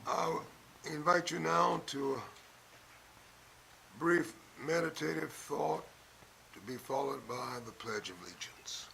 I'll invite you now to a brief meditative thought to be followed by the Pledge of Allegiance.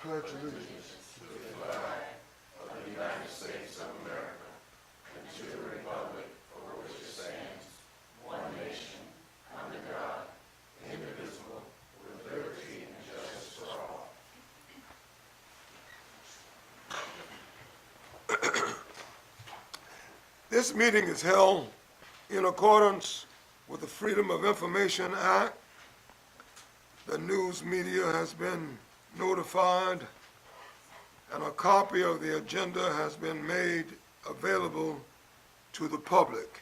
Pledge allegiance. This meeting is held in accordance with the Freedom of Information Act. The news media has been notified, and a copy of the agenda has been made available to the public.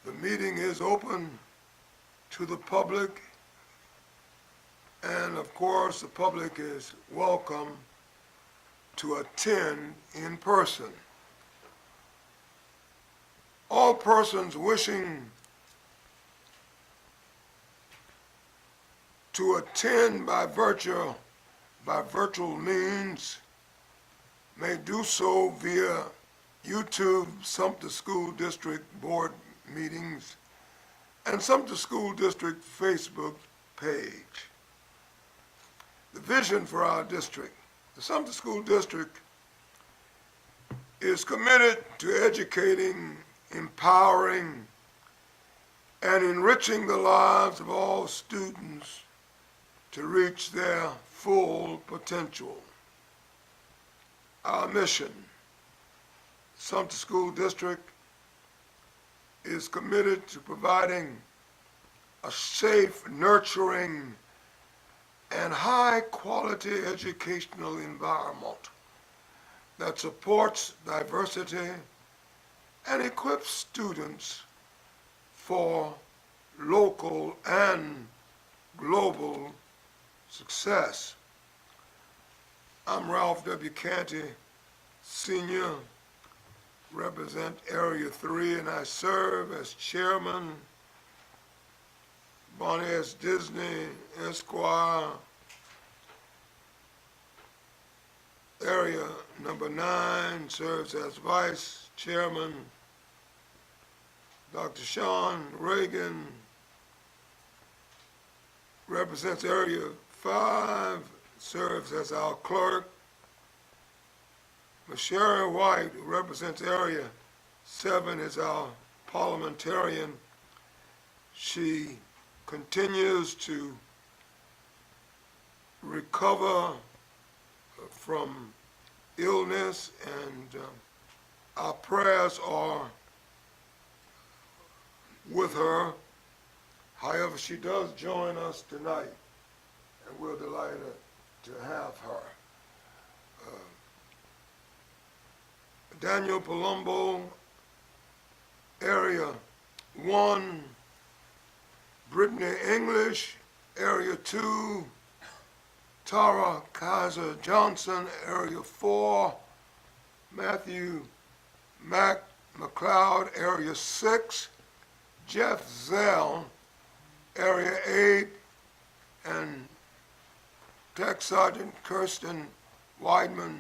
The meeting is open to the public, and of course the public is welcome to attend in person. All persons wishing to attend by virtual means may do so via YouTube Sumter School District Board meetings and Sumter School District Facebook page. The vision for our district: the Sumter School District is committed to educating, empowering, and enriching the lives of all students to reach their full potential. Our mission: Sumter School District is committed to providing a safe, nurturing, and high-quality educational environment that supports diversity and equips students for local and global success. I'm Ralph W. Canty, Senior, represent Area 3, and I serve as Chairman. Bonnie S. Disney, Esquire, Area number 9, serves as Vice Chairman. Dr. Sean Reagan represents Area 5, serves as our clerk. Michelle White, who represents Area 7, is our parliamentarian. She continues to recover from illness, and our prayers are with her. However, she does join us tonight, and we're delighted to have her. Daniel Palumbo, Area 1, Brittany English, Area 2, Tara Kaiser Johnson, Area 4, Matthew McLeod, Area 6, Jeff Zell, Area 8, and Tech Sergeant Kirsten Weidman,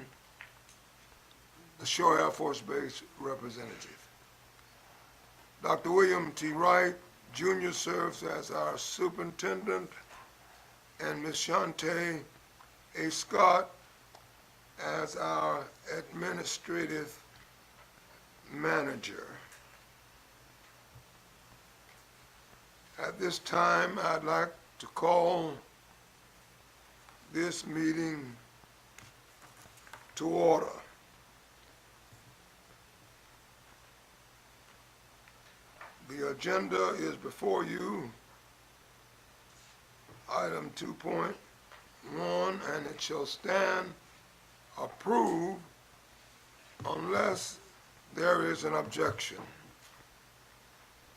the Shore Air Force Base representative. Dr. William T. Wright, Jr. serves as our superintendent, and Ms. Shantae A. Scott as our administrative manager. At this time, I'd like to call this meeting to order. The agenda is before you, item 2.1, and it shall stand approved unless there is an objection.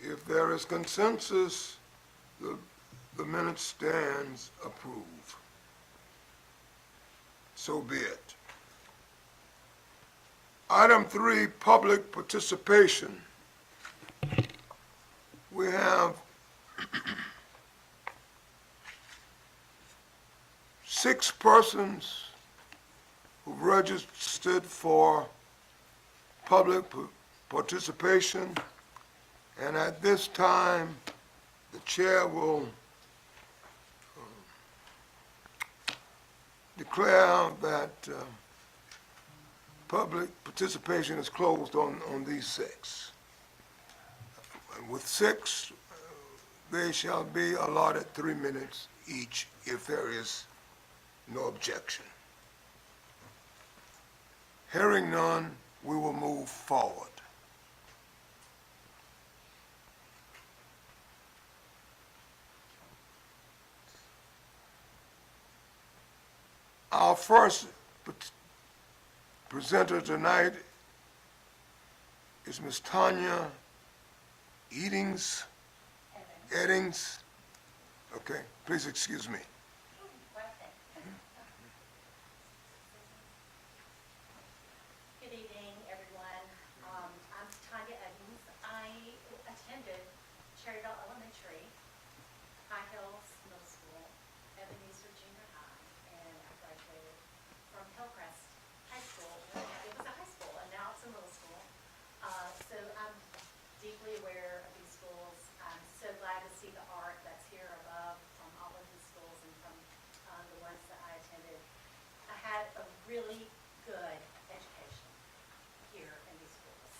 If there is consensus, the minute stands approved. So be it. Item 3, public participation. We have 6 persons who registered for public participation, and at this time, the chair will declare that public participation is closed on these 6. With 6, they shall be allotted 3 minutes each if there is no objection. Hearing none, we will move forward. Our first presenter tonight is Ms. Tanya Eddings. Okay, please excuse me. Good evening, everyone. I'm Tanya Eddings. I attended Cherrydale Elementary, High Hills Middle School, Ebenezer Junior High, and I graduated from Hillcrest High School. It was a high school, and now it's a middle school. So I'm deeply aware of these schools. I'm so glad to see the art that's here above from all of these schools and from the ones that I attended. I had a really good education here in these schools.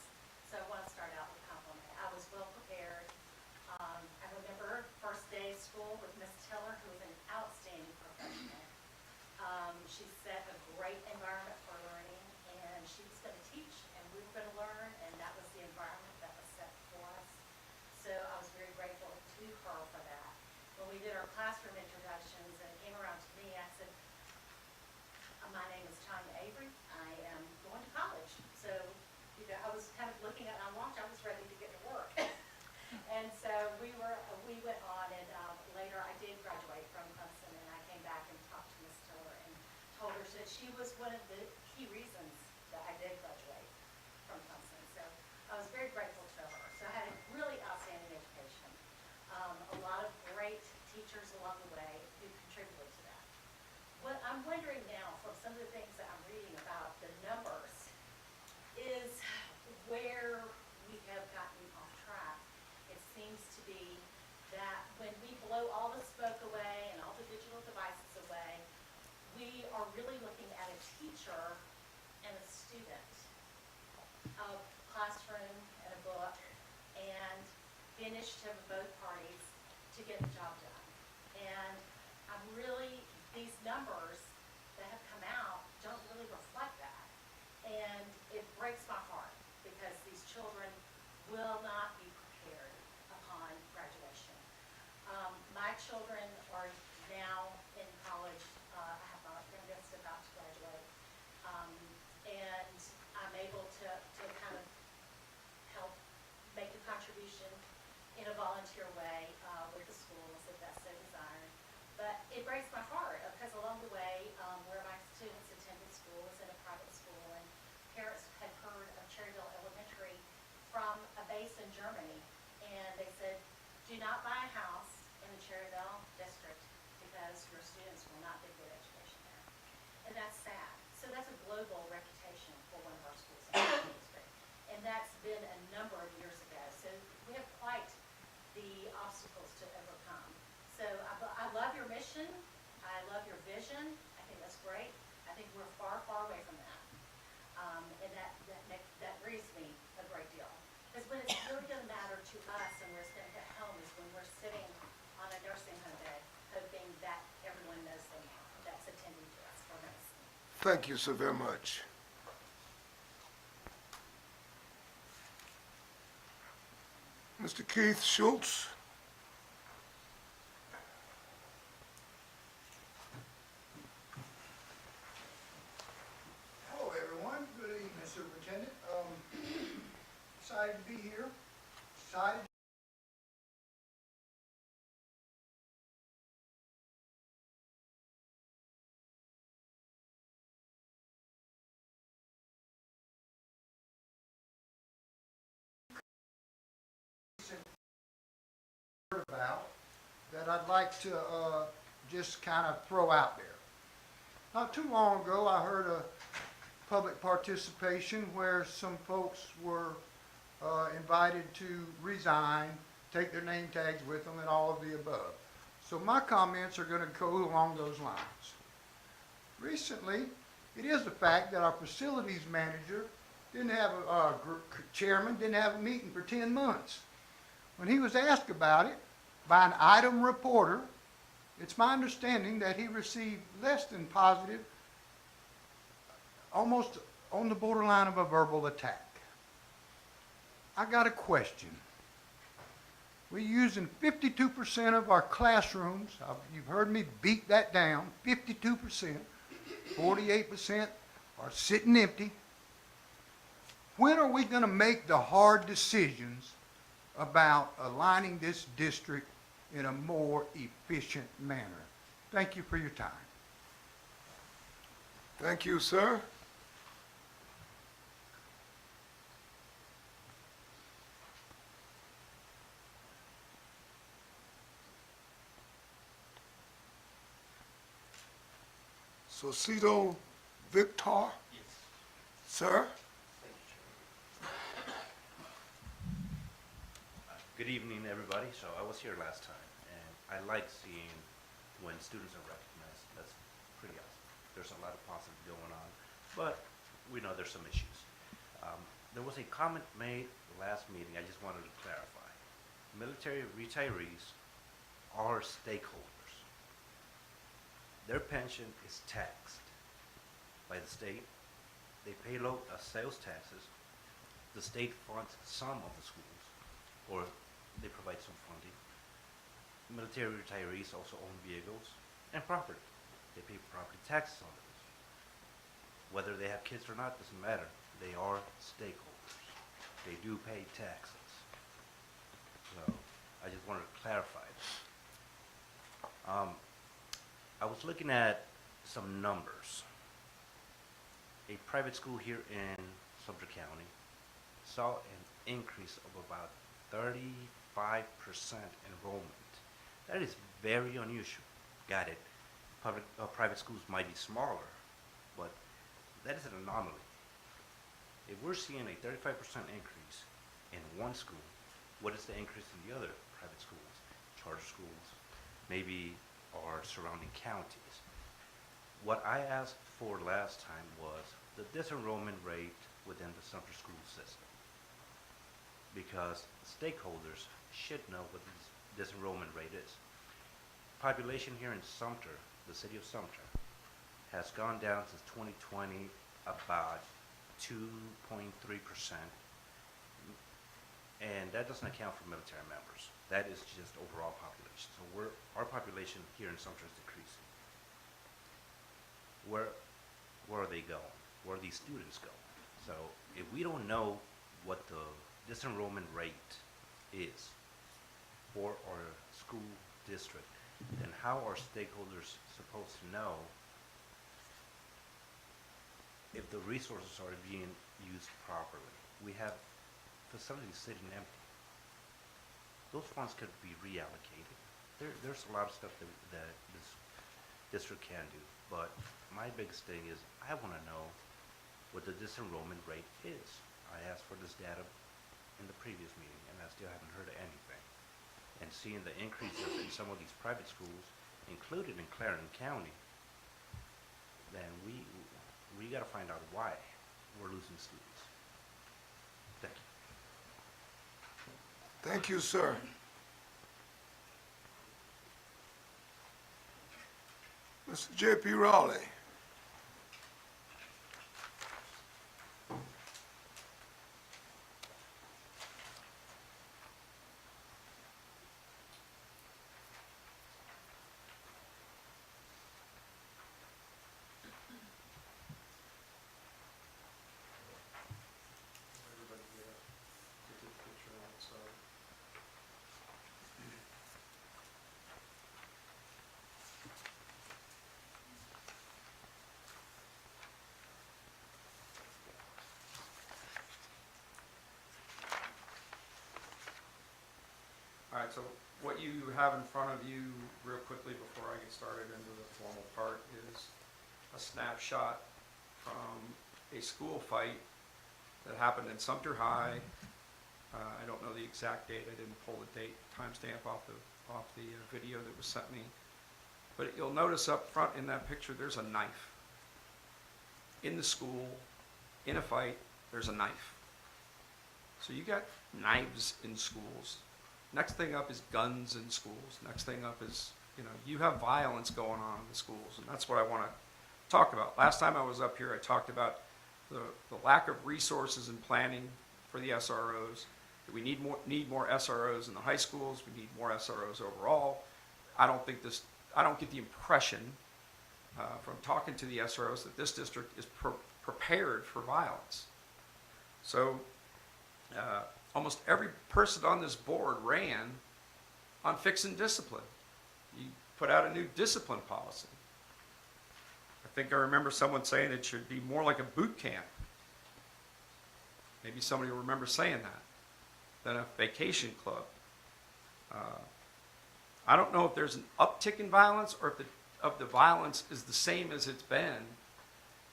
So I want to start out with a compliment. I was well prepared. I remember first day of school with Miss Tiller, who was an outstanding professional. She set a great environment for learning, and she was going to teach, and we were going to learn, and that was the environment that was set for us. So I was very grateful to her for that. When we did our classroom introductions and it came around to me, I said, my name is Tanya Avery. I am going to college. So, I was kind of looking at my watch. I was ready to get to work. And so we went on, and later I did graduate from Clemson, and I came back and talked to Miss Tiller and told her that she was one of the key reasons that I did graduate from Clemson. So I was very grateful to her. So I had a really outstanding education. A lot of great teachers along the way who contributed to that. What I'm wondering now, from some of the things that I'm reading about the numbers, is where we have gotten off track. It seems to be that when we blow all the smoke away and all the digital devices away, we are really looking at a teacher and a student, a classroom and a book, and the initiative of both parties to get the job done. And I'm really, these numbers that have come out don't really reflect that. And it breaks my heart because these children will not be prepared upon graduation. My children are now in college. I have my youngest about to graduate. And I'm able to kind of help make a contribution in a volunteer way with the schools if that's so desired. But it breaks my heart because along the way, where my students attended school was in a private school, and parents had heard of Cherrydale Elementary from a base in Germany, and they said, do not buy a house in the Cherrydale district because your students will not get good education there. And that's sad. So that's a global reputation for one of our schools in the district. And that's been a number of years ago. So we have quite the obstacles to overcome. So I love your mission. I love your vision. I think that's great. I think we're far, far away from that. And that grieves me a great deal. Because when it's really going to matter to us and where it's going to hit home is when we're sitting on a nursing home bed hoping that everyone knows them that's attending to us for medicine. Thank you so very much. Mr. Keith Schultz. excited. About that I'd like to just kind of throw out there. Not too long ago, I heard a public participation where some folks were invited to resign, take their name tags with them, and all of the above. So my comments are going to go along those lines. Recently, it is the fact that our facilities manager didn't have chairman didn't have a meeting for 10 months. When he was asked about it by an item reporter, it's my understanding that he received less than positive, almost on the borderline of a verbal attack. I got a question. We're using 52% of our classrooms. You've heard me beat that down. 52%. 48% are sitting empty. When are we going to make the hard decisions about aligning this district in a more efficient manner? Thank you for your time. Thank you, sir. Socito Victor? Yes. Sir? Good evening, everybody. So I was here last time, and I like seeing when students are recognized. That's pretty awesome. There's a lot of positive going on, but we know there's some issues. There was a comment made last meeting I just wanted to clarify. Military retirees are stakeholders. Their pension is taxed by the state. They pay low sales taxes. The state funds some of the schools, or they provide some funding. Military retirees also own vehicles and property. They pay property taxes on those. Whether they have kids or not doesn't matter. They are stakeholders. They do pay taxes. So I just wanted to clarify that. I was looking at some numbers. A private school here in Sumter County saw an increase of about 35% enrollment. That is very unusual. Got it. Private schools might be smaller, but that is an anomaly. If we're seeing a 35% increase in one school, what is the increase in the other private schools, charter schools, maybe our surrounding counties? What I asked for last time was the disenrollment rate within the Sumter school system, because stakeholders should know what this disenrollment rate is. Population here in Sumter, the city of Sumter, has gone down since 2020 about 2.3%, and that doesn't account for military members. That is just overall population. So our population here in Sumter is decreasing. Where are they going? Where are these students going? So if we don't know what the disenrollment rate is for our school district, then how are stakeholders supposed to know if the resources are being used properly? We have facilities sitting empty. Those funds could be reallocated. There's a lot of stuff that this district can do, but my biggest thing is I want to know what the disenrollment rate is. I asked for this data in the previous meeting, and I still haven't heard anything. And seeing the increases in some of these private schools, included in Clarendon County, then we got to find out why we're losing students. Thank you. Thank you, sir. Mr. J.P. Rowley. Everybody get the picture outside. right, so what you have in front of you, real quickly before I get started into the formal part, is a snapshot from a school fight that happened in Sumter High. I don't know the exact date, I didn't pull the date timestamp off the video that was sent me. But you'll notice up front in that picture, there's a knife. In the school, in a fight, there's a knife. So you got knives in schools. Next thing up is guns in schools. Next thing up is, you have violence going on in the schools, and that's what I want to talk about. Last time I was up here, I talked about the lack of resources and planning for the SROs. We need more SROs in the high schools. We need more SROs overall. I don't get the impression from talking to the SROs that this district is prepared for violence. So almost every person on this board ran on fixing discipline. You put out a new discipline policy. I think I remember someone saying it should be more like a boot camp. Maybe somebody will remember saying that, than a vacation club. I don't know if there's an uptick in violence or if the violence is the same as it's been,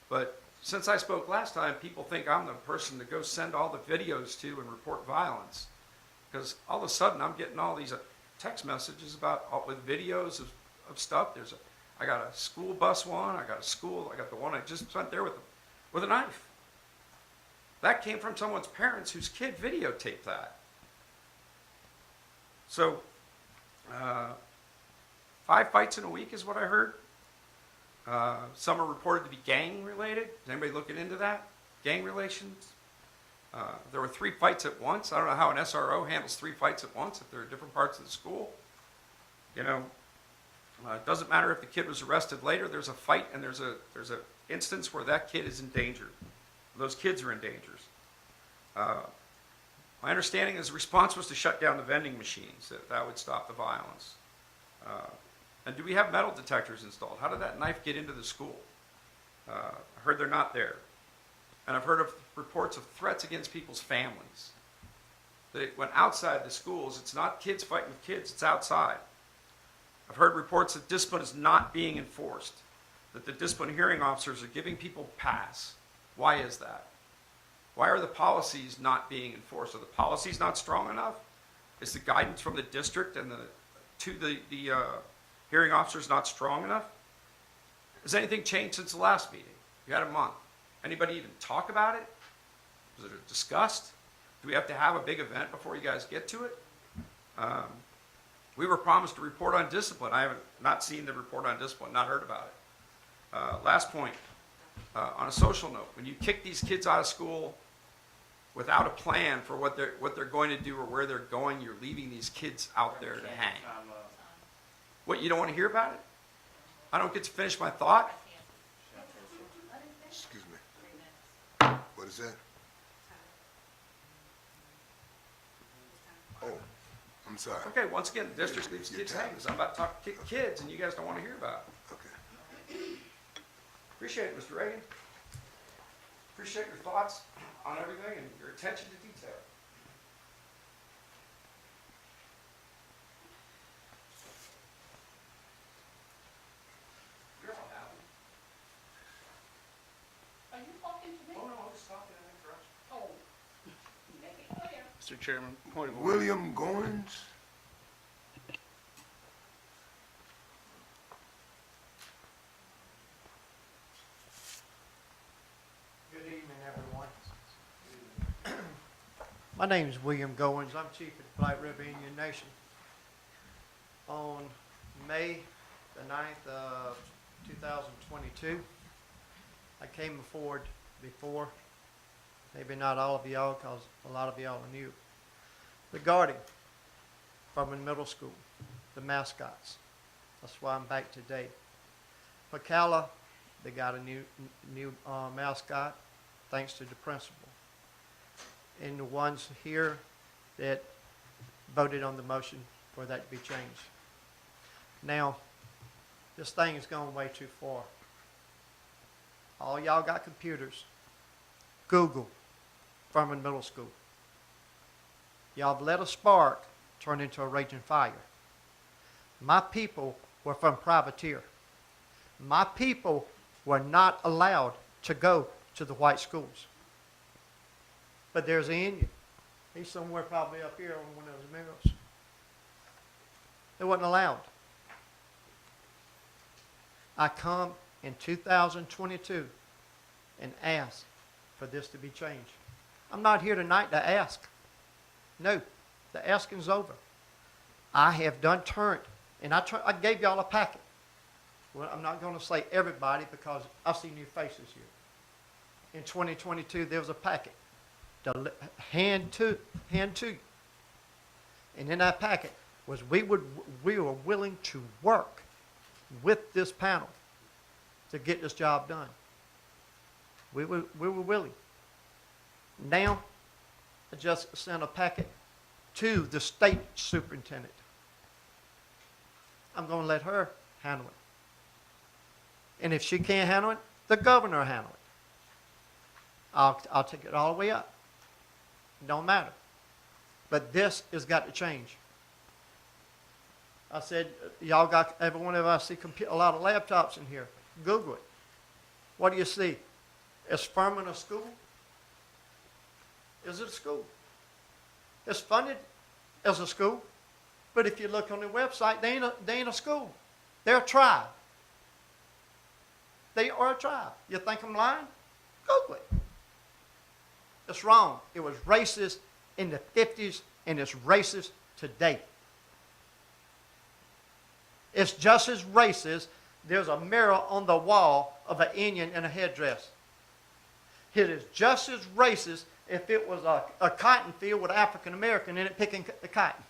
but since I spoke last time, people think I'm the person to go send all the videos to and report violence. Because all of a sudden I'm getting all these text messages with videos of stuff. I got a school bus one, I got the one I just went there with a knife. That came from someone's parents whose kid videotaped that. So, 5 fights in a week is what I heard. Some are reported to be gang related. Is anybody looking into that? Gang relations? There were 3 fights at once. I don't know how an SRO handles 3 fights at once if they're in different parts of the school. It doesn't matter if the kid was arrested later. There's a fight and there's a instance where that kid is in danger. Those kids are in danger. My understanding is the response was to shut down the vending machines. That would stop the violence. And do we have metal detectors installed? How did that knife get into the school? I heard they're not there. And I've heard of reports of threats against people's families. That it went outside the schools. It's not kids fighting with kids, it's outside. I've heard reports that discipline is not being enforced, that the discipline hearing officers are giving people pass. Why is that? Why are the policies not being enforced? Are the policies not strong enough? Is the guidance from the district and to the hearing officers not strong enough? Has anything changed since the last meeting? You had a month. Anybody even talk about it? Was it discussed? Do we have to have a big event before you guys get to it? We were promised a report on discipline. I have not seen the report on discipline, not heard about it. Last point, on a social note, when you kick these kids out of school without a plan for what they're going to do or where they're going, you're leaving these kids out there to hang. What, you don't want to hear about it? I don't get to finish my thought? Excuse me. What is that? Oh, I'm sorry. Okay, once again, the district leaves Your kids time hanging. is I'm about to talk to kids and you guys don't want to hear about it. Okay. Appreciate it, Mr. Reagan. Appreciate your thoughts on everything and your attention to detail. You're all happy. Are you talking to me? Oh, no, I was talking in that direction. Oh, make it clear. Mr. Chairman, point of order. William Goins? Good evening, everyone. My name is William Goins. I'm Chief of the Platte River Indian Nation. On May the 9th of 2022, I came before, maybe not all of y'all, because a lot of y'all are new, regarding Furman Middle School, the mascots. That's why I'm back today. Ocala, they got a new mascot, thanks to the principal. And the ones here that voted on the motion for that to be changed. Now, this thing has gone way too far. All y'all got computers. Google Furman Middle School. Y'all have let a spark turned into a raging fire. My people were from privateer. My people were not allowed to go to the white schools. But there's an Indian. He's somewhere probably up here on one of those mirrors. They wasn't allowed. I come in 2022 and ask for this to be changed. I'm not here tonight to ask. No, the asking's over. I have done turned, and I gave y'all a packet. Well, I'm not going to say everybody because I see new faces here. In 2022, there was a packet to hand to you. And in that packet was we were willing to work with this panel to get this job done. We were willing. Now, I just sent a packet to the state superintendent. I'm going to let her handle it. And if she can't handle it, the governor will handle it. I'll take it all the way up. It don't matter. But this has got to change. I said, y'all got, every one of us see a lot of laptops in here. Google it. What do you see? Is Furman a school? Is it a school? It's funded as a school. But if you look on their website, they ain't a school. They're a tribe. They are a tribe. You think I'm lying? Google it. It's wrong. It was racist in the 50s, and it's racist today. It's just as racist. There's a mirror on the wall of an Indian in a headdress. It is just as racist if it was a cotton field with an African American in it picking the cotton.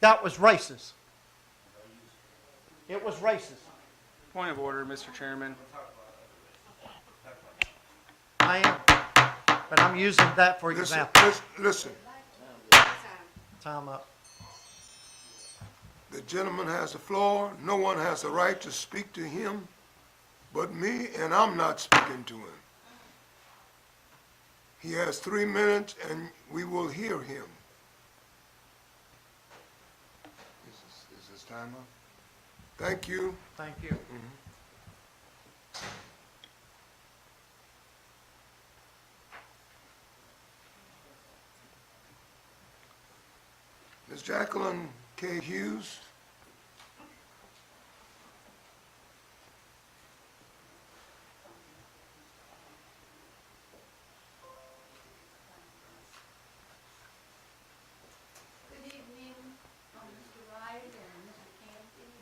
That was racist. It was racist. Point of order, Mr. Chairman. I am. But I'm using that for example. Listen, Time up. the gentleman has the floor. No one has the right to speak to him but me, and I'm not speaking to him. He has 3 minutes, and we will hear him. Is this time up? Thank you. Thank you. Ms. Jacqueline K. Hughes. Good evening, Mr. Wright and Mr. Campbell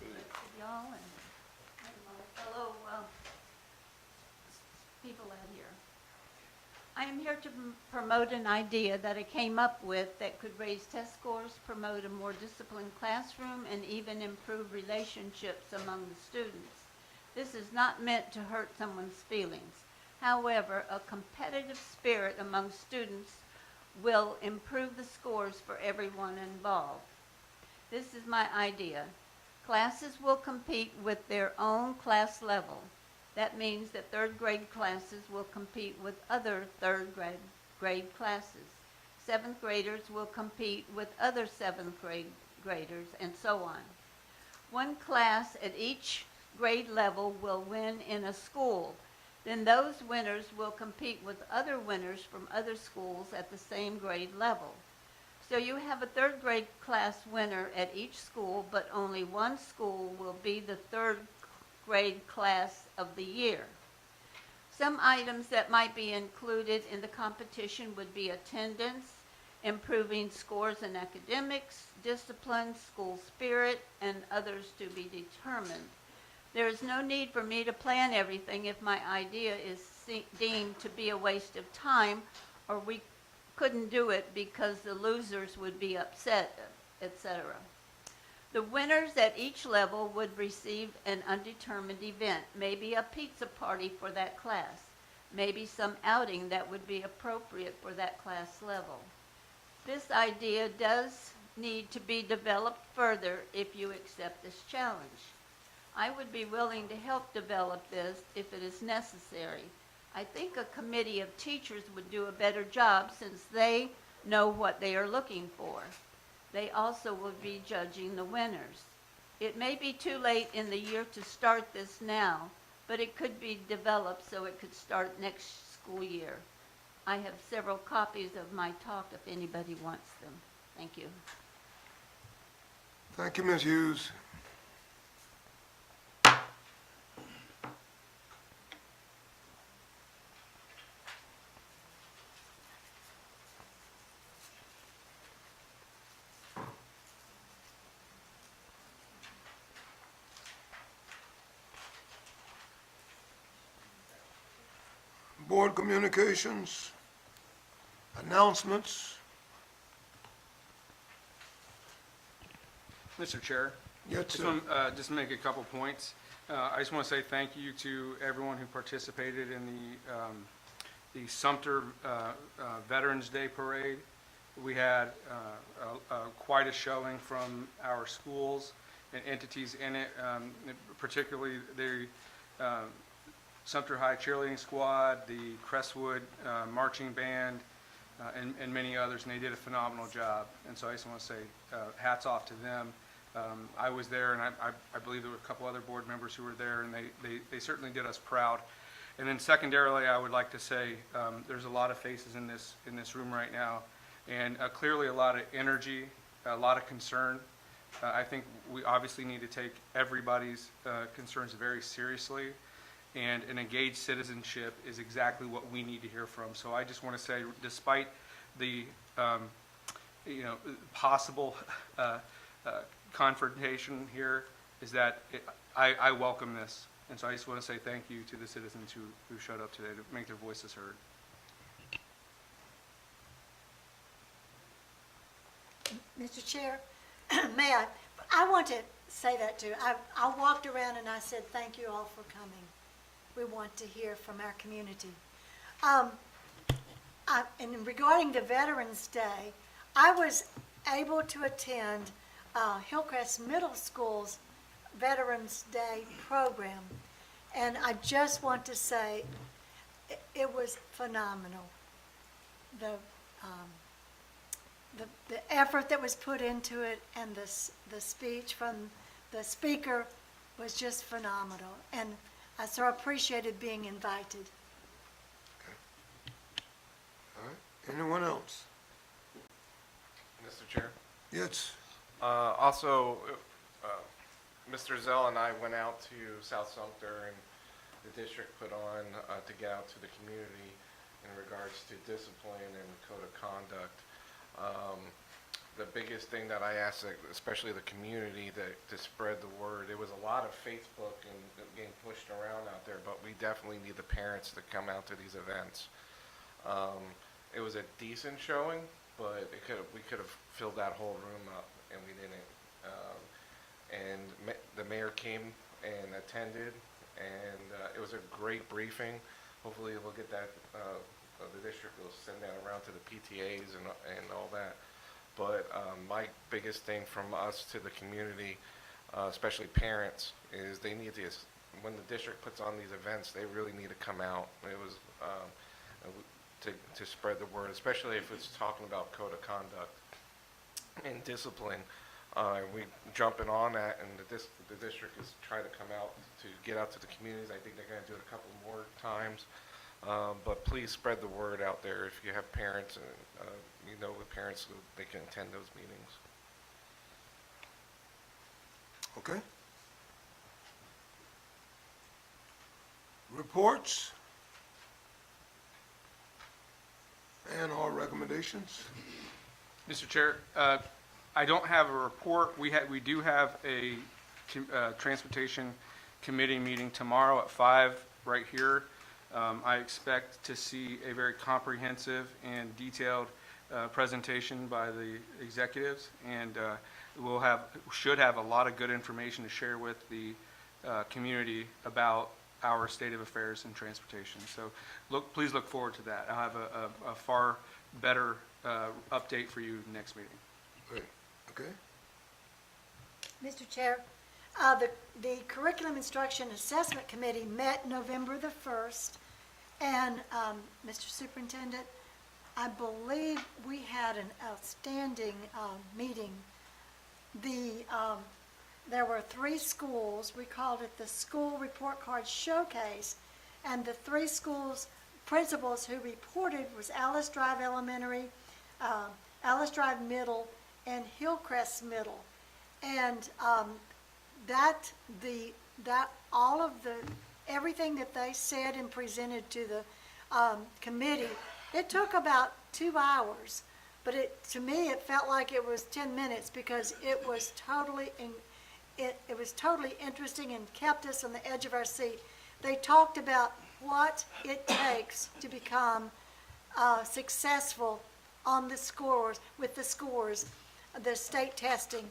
and the rest of y'all and my fellow people out here. I am here to promote an idea that I came up with that could raise test scores, promote a more disciplined classroom, and even improve relationships among the students. This is not meant to hurt someone's feelings. However, a competitive spirit among students will improve the scores for everyone involved. This is my idea. Classes will compete with their own class level. That means that third grade classes will compete with other third grade classes. Seventh graders will compete with other seventh graders, and so on. One class at each grade level will win in a school. Then those winners will compete with other winners from other schools at the same grade level. So you have a third grade class winner at each school, but only one school will be the third grade class of the year. Some items that might be included in the competition would be attendance, improving scores in academics, discipline, school spirit, and others to be determined. There is no need for me to plan everything if my idea is deemed to be a waste of time, or we couldn't do it because the losers would be upset, etc. The winners at each level would receive an undetermined event, maybe a pizza party for that class, maybe some outing that would be appropriate for that class level. This idea does need to be developed further if you accept this challenge. I would be willing to help develop this if it is necessary. I think a committee of teachers would do a better job since they know what they are looking for. They also will be judging the winners. It may be too late in the year to start this now, but it could be developed so it could start next school year. I have several copies of my talk if anybody wants them. Thank you. Thank you, Ms. Hughes. Board communications, announcements. Mr. Chair, Yes, just sir. want just make a couple points. I just want to say thank you to everyone who participated in the Sumter Veterans Day Parade. We had quite a showing from our schools and entities in it, particularly the Sumter High Cheerleading Squad, the Crestwood Marching Band, and many others, and they did a phenomenal job. And so I just want to say hats off to them. I was there, and I believe there were a couple other board members who were there, and they certainly did us proud. And then secondarily, I would like to say there's a lot of faces in this room right now, and clearly a lot of energy, a lot of concern. I think we obviously need to take everybody's concerns very seriously, and an engaged citizenship is exactly what we need to hear from. So I just want to say, despite the possible confrontation here, is that I welcome this. And so I just want to say thank you to the citizens who showed up today to make their voices heard. Mr. Chair, may I want to say that too. I walked around and I said, thank you all for coming. We want to hear from our community. And regarding the Veterans Day, I was able to attend Hillcrest Middle School's Veterans Day program. And I just want to say, it was phenomenal. The effort that was put into it and the speech from the speaker was just phenomenal. And I so appreciated being invited. All right. Anyone else? Mr. Chair. Yes. Also, Mr. Zell and I went out to South Sumter, and the district put on to get out to the community in regards to discipline and code of conduct. The biggest thing that I asked, especially the community, to spread the word. There was a lot of Facebook and getting pushed around out there, but we definitely need the parents to come out to these events. It was a decent showing, but we could have filled that whole room up, and we didn't. The mayor came and attended, and it was a great briefing. Hopefully we'll get that, the district will send that around to the PTAs and all that. But my biggest thing from us to the community, especially parents, is they need to, when the district puts on these events, they really need to come out. It was to spread the word, especially if it's talking about code of conduct and discipline. We jumping on that, and the district is trying to come out to get out to the communities. I think they're going to do it a couple more times. But please spread the word out there. If you have parents, and with parents, so they can attend those meetings. Okay. Reports and or recommendations. Mr. Chair, I don't have a report. We do have a transportation committee meeting tomorrow at 5 right here. I expect to see a very comprehensive and detailed presentation by the executives, and should have a lot of good information to share with the community about our state of affairs in transportation. So please look forward to that. I'll have a far better update for you next meeting. Great. Okay. Mr. Chair, the Curriculum Instruction Assessment Committee met November the 1st, and Mr. Superintendent, I believe we had an outstanding meeting. There were 3 schools, we called it the School Report Card Showcase, and the 3 schools principals who reported was Alice Drive Elementary, Alice Drive Middle, and Hillcrest Middle. And everything that they said and presented to the committee, it took about 2 hours, but to me, it felt like it was 10 minutes because it was totally interesting and kept us on the edge of our seat. They talked about what it takes to become successful on the scores, with the scores, the state testing,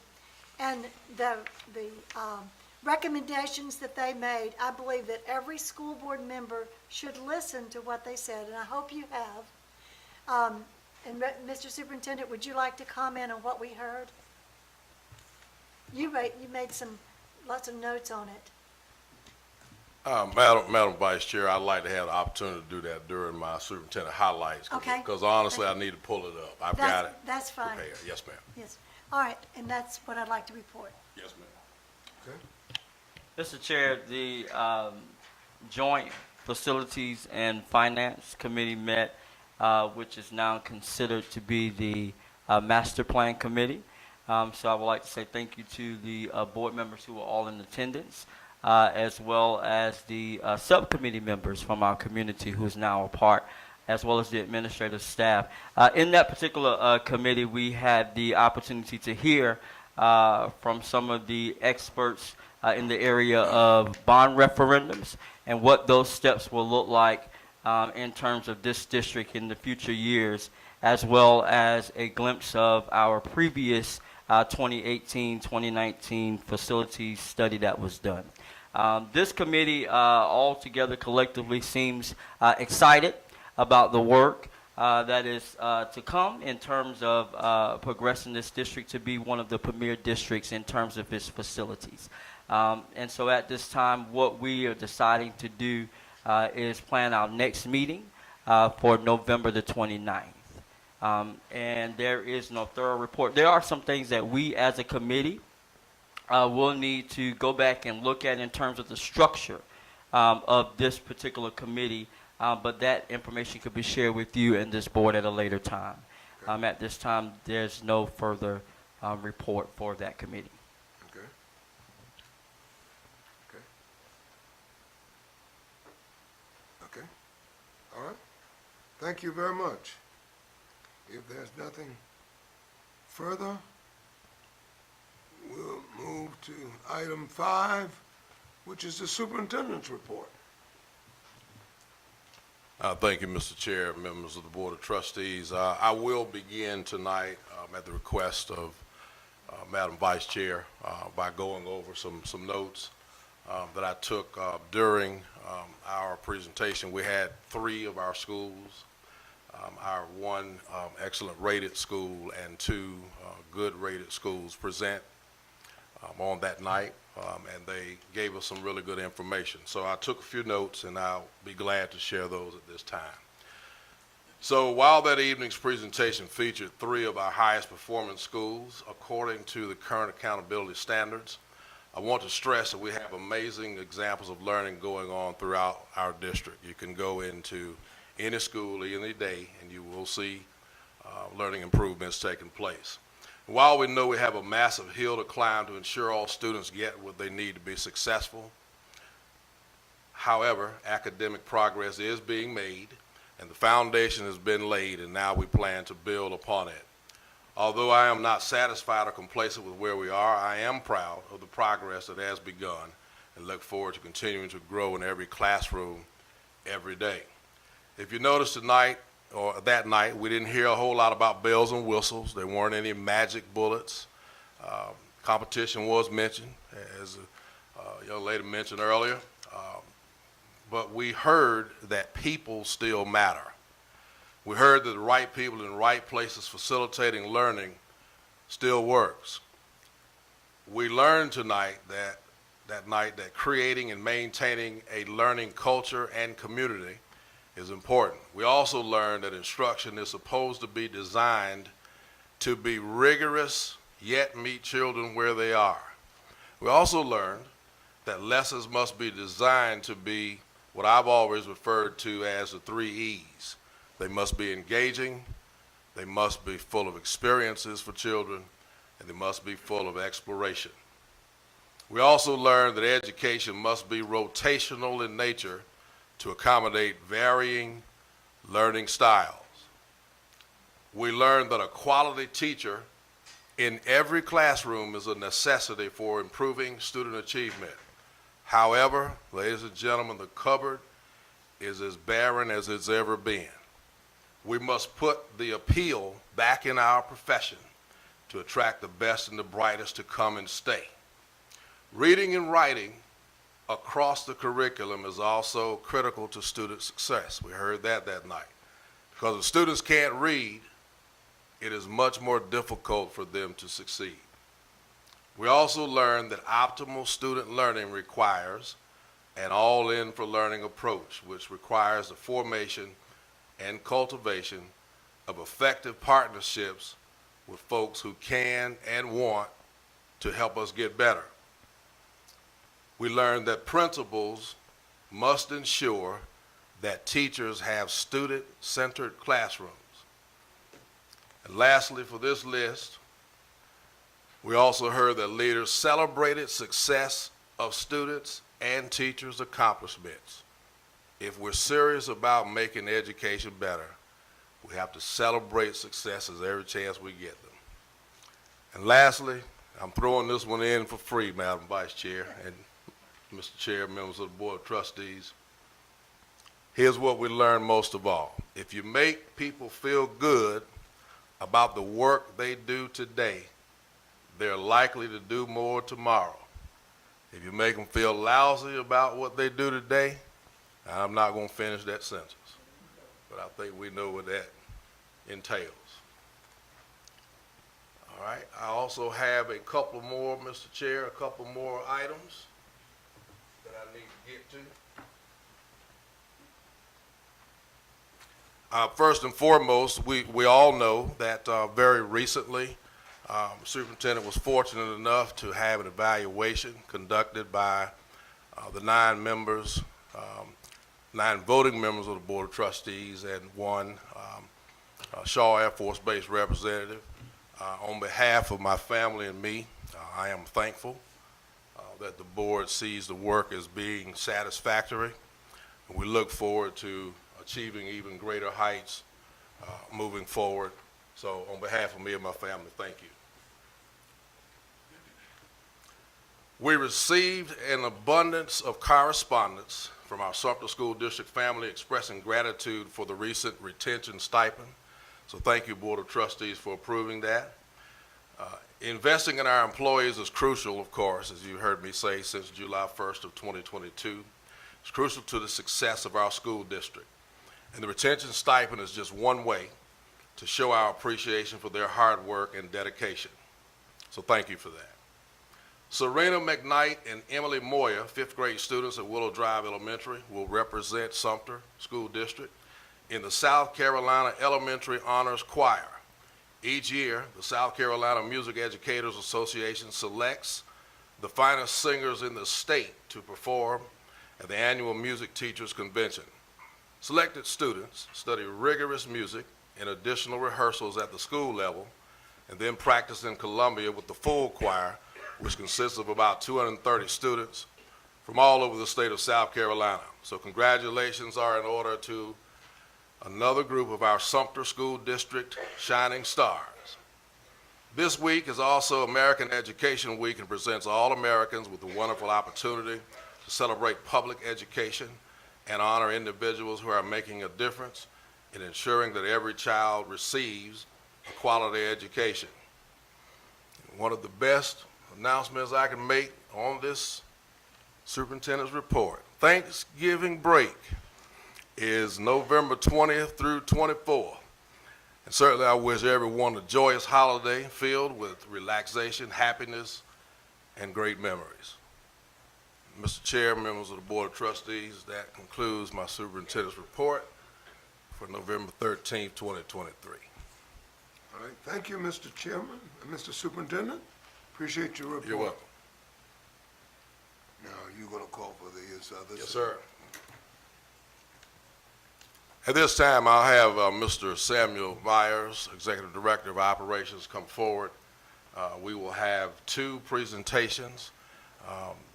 and the recommendations that they made. I believe that every school board member should listen to what they said, and I hope you have. Mr. Superintendent, would you like to comment on what we heard? You made lots of notes on it. Madam Vice Chair, I'd like to have the opportunity to do that during my superintendent highlights. Okay. Because honestly, I need to pull it up. I've got it. That's fine. prepared. Yes, ma'am. Yes. All right, and that's what I'd like to report. Yes, ma'am. Okay. Mr. Chair, the Joint Facilities and Finance Committee met, which is now considered to be the Master Plan Committee. So I would like to say thank you to the board members who were all in attendance, as well as the subcommittee members from our community who's now a part, as well as the administrative staff. In that particular committee, we had the opportunity to hear from some of the experts in the area of bond referendums and what those steps will look like in terms of this district in the future years, as well as a glimpse of our previous 2018-2019 facilities study that was done. This committee altogether collectively seems excited about the work that is to come in terms of progressing this district to be one of the premier districts in terms of its facilities. And so at this time, what we are deciding to do is plan our next meeting for November the 29th. And there is no thorough report. There are some things that we as a committee will need to go back and look at in terms of the structure of this particular committee, but that information could be shared with you and this board at a later time. At this time, there's no further report for that committee. Okay. Okay. Okay. All right. Thank you very much. If there's nothing further, we'll move to item 5, which is the superintendent's report. Thank you, Mr. Chair, members of the Board of Trustees. I will begin tonight at the request of Madam Vice Chair by going over some notes that I took during our presentation. We had 3 of our schools, our 1 excellent rated school and 2 good rated schools present on that night, and they gave us some really good information. So I took a few notes, and I'll be glad to share those at this time. So while that evening's presentation featured 3 of our highest performing schools according to the current accountability standards, I want to stress that we have amazing examples of learning going on throughout our district. You can go into any school any day, and you will see learning improvements taking place. While we know we have a massive hill to climb to ensure all students get what they need to be successful, however, academic progress is being made, and the foundation has been laid, and now we plan to build upon it. Although I am not satisfied or complacent with where we are, I am proud of the progress that has begun and look forward to continuing to grow in every classroom every day. If you notice tonight, or that night, we didn't hear a whole lot about bells and whistles. There weren't any magic bullets. Competition was mentioned, as a young lady mentioned earlier, but we heard that people still matter. We heard that the right people in the right places facilitating learning still works. We learned tonight that creating and maintaining a learning culture and community is important. We also learned that instruction is supposed to be designed to be rigorous, yet meet children where they are. We also learned that lessons must be designed to be what I've always referred to as the 3 E's. They must be engaging, they must be full of experiences for children, and they must be full of exploration. We also learned that education must be rotational in nature to accommodate varying learning styles. We learned that a quality teacher in every classroom is a necessity for improving student achievement. However, ladies and gentlemen, the cupboard is as barren as it's ever been. We must put the appeal back in our profession to attract the best and the brightest to come and stay. Reading and writing across the curriculum is also critical to student success. We heard that night. Because if students can't read, it is much more difficult for them to succeed. We also learned that optimal student learning requires an all-in for learning approach, which requires the formation and cultivation of effective partnerships with folks who can and want to help us get better. We learned that principals must ensure that teachers have student-centered classrooms. And lastly, for this list, we also heard that leaders celebrated success of students and teachers' accomplishments. If we're serious about making education better, we have to celebrate successes every chance we get them. And lastly, I'm throwing this one in for free, Madam Vice Chair and Mr. Chair, members of the Board of Trustees. Here's what we learned most of all. If you make people feel good about the work they do today, they're likely to do more tomorrow. If you make them feel lousy about what they do today, I'm not going to finish that sentence, but I think we know what that entails. All right, I also have a couple more, Mr. Chair, a couple more items that I need to get to. First and foremost, we all know that very recently, Superintendent was fortunate enough to have an evaluation conducted by the 9 voting members of the Board of Trustees and 1 Shaw Air Force Base representative. On behalf of my family and me, I am thankful that the board sees the work as being satisfactory. And we look forward to achieving even greater heights moving forward. So on behalf of me and my family, thank you. We received an abundance of correspondence from our Sumter School District family expressing gratitude for the recent retention stipend. So thank you, Board of Trustees, for approving that. Investing in our employees is crucial, of course, as you heard me say since July 1st of 2022. It's crucial to the success of our school district. And the retention stipend is just one way to show our appreciation for their hard work and dedication. So thank you for that. Serena McKnight and Emily Moyer, 5th grade students at Willow Drive Elementary, will represent Sumter School District in the South Carolina Elementary Honors Choir. Each year, the South Carolina Music Educators Association selects the finest singers in the state to perform at the annual Music Teachers Convention. Selected students study rigorous music and additional rehearsals at the school level, and then practice in Columbia with the full choir, which consists of about 230 students from all over the state of South Carolina. So congratulations are in order to another group of our Sumter School District shining stars. This week is also American Education Week and presents all Americans with a wonderful opportunity to celebrate public education and honor individuals who are making a difference in ensuring that every child receives a quality education. One of the best announcements I can make on this superintendent's report: Thanksgiving break is November 20th through 24th. And certainly I wish everyone a joyous holiday filled with relaxation, happiness, and great memories. Mr. Chair, members of the Board of Trustees, that concludes my superintendent's report. for November 13th, 2023. All right, thank you, Mr. Chairman and Mr. Superintendent. Appreciate your report. You're welcome. Now, you gonna call for these others? Yes, sir. At this time, I'll have Mr. Samuel Myers, Executive Director of Operations, come forward. We will have 2 presentations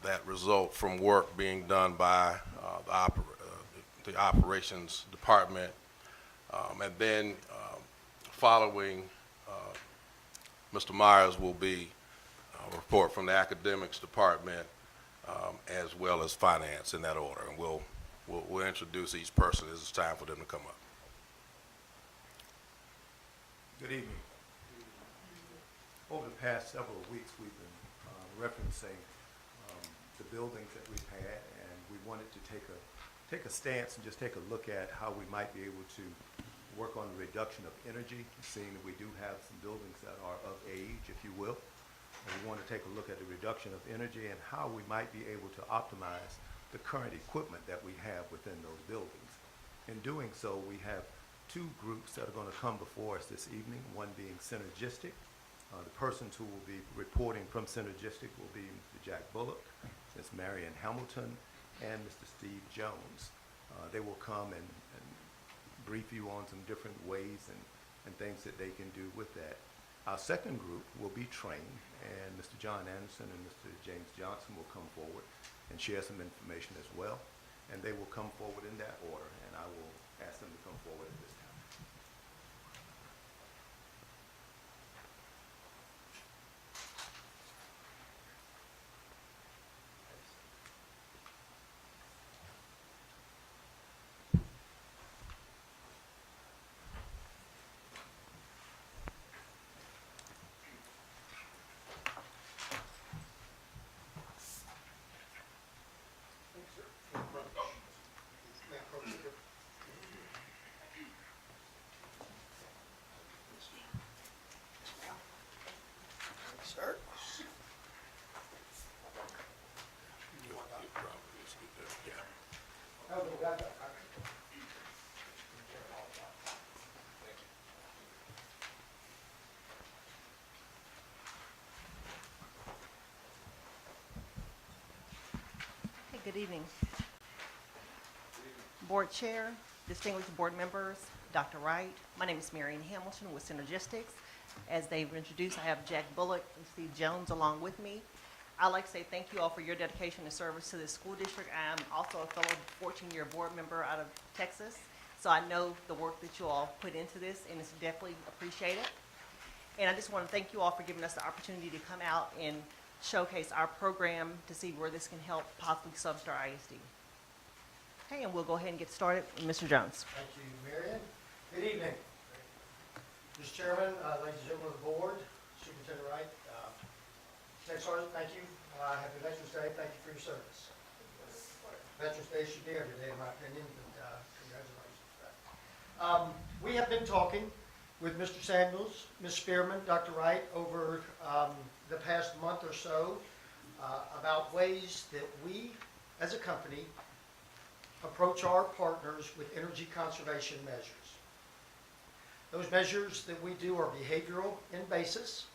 that result from work being done by the Operations Department. And then following Mr. Myers will be a report from the Academics Department as well as Finance in that order. And we'll introduce each person as it's time for them to come up. Good evening. Over the past several weeks, we've been referencing the buildings that we've had, and we wanted to take a stance and just take a look at how we might be able to work on the reduction of energy, seeing that we do have some buildings that are of age, if you will. And we want to take a look at the reduction of energy and how we might be able to optimize the current equipment that we have within those buildings. In doing so, we have 2 groups that are going to come before us this evening, one being Synergistic. The persons who will be reporting from Synergistic will be Mr. Jack Bullock, Ms. Marion Hamilton, and Mr. Steve Jones. They will come and brief you on some different ways and things that they can do with that. Our second group will be trained, and Mr. John Anderson and Mr. James Johnson will come forward and share some information as well. And they will come forward in that order, and I will ask them to come forward at this time. Sir? Hey, good evening. Board Chair, distinguished board members, Dr. Wright. My name is Marion Hamilton with Synergistics. As they've introduced, I have Jack Bullock and Steve Jones along with me. I'd like to say thank you all for your dedication and service to this school district. I'm also a fellow 14-year board member out of Texas, so I know the work that you all put into this, and it's definitely appreciated. And I just want to thank you all for giving us the opportunity to come out and showcase our program to see where this can help possibly Sumter ISD. Okay, and we'll go ahead and get started with Mr. Jones. Thank you, Marion. Good evening. Mr. Chairman, ladies and gentlemen of the board, Superintendent Wright, Tech Sergeant, thank you. Happy Veterans Day. Thank you for your service. Veterans Day should be every day, in my opinion, but congratulations. We have been talking with Mr. Samuels, Ms. Spearman, Dr. Wright, over the past month or so about ways that we, as a company, approach our partners with energy conservation measures. Those measures that we do are behavioral in basis.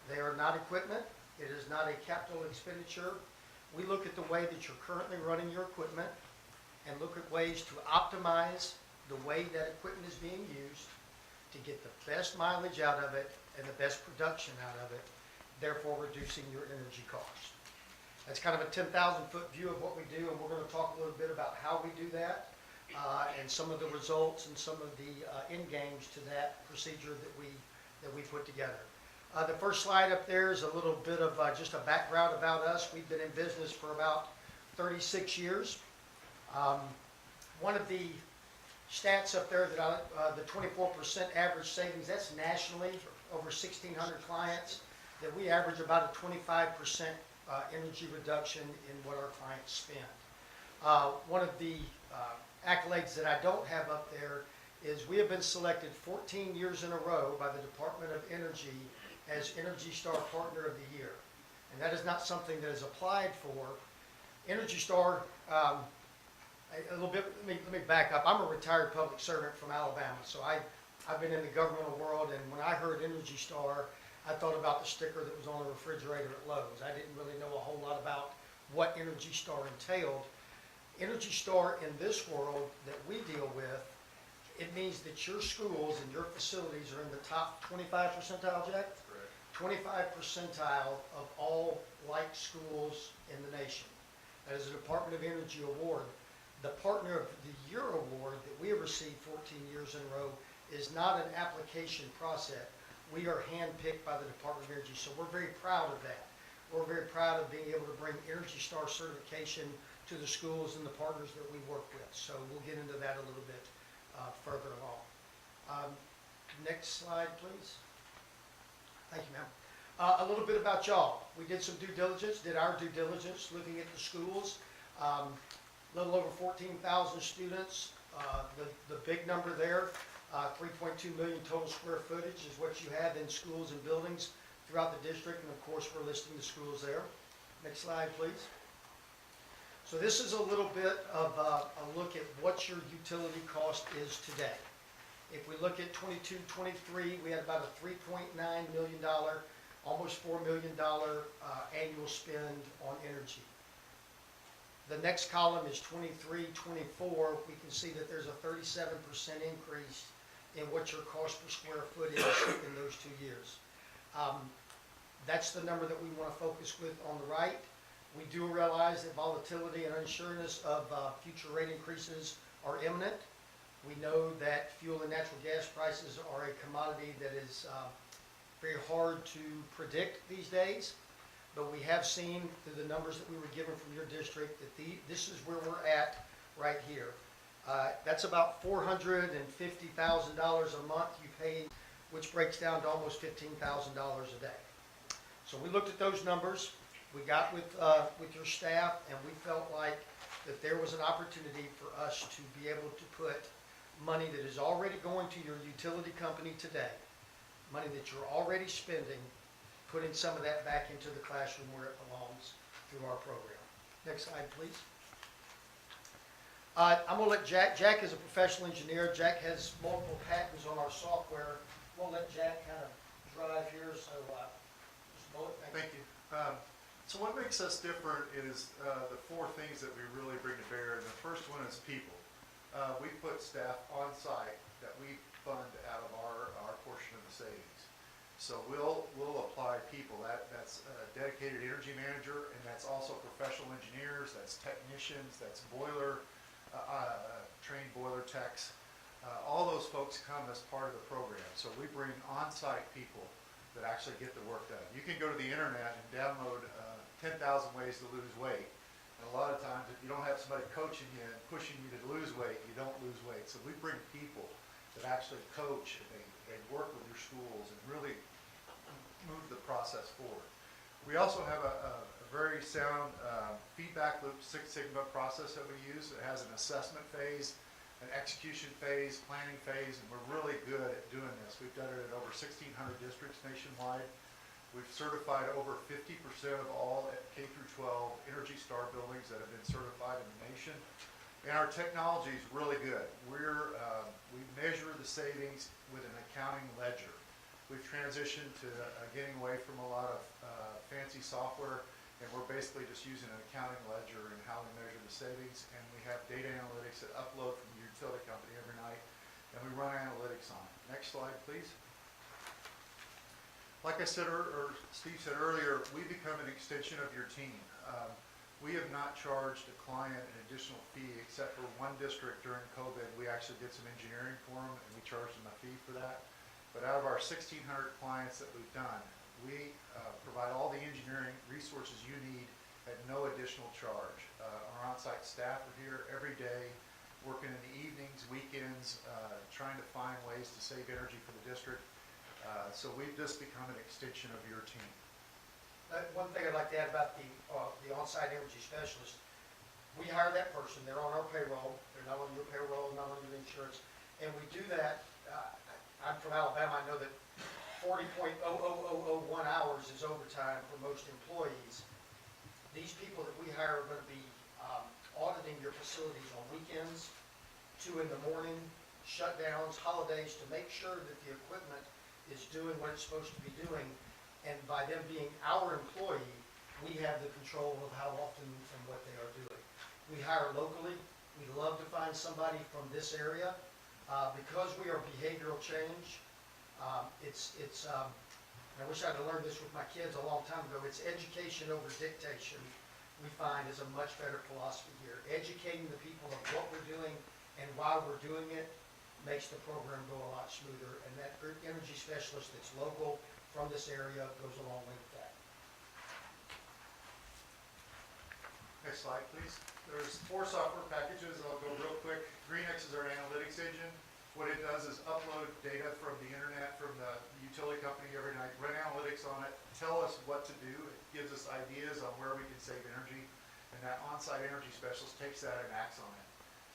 They are not equipment. It is not a capital expenditure. We look at the way that you're currently running your equipment and look at ways to optimize the way that equipment is being used to get the best mileage out of it and the best production out of it, therefore reducing your energy costs. That's kind of a 10,000-foot view of what we do, and we're going to talk a little bit about how we do that and some of the results and some of the end games to that procedure that we put together. The first slide up there is a little bit of just a background about us. We've been in business for about 36 years. One of the stats up there that the 24% average savings, that's nationally, over 1,600 clients, that we average about a 25% energy reduction in what our clients spend. One of the accolades that I don't have up there is we have been selected 14 years in a row by the Department of Energy as Energy Star Partner of the Year. And that is not something that is applied for. Energy Star, A little bit, let me back up. I'm a retired public servant from Alabama, so I've been in the governmental world, and when I heard Energy Star, I thought about the sticker that was on the refrigerator at Lowe's. I didn't really know a whole lot about what Energy Star entailed. Energy Star in this world that we deal with, it means that your schools and your facilities are in the top 25 percentile, Jack? Correct. 25 percentile of all like schools in the nation. That is a Department of Energy award. The Partner of the Year award that we have received 14 years in a row is not an application process. We are handpicked by the Department of Energy, so we're very proud of that. We're very proud of being able to bring Energy Star certification to the schools and the partners that we work with. So we'll get into that a little bit further along. Next slide, please. Thank you, ma'am. A little bit about y'all. We did some due diligence, did our due diligence, looking at the schools. A little over 14,000 students. The big number there, 3.2 million total square footage is what you have in schools and buildings throughout the district, and of course we're listing the schools there. Next slide, please. So this is a little bit of a look at what your utility cost is today. If we look at 22-23, we had about a $3.9 million, almost $4 million annual spend on energy. The next column is 23-24. We can see that there's a 37% increase in what your cost per square foot is in those 2 years. That's the number that we want to focus with on the right. We do realize that volatility and unsureness of future rate increases are imminent. We know that fuel and natural gas prices are a commodity that is very hard to predict these days, but we have seen through the numbers that we were given from your district that this is where we're at right here. That's about $450,000 a month you pay, which breaks down to almost $15,000 a day. So we looked at those numbers. We got with your staff, and we felt like that there was an opportunity for us to be able to put money that is already going to your utility company today, money that you're already spending, putting some of that back into the classroom where it belongs through our program. Next slide, please. I'm going to let Jack is a professional engineer. Jack has multiple patents on our software. We'll let Jack kind of drive here, so just bullet. Thank you. So what makes us different is the four things that we really bring to bear. And the first one is people. We put staff on site that we fund out of our portion of the savings. So we'll apply people. That's a dedicated energy manager, and that's also professional engineers, that's technicians, that's trained boiler techs. All those folks come as part of the program. So we bring on-site people that actually get the work done. You can go to the internet and download 10,000 ways to lose weight. And a lot of times, if you don't have somebody coaching you and pushing you to lose weight, you don't lose weight. So we bring people that actually coach, and they work with your schools and really move the process forward. We also have a very sound feedback loop Six Sigma process that we use. It has an assessment phase, an execution phase, planning phase, and we're really good at doing this. We've done it at over 1,600 districts nationwide. We've certified over 50% of all K through 12 Energy Star buildings that have been certified in the nation. And our technology is really good. We measure the savings with an accounting ledger. We've transitioned to getting away from a lot of fancy software, and we're basically just using an accounting ledger and how we measure the savings. And we have data analytics that upload from the utility company every night, and we run analytics on it. Next slide, please. Like I said, or Steve said earlier, we become an extension of your team. We have not charged a client an additional fee except for one district during COVID. We actually did some engineering for them, and we charged them a fee for that. But out of our 1,600 clients that we've done, we provide all the engineering resources you need at no additional charge. Our on-site staff are here every day, working in the evenings, weekends, trying to find ways to save energy for the district. So we've just become an extension of your team. One thing I'd like to add about the on-site energy specialist, we hire that person. They're on our payroll. They're not on your payroll, not on your insurance. And we do that. I'm from Alabama. I know that 40.00001 hours is overtime for most employees. These people that we hire are going to be auditing your facilities on weekends, 2 in the morning, shutdowns, holidays, to make sure that the equipment is doing what it's supposed to be doing. And by them being our employee, we have the control of how often and what they are doing. We hire locally. We love to find somebody from this area. Because we are behavioral change, I wish I'd have learned this with my kids a long time ago, it's education over dictation, we find is a much better philosophy here. Educating the people of what we're doing and why we're doing it makes the program go a lot smoother, and that energy specialist that's local from this area goes a long way with that. Next slide, please. There's 4 software packages. I'll go real quick. GreenX is our analytics engine. What it does is upload data from the internet, from the utility company every night, run analytics on it, tell us what to do. It gives us ideas on where we can save energy, and that on-site energy specialist takes that and acts on it.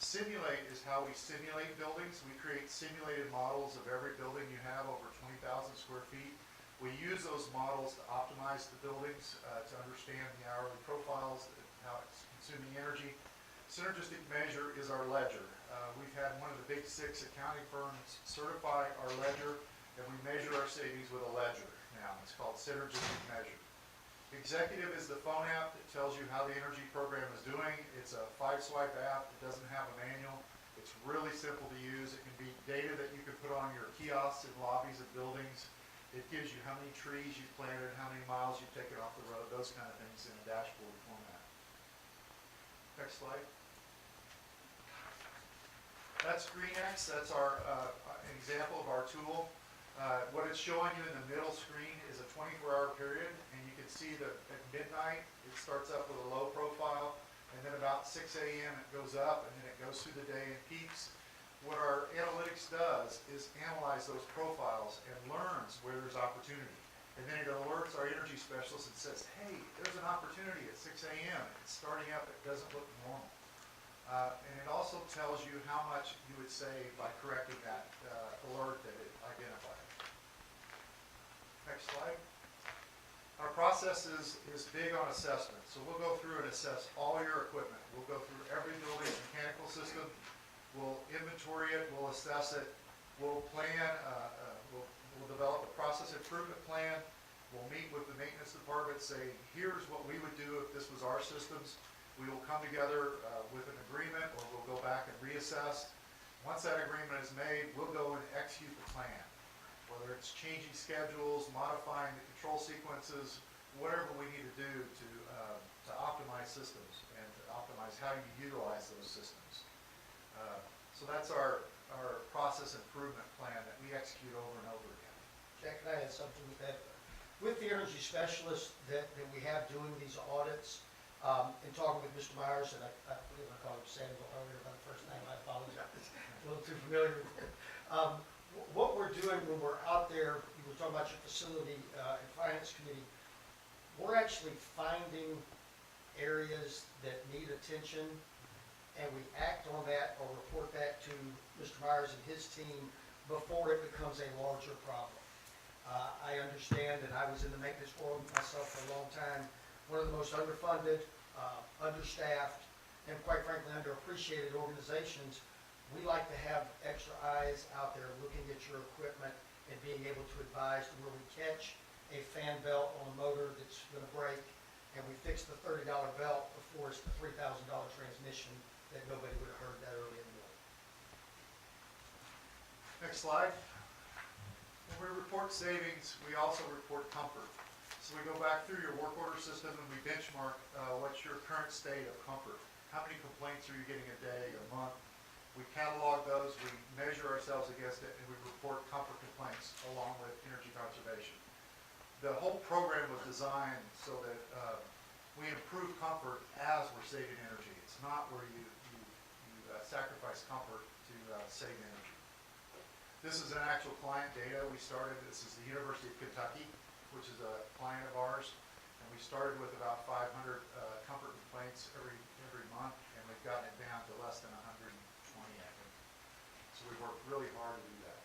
Simulate is how we simulate buildings. We create simulated models of every building you have over 20,000 square feet. We use those models to optimize the buildings, to understand the hourly profiles, how it's consuming energy. Synergistic measure is our ledger. We've had one of the big 6 accounting firms certify our ledger, and we measure our savings with a ledger now. It's called Synergistic Measure. Executive is the phone app that tells you how the energy program is doing. It's a 5-swipe app. It doesn't have a manual. It's really simple to use. It can be data that you can put on your kiosks and lobbies of buildings. It gives you how many trees you've planted, how many miles you've taken off the road, those kind of things in a dashboard format. Next slide. That's GreenX. That's our an example of our tool. What it's showing you in the middle screen is a 24-hour period, and you can see that at midnight it starts up with a low profile, and then about 6 a.m. it goes up, and then it goes through the day and peaks. What our analytics does is analyze those profiles and learns where there's opportunity. And then it alerts our energy specialist and says, hey, there's an opportunity at 6 a.m. It's starting up, it doesn't look normal. And it also tells you how much you would save by correcting that alert that it identified. Next slide. Our process is big on assessment. So we'll go through and assess all your equipment. We'll go through every building's mechanical system. We'll inventory it. We'll assess it. We'll plan. We'll develop a process improvement plan. We'll meet with the maintenance department, say, here's what we would do if this was our systems. We will come together with an agreement, or we'll go back and reassess. Once that agreement is made, we'll go and execute the plan. Whether it's changing schedules, modifying the control sequences, whatever we need to do to optimize systems and to optimize how you utilize those systems. So that's our process improvement plan that we execute over and over again. Jack, can I add something with that? With the energy specialists that we have doing these audits, in talking with Mr. Myers, and I believe I called him Samuel earlier by the first name, I apologize, a little too familiar with it. What we're doing when we're out there, you were talking about your facility and finance committee, we're actually finding areas that need attention, and we act on that or report that to Mr. Myers and his team before it becomes a larger problem. I understand, and I was in the maintenance world myself for a long time, one of the most underfunded, understaffed, and quite frankly underappreciated organizations. We like to have extra eyes out there looking at your equipment and being able to advise where we catch a fan belt on a motor that's going to break, and we fix the $30 belt before it's the $3,000 transmission that nobody would have heard that early in the morning. Next slide. When we report savings, we also report comfort. So we go back through your work order system and we benchmark what's your current state of comfort. How many complaints are you getting a day, a month? We catalog those, we measure ourselves against it, and we report comfort complaints along with energy conservation. The whole program was designed so that we improve comfort as we're saving energy. It's not where you sacrifice comfort to save energy. This is an actual client data. This is the University of Kentucky, which is a client of ours, and we started with about 500 comfort complaints every month, and we've gotten it down to less than 120, I think. So we worked really hard to do that.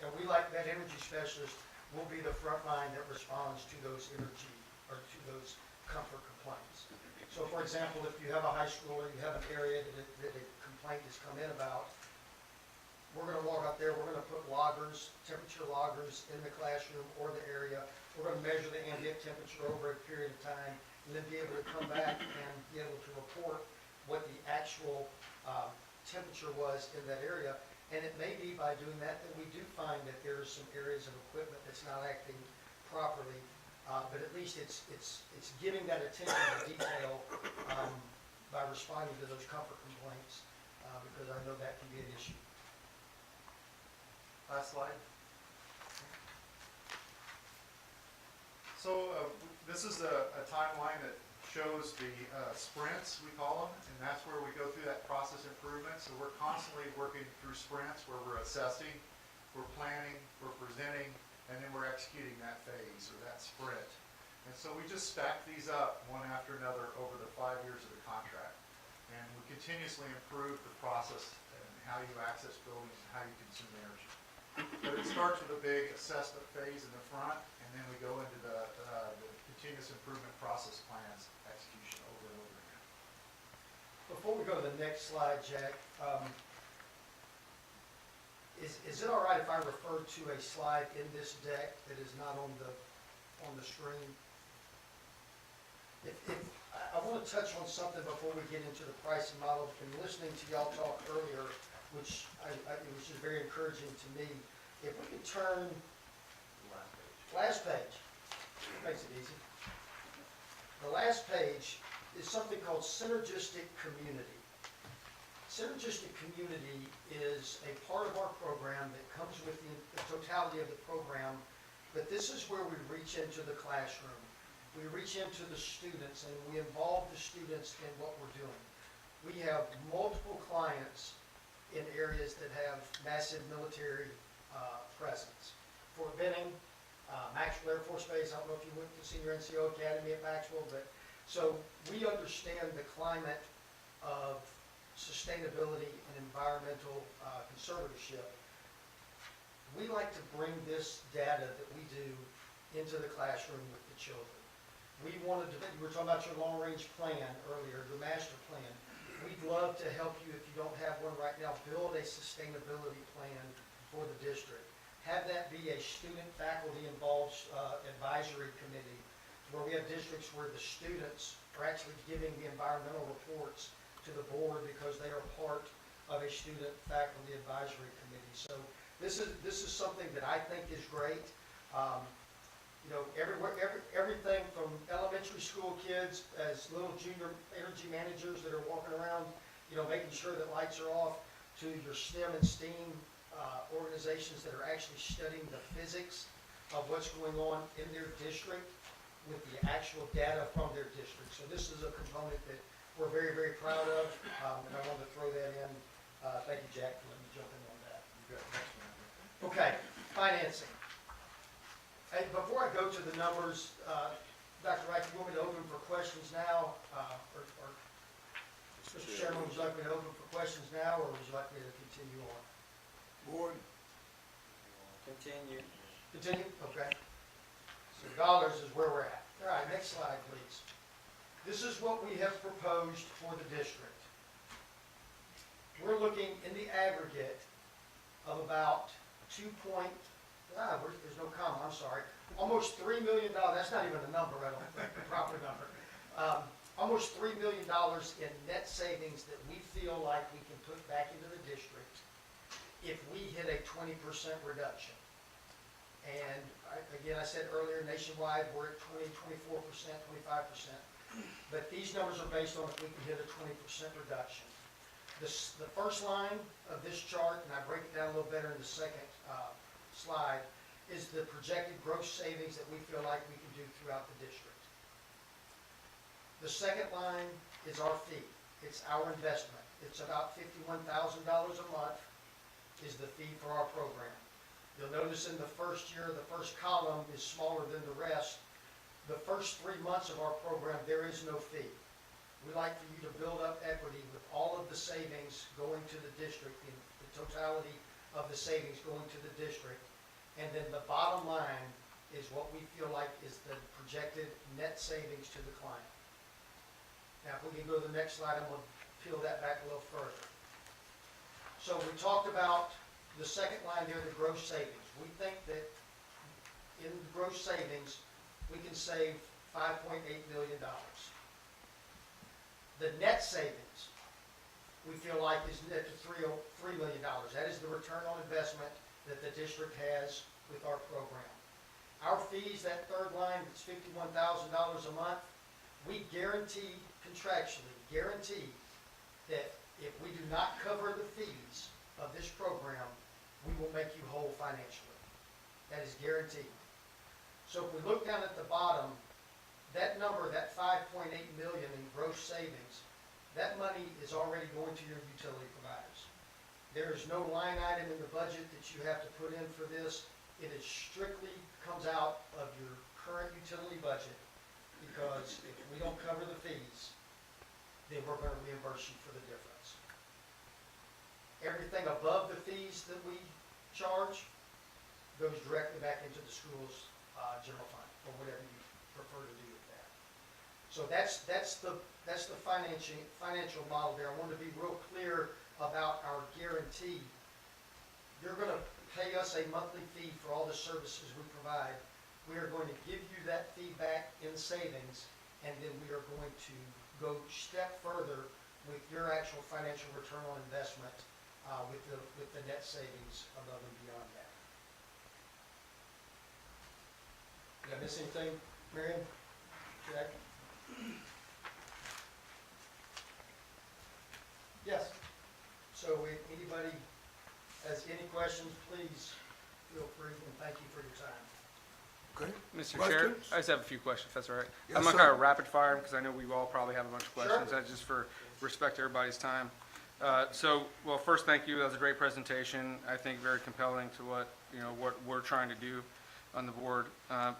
And we, like that energy specialist, will be the front line that responds to those energy or to those comfort complaints. So for example, if you have a high school or you have an area that a complaint has come in about, we're gonna walk out there, we're gonna put loggers, temperature loggers in the classroom or the area. We're gonna measure the ambient temperature over a period of time, and then be able to come back and be able to report what the actual temperature was in that area. And it may be by doing that that we do find that there's some areas of equipment that's not acting properly. But at least it's giving that attention to detail by responding to those comfort complaints, because I know that can be an issue. Last slide. So this is a timeline that shows the sprints, we call them, and that's where we go through that process improvement. So we're constantly working through sprints where we're assessing, we're planning, we're presenting, and then we're executing that phase or that sprint. And so we just stack these up one after another over the 5 years of the contract. And we continuously improve the process and how you access buildings and how you consume energy. But it starts with a big assessment phase in the front, and then we go into the continuous improvement process plans execution over and over again. Before we go to the next slide, Jack, is it all right if I refer to a slide in this deck that is not on the screen? I want to touch on something before we get into the pricing model. And listening to y'all talk earlier, which it was just very encouraging to me. If we could turn last page, makes it easy. The last page is something called synergistic community. Synergistic community is a part of our program that comes with the totality of the program, but this is where we reach into the classroom. We reach into the students and we involve the students in what we're doing. We have multiple clients in areas that have massive military presence. Fort Benning, Maxwell Air Force Base, I don't know if you went to Senior NCO Academy at Maxwell, but so we understand the climate of sustainability and environmental conservatorship. We like to bring this data that we do into the classroom with the children. We wanted to, you were talking about your long-range plan earlier, your master plan. We'd love to help you, if you don't have one right now, build a sustainability plan for the district. Have that be a student faculty involved advisory committee, where we have districts where the students are actually giving the environmental reports to the board because they are part of a student faculty advisory committee. So this is something that I think is great. You know, everything from elementary school kids as little junior energy managers that are walking around, you know, making sure that lights are off, to your STEM and STEAM organizations that are actually studying the physics of what's going on in their district with the actual data from their district. So this is a component that we're very, very proud of, and I wanted to throw that in. Thank you, Jack, for letting me jump in on that. You got the next one. Okay, financing. Hey, before I go to the numbers, Dr. Wright, you want me to open for questions now? Or Mr. Chairman, would you like me to open for questions now, or would you like me to continue on? Board, Continue. Continue? Okay. So dollars is where we're at. All right, next slide, please. This is what we have proposed for the district. We're looking in the aggregate of about there's no comma, I'm sorry, almost $3 million. That's not even a number, I don't think, the proper number. Almost $3 million in net savings that we feel like we can put back into the district if we hit a 20% reduction. And again, I said earlier, nationwide, we're at 20, 24%, 25%. But these numbers are based on if we can hit a 20% reduction. The first line of this chart, and I break it down a little better in the second slide, is the projected gross savings that we feel like we can do throughout the district. The second line is our fee. It's our investment. It's about $51,000 a month is the fee for our program. You'll notice in the first year, the first column is smaller than the rest. The first 3 months of our program, there is no fee. We like for you to build up equity with all of the savings going to the district, the totality of the savings going to the district. And then the bottom line is what we feel like is the projected net savings to the client. Now, if we can go to the next slide, I'm going to peel that back a little further. So we talked about the second line there, the gross savings. We think that in the gross savings, we can save $5.8 million. The net savings, we feel like is net to $3 million. That is the return on investment that the district has with our program. Our fees, that third line, that's $51,000 a month, we guarantee, contractually guarantee, that if we do not cover the fees of this program, we will make you whole financially. That is guaranteed. So if we look down at the bottom, that number, that 5.8 million in gross savings, that money is already going to your utility providers. There is no line item in the budget that you have to put in for this. It is strictly comes out of your current utility budget, because if we don't cover the fees, then we're going to reimburse you for the difference. Everything above the fees that we charge goes directly back into the school's general fund, or whatever you prefer to do with that. So that's the financial model there. I want to be real clear about our guarantee. You're going to pay us a monthly fee for all the services we provide. We are going to give you that fee back in savings, and then we are going to go a step further with your actual financial return on investment with the net savings above and beyond that. Did I miss anything, Marion? Jack? Yes. So if anybody has any questions, please feel free, and thank you for your time. Okay? Mr. Chair, Questions? I just have a few questions, if that's all right. Yes, I'm not sir. going to rapid fire them because I know we all probably have a bunch of questions. Sure. That's just for respect to everybody's time. Well, first, thank you. That was a great presentation. I think very compelling to what we're trying to do on the board,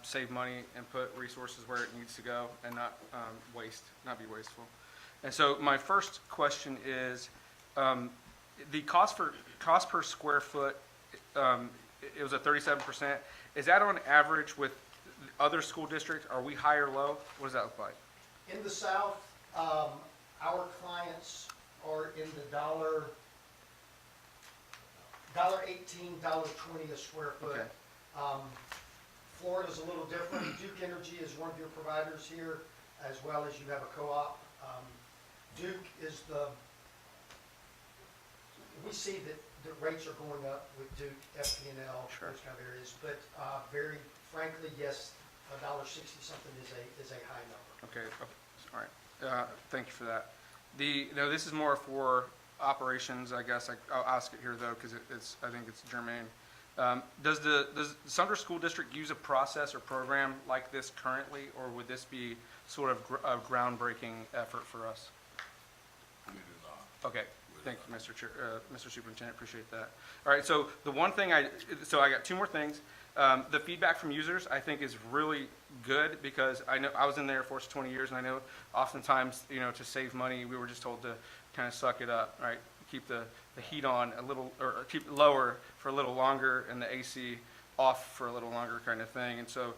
save money and put resources where it needs to go and not be wasteful. And so my first question is, the cost per square foot, it was a 37%. Is that on average with other school districts? Are we high or low? What does that look like? In the South, our clients are in the $1.18, $1.20 a square foot. Okay. Florida's a little different. Duke Energy is one of your providers here, as well as you have a co-op. Duke is we see that the rates are going up with Duke, FP&L, Sure. those kind of areas. But very frankly, yes, $1.60 something is a high number. Okay, all right. Thank you for that. This is more for operations, I guess. I'll ask it here though, because I think it's germane. Does the Sumter School District use a process or program like this currently, or would this be sort of a groundbreaking effort for us? We do not. Okay, thank you, Mr. Superintendent, appreciate that. All right, so the one thing I got two more things. The feedback from users, I think, is really good, because I know I was in the Air Force 20 years, and I know oftentimes, to save money, we were just told to kind of suck it up, right? Keep the heat on a little, or keep it lower for a little longer, and the AC off for a little longer, kind of thing. And so,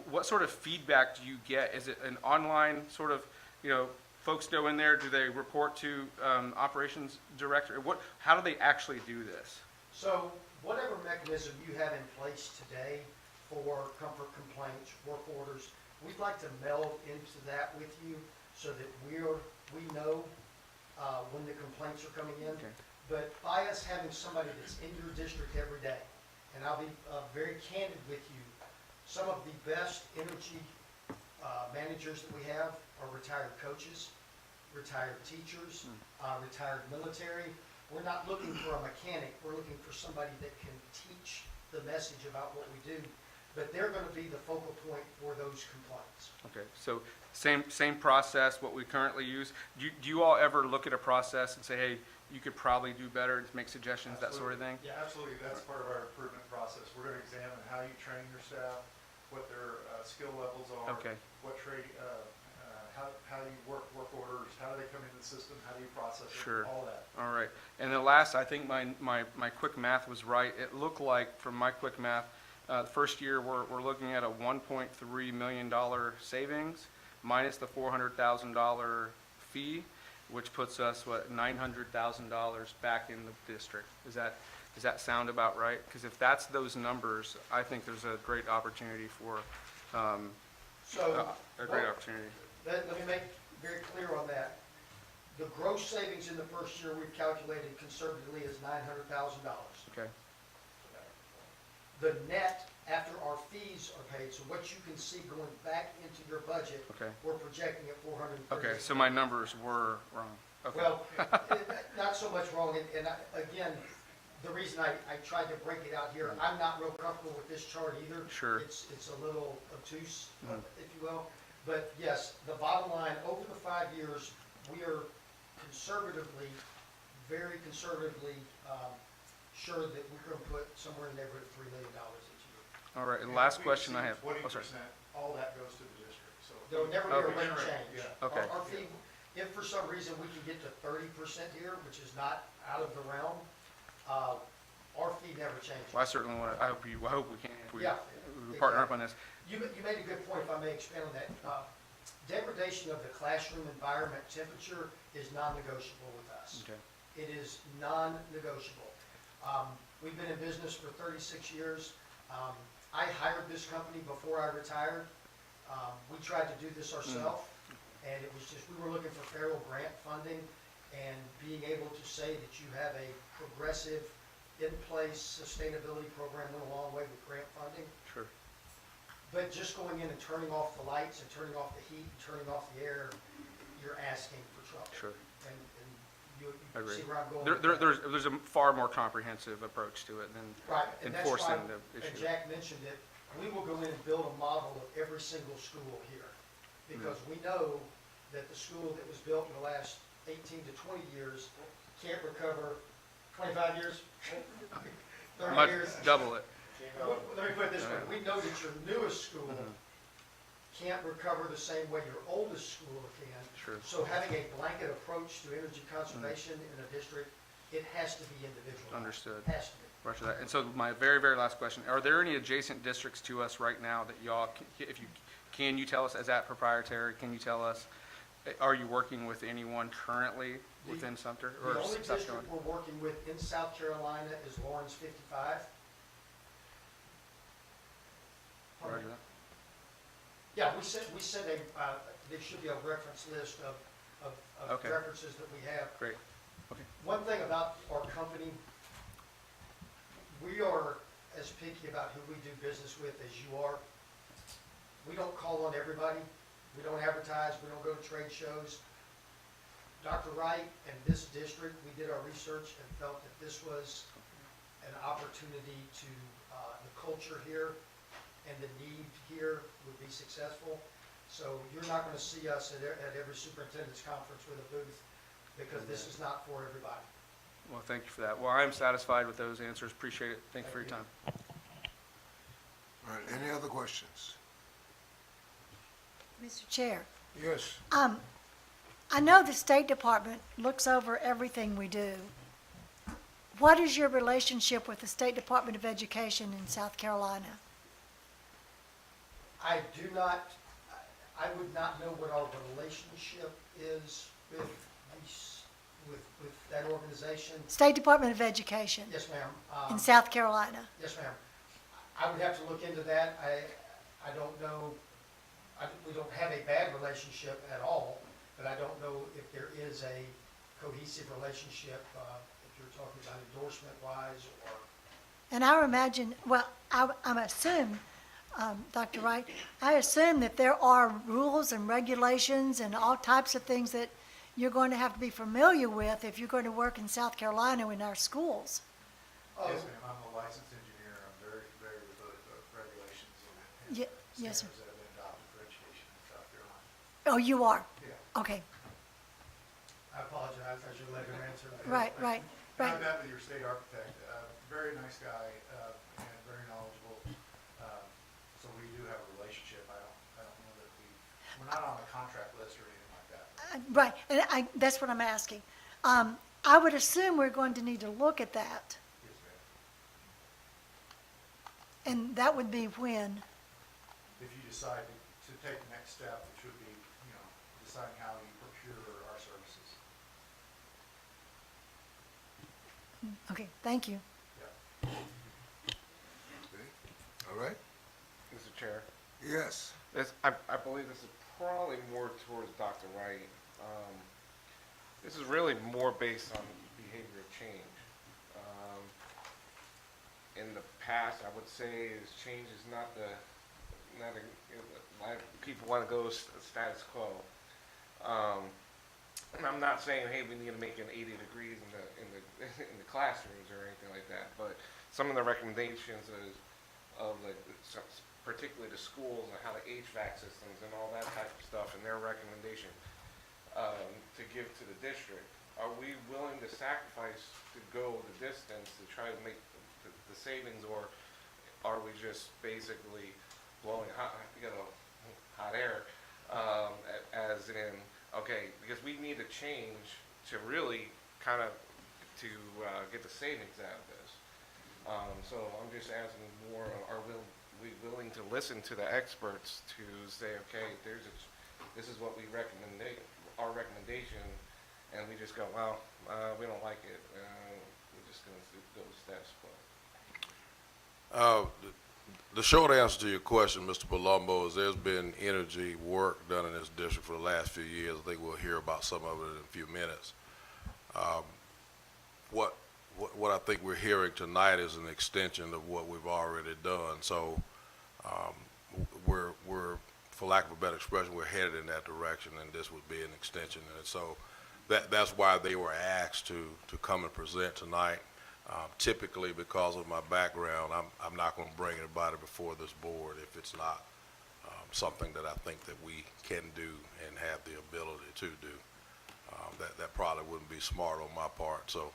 what sort of feedback do you get? Is it an online sort of, folks go in there? Do they report to operations director? How do they actually do this? So whatever mechanism you have in place today for comfort complaints, work orders, we'd like to meld into that with you so that we know when the complaints are coming in. Okay. But by us having somebody that's in your district every day, and I'll be very candid with you, some of the best energy managers that we have are retired coaches, retired teachers, retired military. We're not looking for a mechanic. We're looking for somebody that can teach the message about what we do. But they're going to be the focal point for those complaints. Okay, so same process, what we currently use. Do you all ever look at a process and say, hey, you could probably do better, make suggestions, that sort of thing? Yeah, absolutely. That's part of our improvement process. We're going to examine how you train your staff, what their skill levels are, Okay. what trade, how you work orders, how do they come into the system, how do you process it, Sure. all that. All right. And the last, I think my quick math was right. It looked like, from my quick math, The first year, we're looking at a $1.3 million savings minus the $400,000 fee, which puts us, $900,000 back in the district. Does that sound about right? Because if that's those numbers, I think there's a great opportunity for, So, a great opportunity. let me make very clear on that. The gross savings in the first year we've calculated conservatively is $900,000. Okay, The net after our fees are paid, so what you can see going back into your budget, okay, we're projecting at 430. okay, so my numbers were wrong. Okay, Well, not so much wrong, and again, the reason I tried to break it out here, I'm not real comfortable with this chart either. Sure. It's a little obtuse, Mhm. if you will. But yes, the bottom line, over the 5 years, we are conservatively, very conservatively, sure that we're going to put somewhere in the neighborhood of $3 million each year. all right, and last question I have. Twenty Oh, sorry. percent, all that goes to the district, so. There'll never be a Okay. rate change. Yeah. Okay. Our fee, if for some reason we can get to 30% here, which is not out of the realm, our fee never changes. Well, I certainly want to, I hope we can, if we Yeah, partner up on this. You made a good point, if I may expand on that. Degradation of the classroom environment temperature is non-negotiable with us. Okay, It is non-negotiable. We've been in business for 36 years. I hired this company before I retired. We tried to do this ourselves, and it was just, we were looking for federal grant funding, and being able to say that you have a progressive, in-place sustainability program went a long way with grant funding. sure. But just going in and turning off the lights and turning off the heat and turning off the air, you're asking for trouble. Sure. And you Agree. see where I'm going There, with that. there's a far more comprehensive approach to it than Right, and that's why, enforcing the and issue. Jack mentioned it, we will go in and build a model of every single school here. Because we know that the school that was built in the last 18 to 20 years can't recover, 25 years? 30 Much, years? double it. Let me put it this way, we know that your newest school can't recover the same way your oldest school can. Sure. So having a blanket approach to energy conservation in a district, it has to be individual. Understood. Has to be. Roger that. And so my very, very last question, are there any adjacent districts to us right now that y'all, can you tell us, as that proprietary, can you tell us, are you working with anyone currently within Sumter or The only South district Carolina? we're working with in South Carolina is Lawrence 55. Roger that. Yeah, we sent there should be a reference list of Okay. references that we have. Great. One thing about our company, we are as picky about who we do business with as you are. We don't call on everybody. We don't advertise. We don't go to trade shows. Dr. Wright and this district, we did our research and felt that this was an opportunity to, the culture here and the need here would be successful. So you're not going to see us at every superintendent's conference with a booth, because this is not for everybody. Well, thank you for that. Well, I'm satisfied with those answers. Appreciate it. Thank you for your time. All right, any other questions? Mr. Chair, Yes, I know the State Department looks over everything we do. What is your relationship with the State Department of Education in South Carolina? I would not know what our relationship is with that organization. State Department of Education Yes, ma'am. in South Carolina. Yes, ma'am. I would have to look into that. I don't know, we don't have a bad relationship at all, but I don't know if there is a cohesive relationship, if you're talking about endorsement-wise or. And I imagine, well, I'm assume, Dr. Wright, I assume that there are rules and regulations and all types of things that you're going to have to be familiar with if you're going to work in South Carolina in our schools. Oh, Yes, ma'am, I'm a licensed engineer, I'm very familiar with the regulations and Yes, sir. standards that have been adopted for education in South Carolina. Oh, you are? Yeah. Okay, I apologize, I should let him answer that. right. I met with your state architect, very nice guy, and very knowledgeable. So we do have a relationship. I don't know that we're not on a contract list or anything like that. Right, and that's what I'm asking. I would assume we're going to need to look at that. Yes, And that would be when? If you decide to take the next step, which would be, deciding how you procure our services. Okay, thank you. All right? Mr. Chair, Yes. I believe this is probably more towards Dr. Wright. This is really more based on behavior change. In the past, I would say change is not a lot of people want to go status quo. And I'm not saying, hey, we need to make it 80 degrees in the classrooms or anything like that, but some of the recommendations of particularly the schools and how the HVAC systems and all that type of stuff and their recommendation to give to the district. Are we willing to sacrifice to go the distance to try to make the savings, or are we just basically blowing hot air, as in, okay, because we need to change to really kind of to get the savings out of this. So I'm just asking more, are we willing to listen to the experts to say, okay, this is what we recommend, our recommendation, and we just go, well, we don't like it, we're just going to go status quo. The short answer to your question, Mr. Palumbo, is there's been energy work done in this district for the last few years. I think we'll hear about some of it in a few minutes. What I think we're hearing tonight is an extension of what we've already done. So we're, for lack of a better expression, we're headed in that direction, and this would be an extension. And so that's why they were asked to come and present tonight. Typically, because of my background, I'm not going to bring anybody before this board if it's not something that I think that we can do and have the ability to do. That probably wouldn't be smart on my part. So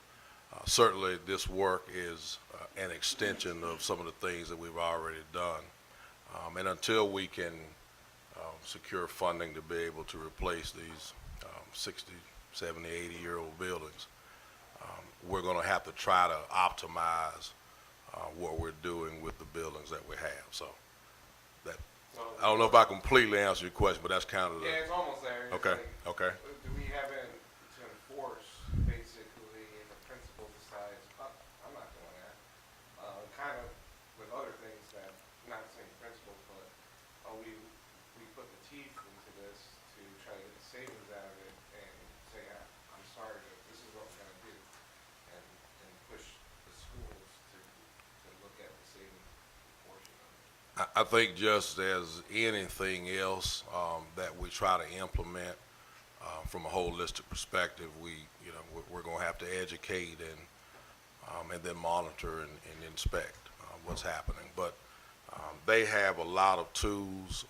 certainly this work is an extension of some of the things that we've already done. And until we can secure funding to be able to replace these 60, 70, 80-year-old buildings, we're going to have to try to optimize what we're doing with the buildings that we have. So I don't know if I completely answered your question, but that's kind of the... Yeah, it's almost there. Okay, okay. Do we have it to enforce, basically, and the principal decides, oh, I'm not doing that? Kind of with other things that, not the same principles, but we put the teeth into this to try to get the savings out of it and say, I'm sorry, but this is what we're going to do, and push the schools to look at the savings portion of it. I think just as anything else that we try to implement from a holistic perspective, we're going to have to educate and then monitor and inspect what's happening. But they have a lot of tools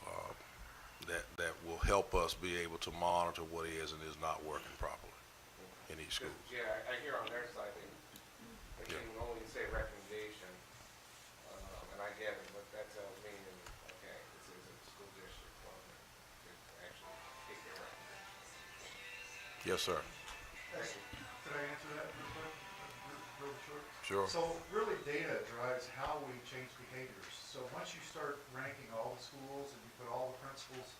that will help us be able to monitor what is and is not working properly in each school. Yeah, I hear on their side, they can only say recommendation, and I get it, but that tells me, okay, this is a school district to actually take their recommendation. Yes, sir. Could I answer that real quick, real short? Sure. So really data drives how we change behaviors. So once you start ranking all the schools and you put all the principals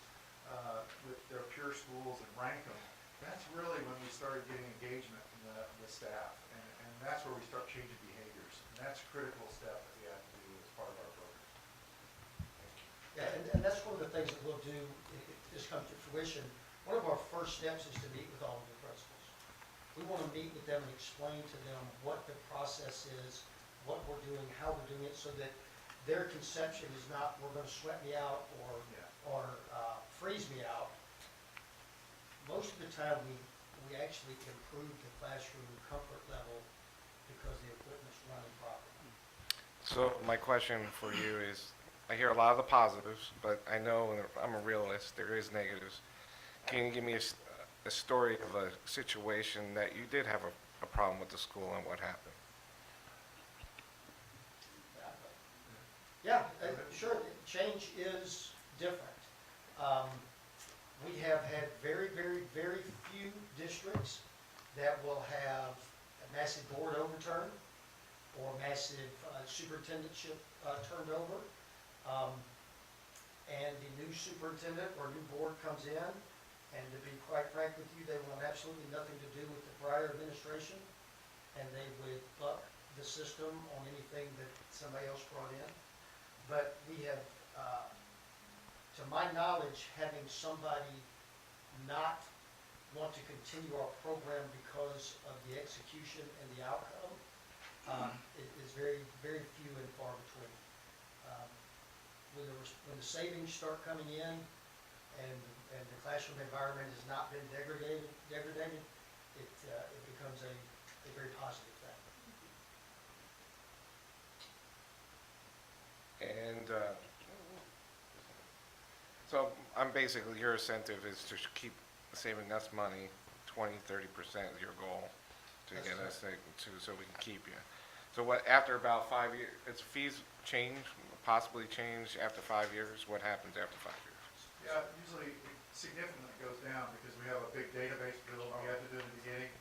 with their peer schools and rank them, that's really when we started getting engagement from the staff. And that's where we start changing behaviors. And that's a critical step that we have to do as part of our program. Yeah, and that's one of the things that we'll do if this comes to fruition. One of our first steps is to meet with all of the principals. We want to meet with them and explain to them what the process is, what we're doing, how we're doing it, so that their conception is not, we're going to sweat me out or freeze me out. Most of the time, we actually improve the classroom comfort level because the equipment's running properly. So my question for you is, I hear a lot of the positives, but I know I'm a realist, there is negatives. Can you give me a story of a situation that you did have a problem with the school and what happened? Yeah, sure, change is different. We have had very, very, very few districts that will have a massive board overturn or massive superintendentship turned over. And the new superintendent or new board comes in, and to be quite frank with you, they want absolutely nothing to do with the prior administration, and they would buck the system on anything that somebody else brought in. But we have, to my knowledge, having somebody not want to continue our program because of the execution and the outcome is very, very few and far between. When the savings start coming in and the classroom environment has not been degraded, it becomes a very positive thing. And so I'm basically, your incentive is to keep saving us money, 20-30% is your goal to That's get us correct. so we can keep you. So what, after about 5 years, its fees change, possibly change after 5 years? What happens after 5 years? Yeah, usually it significantly goes down because we have a big database build we have to do in the beginning.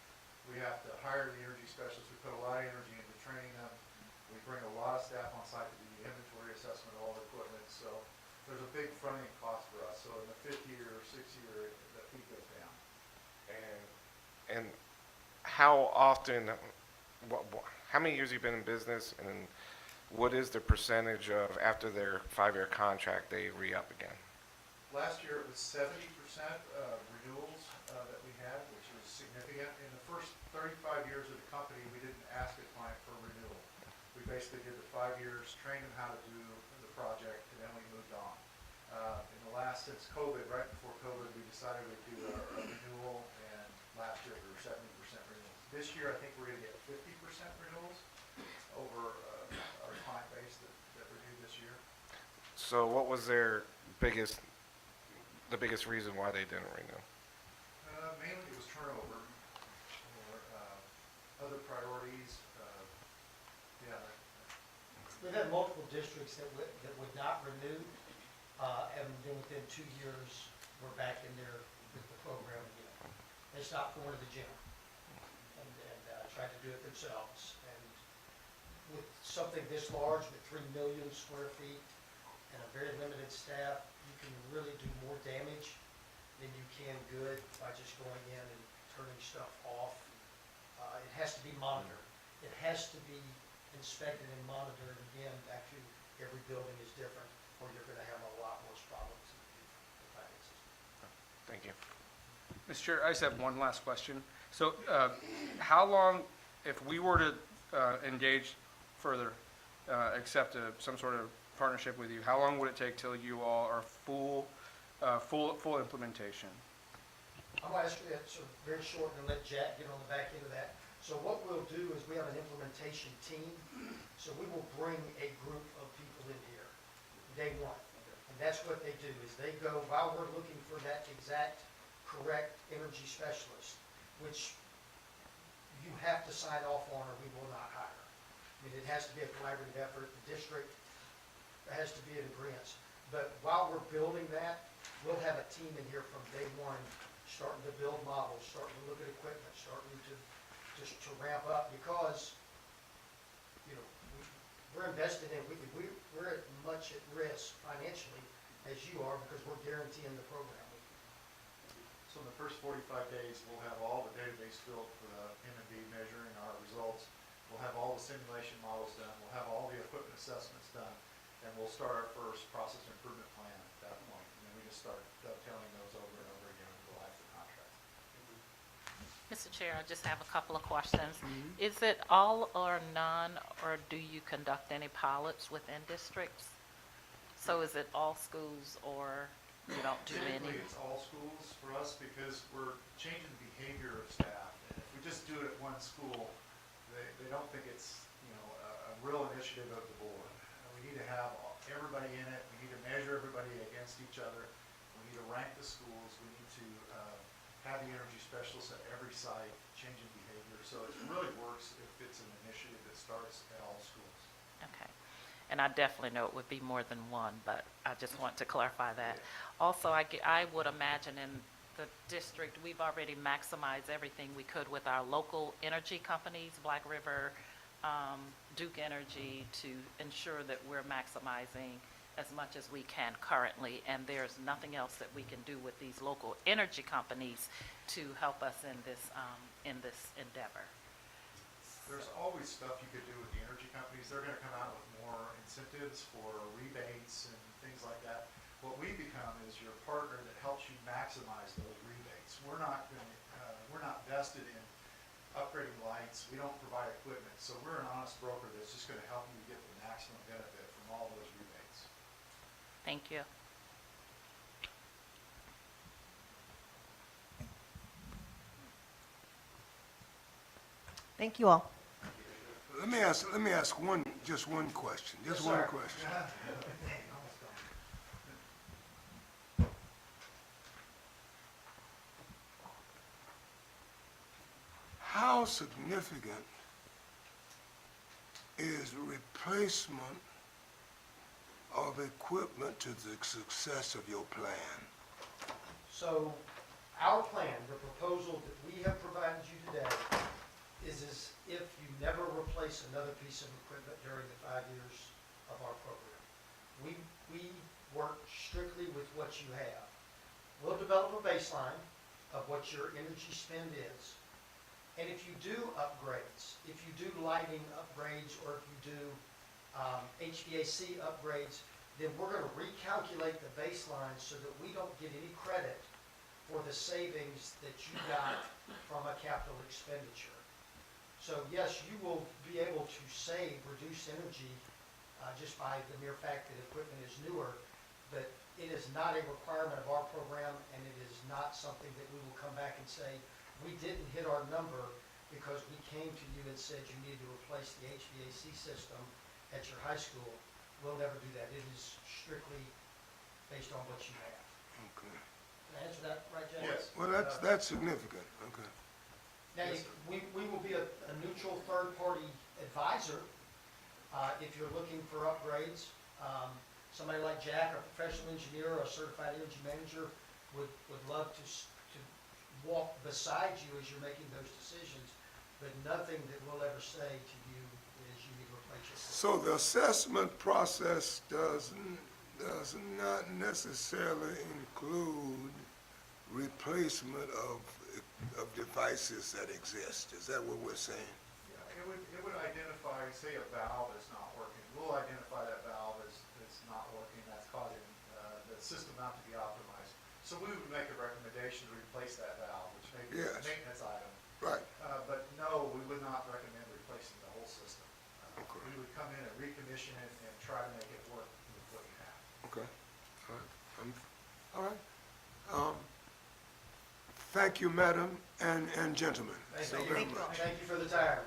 We have to hire the energy specialists. We put a lot of energy into training them. We bring a lot of staff on site to do the inventory assessment of all the equipment. So there's a big front-end cost for us. So in the 5th year or 6th year, the fee goes down. And how often, how many years have you been in business, and what is the percentage of, after their 5-year contract, they re-up again? Last year, it was 70% renewals that we had, which was significant. In the first 35 years of the company, we didn't ask a client for a renewal. We basically did the 5 years, trained them how to do the project, and then we moved on. Since COVID, right before COVID, we decided we'd do a renewal, and last year we were 70% renewals. This year, I think we're going to get 50% renewals over our client base that renewed this year. So what was the biggest reason why they didn't renew? Mainly it was turnover or other priorities. Yeah. We've had multiple districts that would not renew, and then within 2 years, we're back in there with the program again. They stopped going to the gym and tried to do it themselves. And with something this large, with 3 million square feet and a very limited staff, you can really do more damage than you can good by just going in and turning stuff off. It has to be monitored. It has to be inspected and monitored. Again, actually, every building is different, or you're going to have a lot worse problems in the planning system. Thank you. Mr. Chair, I just have one last question. So how long, if we were to engage further, accept some sort of partnership with you, how long would it take till you all are full implementation? I'm going to ask you that sort of very short and let Jack get on the back end of that. So what we'll do is we have an implementation team. So we will bring a group of people in here day one. And that's what they do is they go, while we're looking for that exact correct energy specialist, which you have to sign off on or we will not hire. I mean, it has to be a collaborative effort. The district has to be in agreement. But while we're building that, we'll have a team in here from day one, starting to build models, starting to look at equipment, starting to ramp up because, you know, we're invested in, we're as much at risk financially as you are because we're guaranteeing the program. So in the first 45 days, we'll have all the database built for the M&D measuring our results. We'll have all the simulation models done. We'll have all the equipment assessments done. And we'll start our first process improvement plan at that point. And then we just start dovetailing those over and over again until the life of the contract. Mr. Chair, I just have a couple of questions. Is it all or none, or do you conduct any pilots within districts? So is it all schools, or you don't do any? Typically, it's all schools for us because we're changing the behavior of staff. And if we just do it at one school, they don't think it's, you know, a real initiative of the board. We need to have everybody in it. We need to measure everybody against each other. We need to rank the schools. We need to have the energy specialists at every site changing behavior. So it really works if it's an initiative that starts at all schools. Okay. And I definitely know it would be more than one, but I just want to clarify that. Also, I would imagine in the district, we've already maximized everything we could with our local energy companies, Black River, Duke Energy to ensure that we're maximizing as much as we can currently, and there's nothing else that we can do with these local energy companies to help us in this endeavor. There's always stuff you could do with the energy companies. They're gonna come out with more incentives for rebates and things like that. What we become is your partner that helps you maximize those rebates. We're not vested in upgrading lights. We don't provide equipment. So we're an honest broker that's just gonna help you get the maximum benefit from all those rebates. Thank you. Thank you all. Let me ask just one question, Yes, sir. How significant is replacement of equipment to the success of your plan? So our plan, the proposal that we have provided you today, is as if you never replace another piece of equipment during the 5 years of our program. We work strictly with what you have. We'll develop a baseline of what your energy spend is. And if you do upgrades, if you do lighting upgrades, or if you do HVAC upgrades, then we're going to recalculate the baseline so that we don't get any credit for the savings that you got from a capital expenditure. So yes, you will be able to save, reduce energy just by the mere fact that equipment is newer, but it is not a requirement of our program, and it is not something that we will come back and say, we didn't hit our number because we came to you and said you needed to replace the HVAC system at your high school. We'll never do that. It is strictly based on what you have. Okay. Can I answer that right, Jack? Yes. Well, that's significant, okay. Now, Yes, sir. we will be a neutral third-party advisor if you're looking for upgrades. Somebody like Jack, a professional engineer or a certified energy manager, would love to walk beside you as you're making those decisions, but nothing that we'll ever say to you is you need to replace your system. So the assessment process does not necessarily include replacement of devices that exist. Is that what we're saying? Yeah, it would identify, say a valve is not working. We'll identify that valve as not working, that's causing the system not to be optimized. So we would make a recommendation to replace that valve, which may be a Yes. maintenance item. Right. But no, we would not recommend replacing the whole system. Okay. We would come in and recommission it and try to make it work with what you have. Okay. All right. Thank you, madam and gentlemen. Thank you. very Thank you. much. Thank you for the time.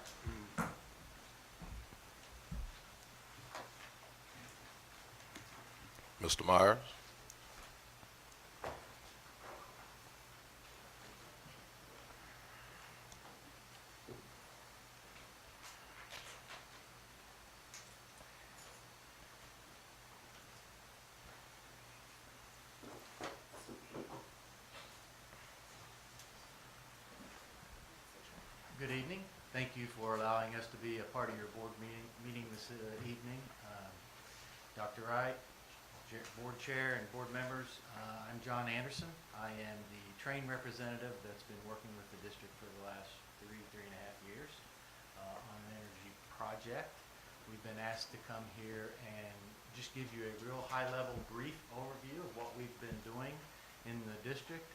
Mr. Myers? Good evening. Thank you for allowing us to be a part of your board meeting this evening. Dr. Wright, board chair and board members, I'm John Anderson. I am the train representative that's been working with the district for the last three and a half years on an energy project. We've been asked to come here and just give you a real high-level brief overview of what we've been doing in the district.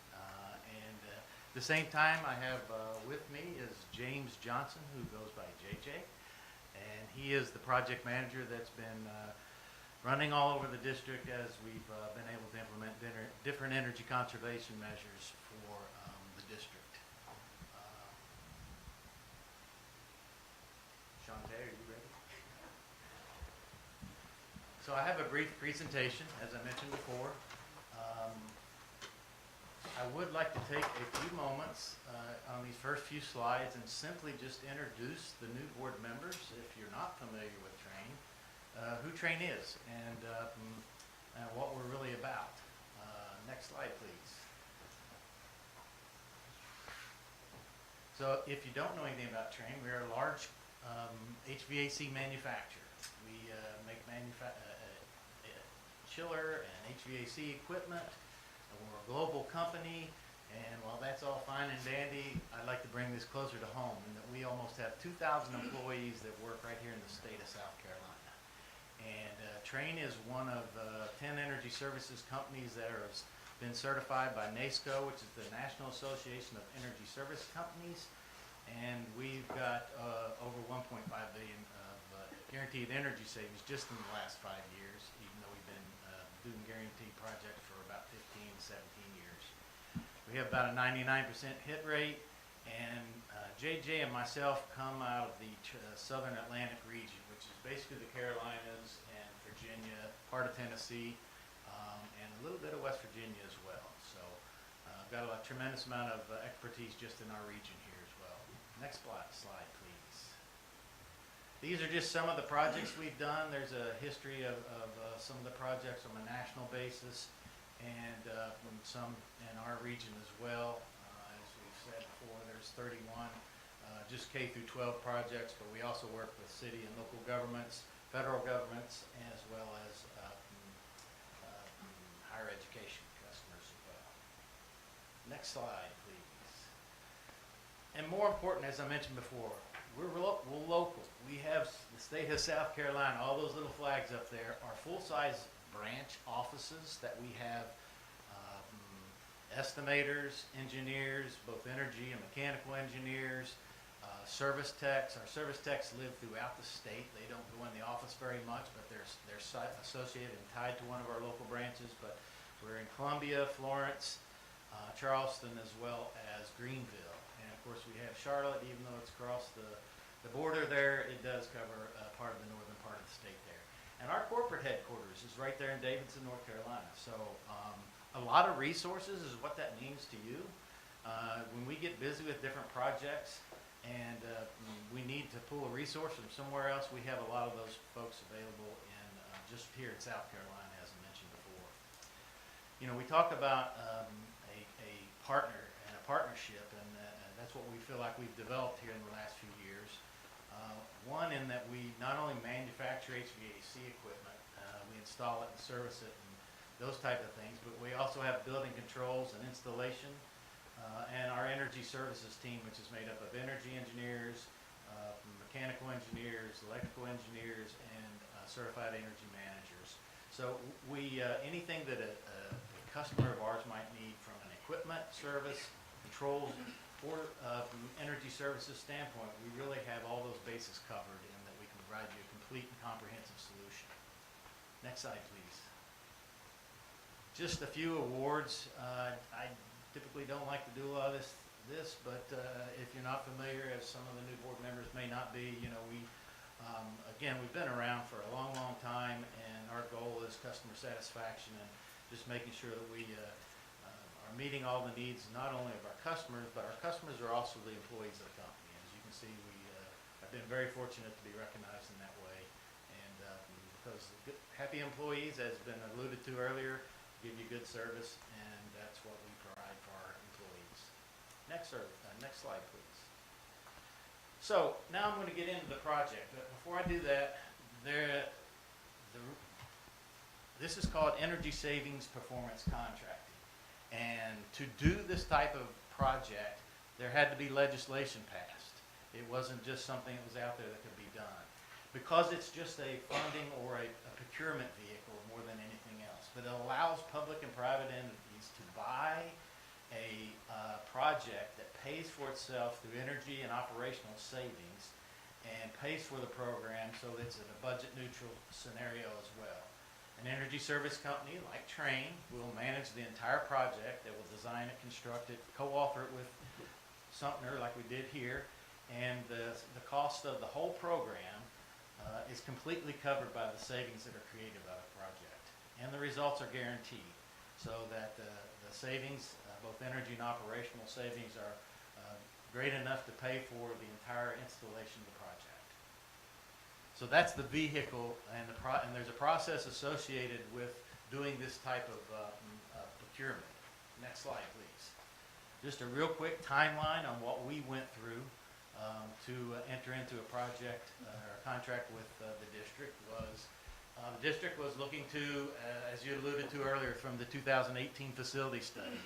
At the same time, I have with me is James Johnson, who goes by JJ, and he is the project manager that's been running all over the district as we've been able to implement different energy conservation measures for the district. Shantae, are you ready? So I have a brief presentation, as I mentioned before. I would like to take a few moments on these first few slides and simply just introduce the new board members, if you're not familiar with Train, who Train is and what we're really about. Next slide, please. So if you don't know anything about Train, we are a large HVAC manufacturer. We make chiller and HVAC equipment. We're a global company, and while that's all fine and dandy, I'd like to bring this closer to home, in that we almost have 2,000 employees that work right here in the state of South Carolina. And Trane is one of 10 energy services companies that has been certified by NASCO, which is the National Association of Energy Service Companies. And we've got over 1.5 billion of guaranteed energy savings just in the last 5 years, even though we've been doing guaranteed projects for about 15, 17 years. We have about a 99% hit rate, and JJ and myself come out of the Southern Atlantic region, which is basically the Carolinas and Virginia, part of Tennessee, and a little bit of West Virginia as well. So I've got a tremendous amount of expertise just in our region here as well. Next slide, please. These are just some of the projects we've done. There's a history of some of the projects on a national basis, and some in our region as well. As we've said before, there's 31 just K through 12 projects, but we also work with city and local governments, federal governments, as well as higher education customers as well. Next slide, please. And more important, as I mentioned before, we're local. We have the state of South Carolina. All those little flags up there are full-size branch offices that we have estimators, engineers, both energy and mechanical engineers, service techs. Our service techs live throughout the state. They don't go in the office very much, but they're associated and tied to one of our local branches. But we're in Columbia, Florence, Charleston, as well as Greenville. And of course, we have Charlotte. Even though it's across the border there, it does cover part of the northern part of the state there. And our corporate headquarters is right there in Davidson, North Carolina. So a lot of resources is what that means to you. When we get busy with different projects and we need to pull a resource from somewhere else, we have a lot of those folks available in just here in South Carolina, as I mentioned before. You know, we talk about a partner and a partnership, and that's what we feel like we've developed here in the last few years. One, in that we not only manufacture HVAC equipment, we install it and service it and those type of things, but we also have building controls and installation, and our energy services team, which is made up of energy engineers, mechanical engineers, electrical engineers, and certified energy managers. So we anything that a customer of ours might need from an equipment, service, controls, or from energy services standpoint, we really have all those bases covered, and that we can provide you a complete and comprehensive solution. Next slide, please. Just a few awards. I typically don't like to do a lot of this, but if you're not familiar, as some of the new board members may not be, you know, again, we've been around for a long, long time, and our goal is customer satisfaction and just making sure that we are meeting all the needs not only of our customers, but our customers are also the employees of the company. As you can see, we have been very fortunate to be recognized in that way, and because happy employees, as has been alluded to earlier, give you good service, and that's what we provide for our employees. Next slide, please. So now I'm going to get into the project. But before I do that, this is called Energy Savings Performance Contracting. And to do this type of project, there had to be legislation passed. It wasn't just something that was out there that could be done. Because it's just a funding or a procurement vehicle more than anything else. But it allows public and private entities to buy a project that pays for itself through energy and operational savings and pays for the program, so that it's in a budget neutral scenario as well. An energy service company like Trane will manage the entire project. They will design it, construct it, co-author it with Sumter like we did here, and the cost of the whole program is completely covered by the savings that are created by the project. And the results are guaranteed, so that the savings, both energy and operational savings, are great enough to pay for the entire installation of the project. So that's the vehicle, and there's a process associated with doing this type of procurement. Next slide, please. Just a real quick timeline on what we went through. to enter into a project or a contract with the district was the district was looking to, as you alluded to earlier, from the 2018 facility study.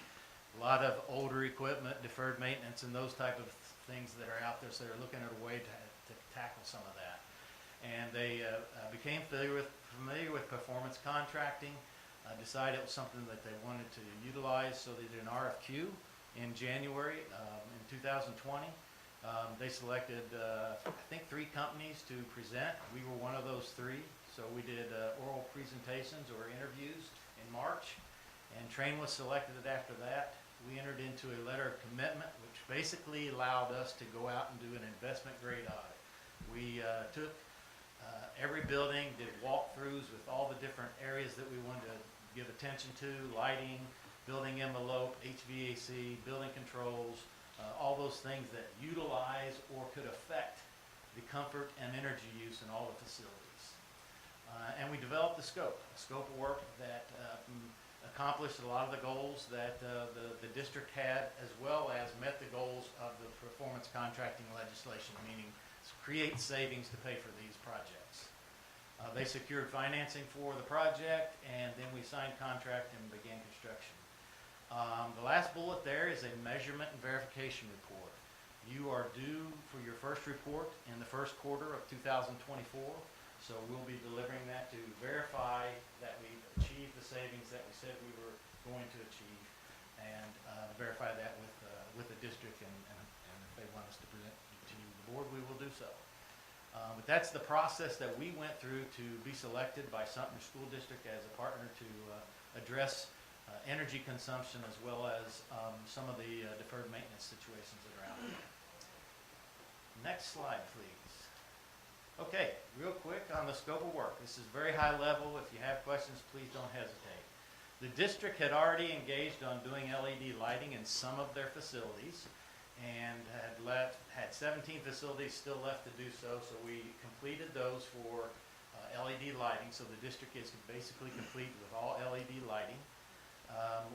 A lot of older equipment, deferred maintenance, and those type of things that are out there, so they're looking at a way to tackle some of that. And they became familiar with performance contracting, decided it was something that they wanted to utilize, so they did an RFQ in January in 2020. They selected, I think, 3 companies to present. We were one of those 3. So we did oral presentations or interviews in March, and Train was selected after that. We entered into a letter of commitment, which basically allowed us to go out and do an investment grade audit. We took every building, did walkthroughs with all the different areas that we wanted to give attention to: lighting, building envelope, HVAC, building controls, all those things that utilize or could affect the comfort and energy use in all the facilities. And we developed a scope of work that accomplished a lot of the goals that the district had, as well as met the goals of the performance contracting legislation, meaning create savings to pay for these projects. They secured financing for the project, and then we signed contract and began construction. The last bullet there is a measurement and verification report. You are due for your first report in the first quarter of 2024. So we'll be delivering that to verify that we've achieved the savings that we said we were going to achieve, and verify that with the district, and if they want us to present to the board, we will do so. But that's the process that we went through to be selected by Sumter School District as a partner to address energy consumption, as well as some of the deferred maintenance situations that are out there. Next slide, please. Okay, real quick on the scope of work. This is very high level. If you have questions, please don't hesitate. The district had already engaged on doing LED lighting in some of their facilities, and had 17 facilities still left to do so. So we completed those for LED lighting. So the district is basically complete with all LED lighting.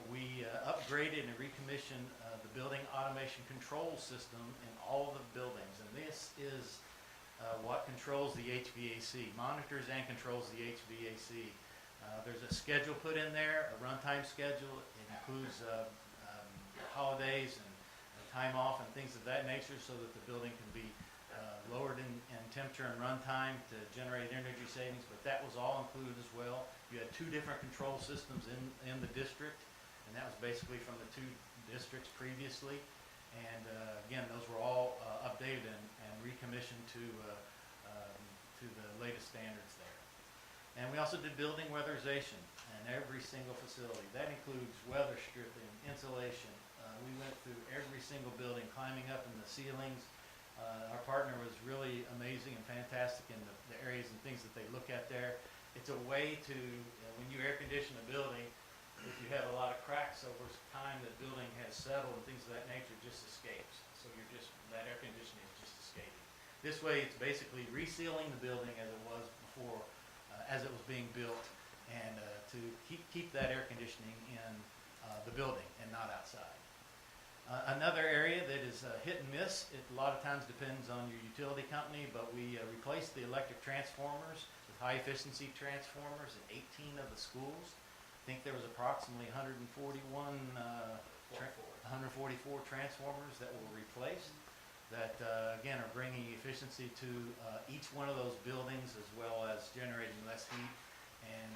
We upgraded and recommissioned the building automation control system in all of the buildings, and this is what controls the HVAC, monitors and controls the HVAC. There's a schedule put in there, a runtime schedule. It includes holidays and time off and things of that nature, so that the building can be lowered in temperature and runtime to generate energy savings, but that was all included as well. You had 2 different control systems in the district, and that was basically from the 2 districts previously. And again, those were all updated and recommissioned to the latest standards there. And we also did building weatherization in every single facility. That includes weather stripping, insulation. We went through every single building, climbing up in the ceilings. Our partner was really amazing and fantastic in the areas and things that they look at there. It's a way to, when you air condition a building, if you have a lot of cracks over time, the building has settled and things of that nature, just escapes. So that air conditioning is just escaping. This way, it's basically resealing the building as it was before, as it was being built, and to keep that air conditioning in the building and not outside. Another area that is hit and miss, it a lot of times depends on your utility company, but we replaced the electric transformers with high efficiency transformers in 18 of the schools. I think there was approximately 144 transformers that were replaced, that again are bringing efficiency to each one of those buildings, as well as generating less heat and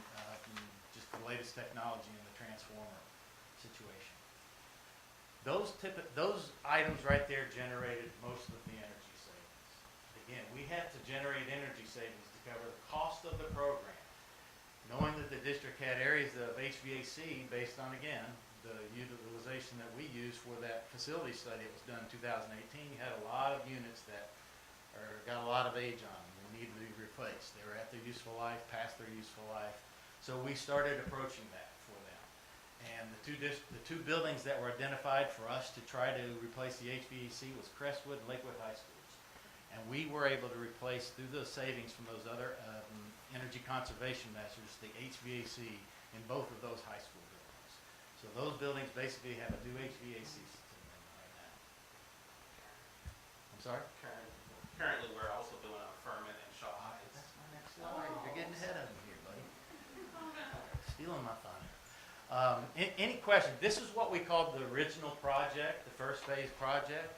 just the latest technology in the transformer situation. Those items right there generated most of the energy savings. Again, we had to generate energy savings to cover the cost of the program. Knowing that the district had areas of HVAC based on, again, the utilization that we used for that facility study that was done in 2018, you had a lot of units that got a lot of age on them and needed to be replaced. They were at their useful life, past their useful life. So we started approaching that for them. And the 2 buildings that were identified for us to try to replace the HVAC was Crestwood and Lakewood High Schools. And we were able to replace, through those savings from those other energy conservation measures, the HVAC in both of those high school buildings. So those buildings basically have a new HVAC system in them right now. I'm sorry? Currently, we're also doing a Furman and Shaw Heights. That's my next slide. You're getting ahead of me here, buddy. Stealing my thunder. Any questions? This is what we called the original project, the first phase project.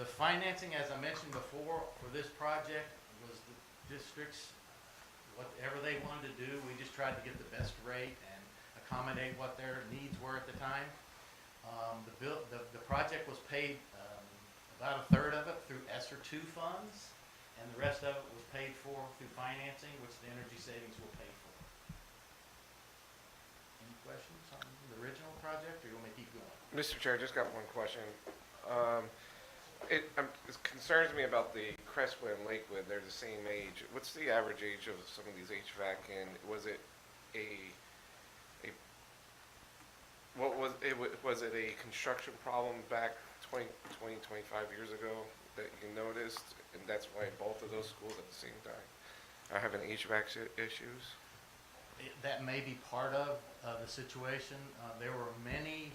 The financing, as I mentioned before, for this project was the district's, whatever they wanted to do, we just tried to get the best rate and accommodate what their needs were at the time. The project was paid, about a third of it through ESSER II funds, and the rest of it was paid for through financing, which the energy savings will pay for. Any questions on the original project, or you want me to keep going? Mr. Chair, just got one question. It concerns me about the Crestwood and Lakewood. They're the same age. What's the average age of some of these HVAC, and was it was it a construction problem back 20, 25 years ago that you noticed, and that's why both of those schools at the same time are having HVAC issues? That may be part of the situation. There were many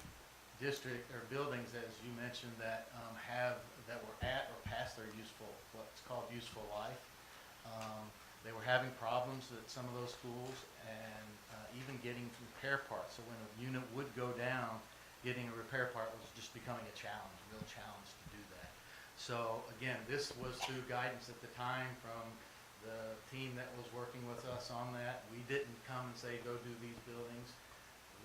buildings, as you mentioned, that were at or past their what's called useful life. They were having problems at some of those schools, and even getting repair parts. So when a unit would go down, getting a repair part was just becoming a real challenge to do that. So again, this was through guidance at the time from the team that was working with us on that. We didn't come and say, go do these buildings.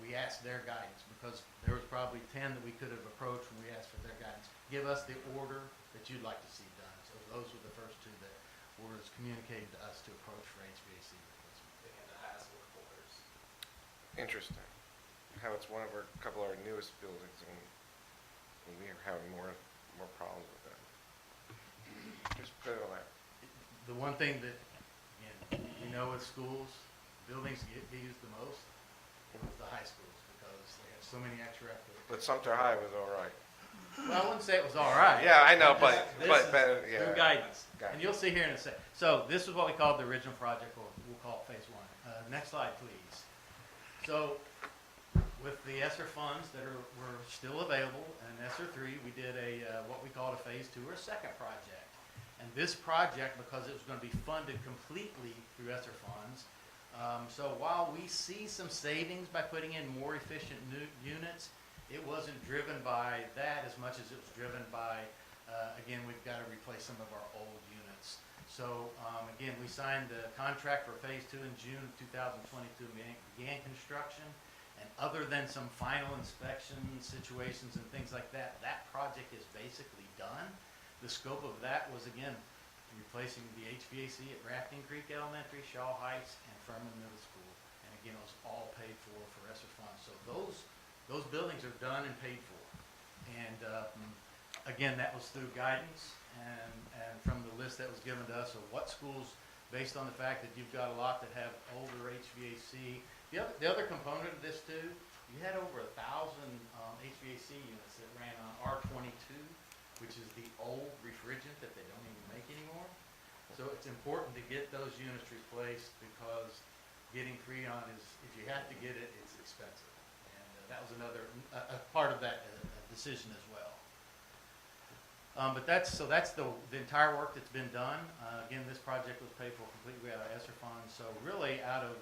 We asked their guidance, because there was probably 10 that we could have approached when we asked for their guidance. Give us the order that you'd like to see done. So those were the first two that were communicated to us to approach for HVAC replacement. They had the highest work orders. Interesting. How it's a couple of our newest buildings, and we are having more problems with that. Just put it on that. The one thing that, again, with schools, buildings get used the most was the high schools, because they have so many extra. But Sumter High was all right. Well, I wouldn't say it was all right. Yeah, I know, This is better, yeah. through guidance. Gotcha. And you'll see here in a sec. So this is what we called the original project, or we'll call it phase one. Next slide, please. So with the ESSER funds that were still available, and ESSER 3, we did what we called a phase two, or a second project. And this project, because it was going to be funded completely through ESSER funds, so while we see some savings by putting in more efficient new units, it wasn't driven by that as much as it was driven by, again, we've got to replace some of our old units. So again, we signed the contract for phase two in June of 2022, began construction, and other than some final inspection situations and things like that, that project is basically done. The scope of that was, again, replacing the HVAC at Rafting Creek Elementary, Shaw Heights, and Furman Middle School. And again, it was all paid for ESSER funds. So those buildings are done and paid for. And again, that was through guidance and from the list that was given to us of what schools, based on the fact that you've got a lot that have older HVAC. The other component of this too, you had over 1,000 HVAC units that ran on R22, which is the old refrigerant that they don't even make anymore. So it's important to get those units replaced, because getting Freon is, if you have to get it, it's expensive. And that was another part of that decision as well. But that's the entire work that's been done. Again, this project was paid for completely out of ESSER funds. So really, out of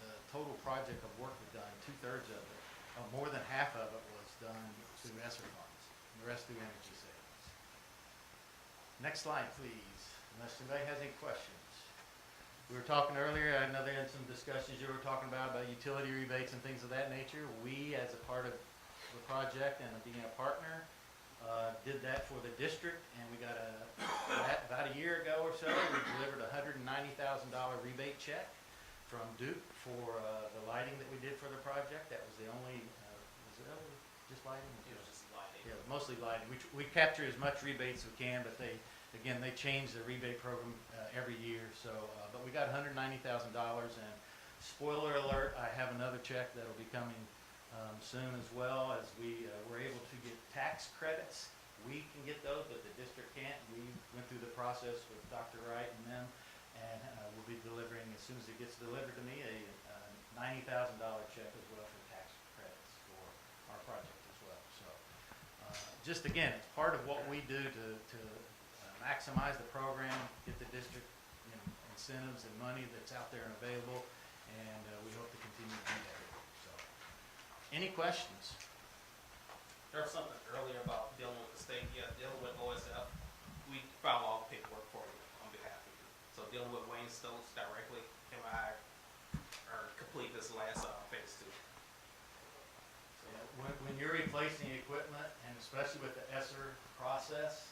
the total project of work we've done, 2/3 of it, more than half of it was done through ESSER funds, and the rest through energy savings. Next slide, please, unless anybody has any questions. We were talking earlier, I know they had some discussions you were talking about utility rebates and things of that nature. We, as a part of the project and being a partner, did that for the district, and we got about a year ago or so, we delivered a $190,000 rebate check from Duke for the lighting that we did for the project. That was the only, was it just lighting? It was just lighting. Yeah, mostly lighting. We capture as much rebates as we can, but they change the rebate program every year. So, but we got $190,000, and spoiler alert, I have another check that'll be coming soon as well, as we were able to get tax credits. We can get those, but the district can't. We went through the process with Dr. Wright and them, and we'll be delivering, as soon as it gets delivered to me, a $90,000 check as well for tax credits for our project as well. So just again, it's part of what we do to maximize the program, get the district, incentives and money that's out there and available, and we hope to continue to do that. So, any questions? There was something earlier about dealing with the state. Yeah, dealing with OSF, we filed all the paperwork for you on behalf of you. So dealing with Wayne Stokes directly, him and I are complete this last phase 2. When you're replacing equipment, and especially with the ESSER process,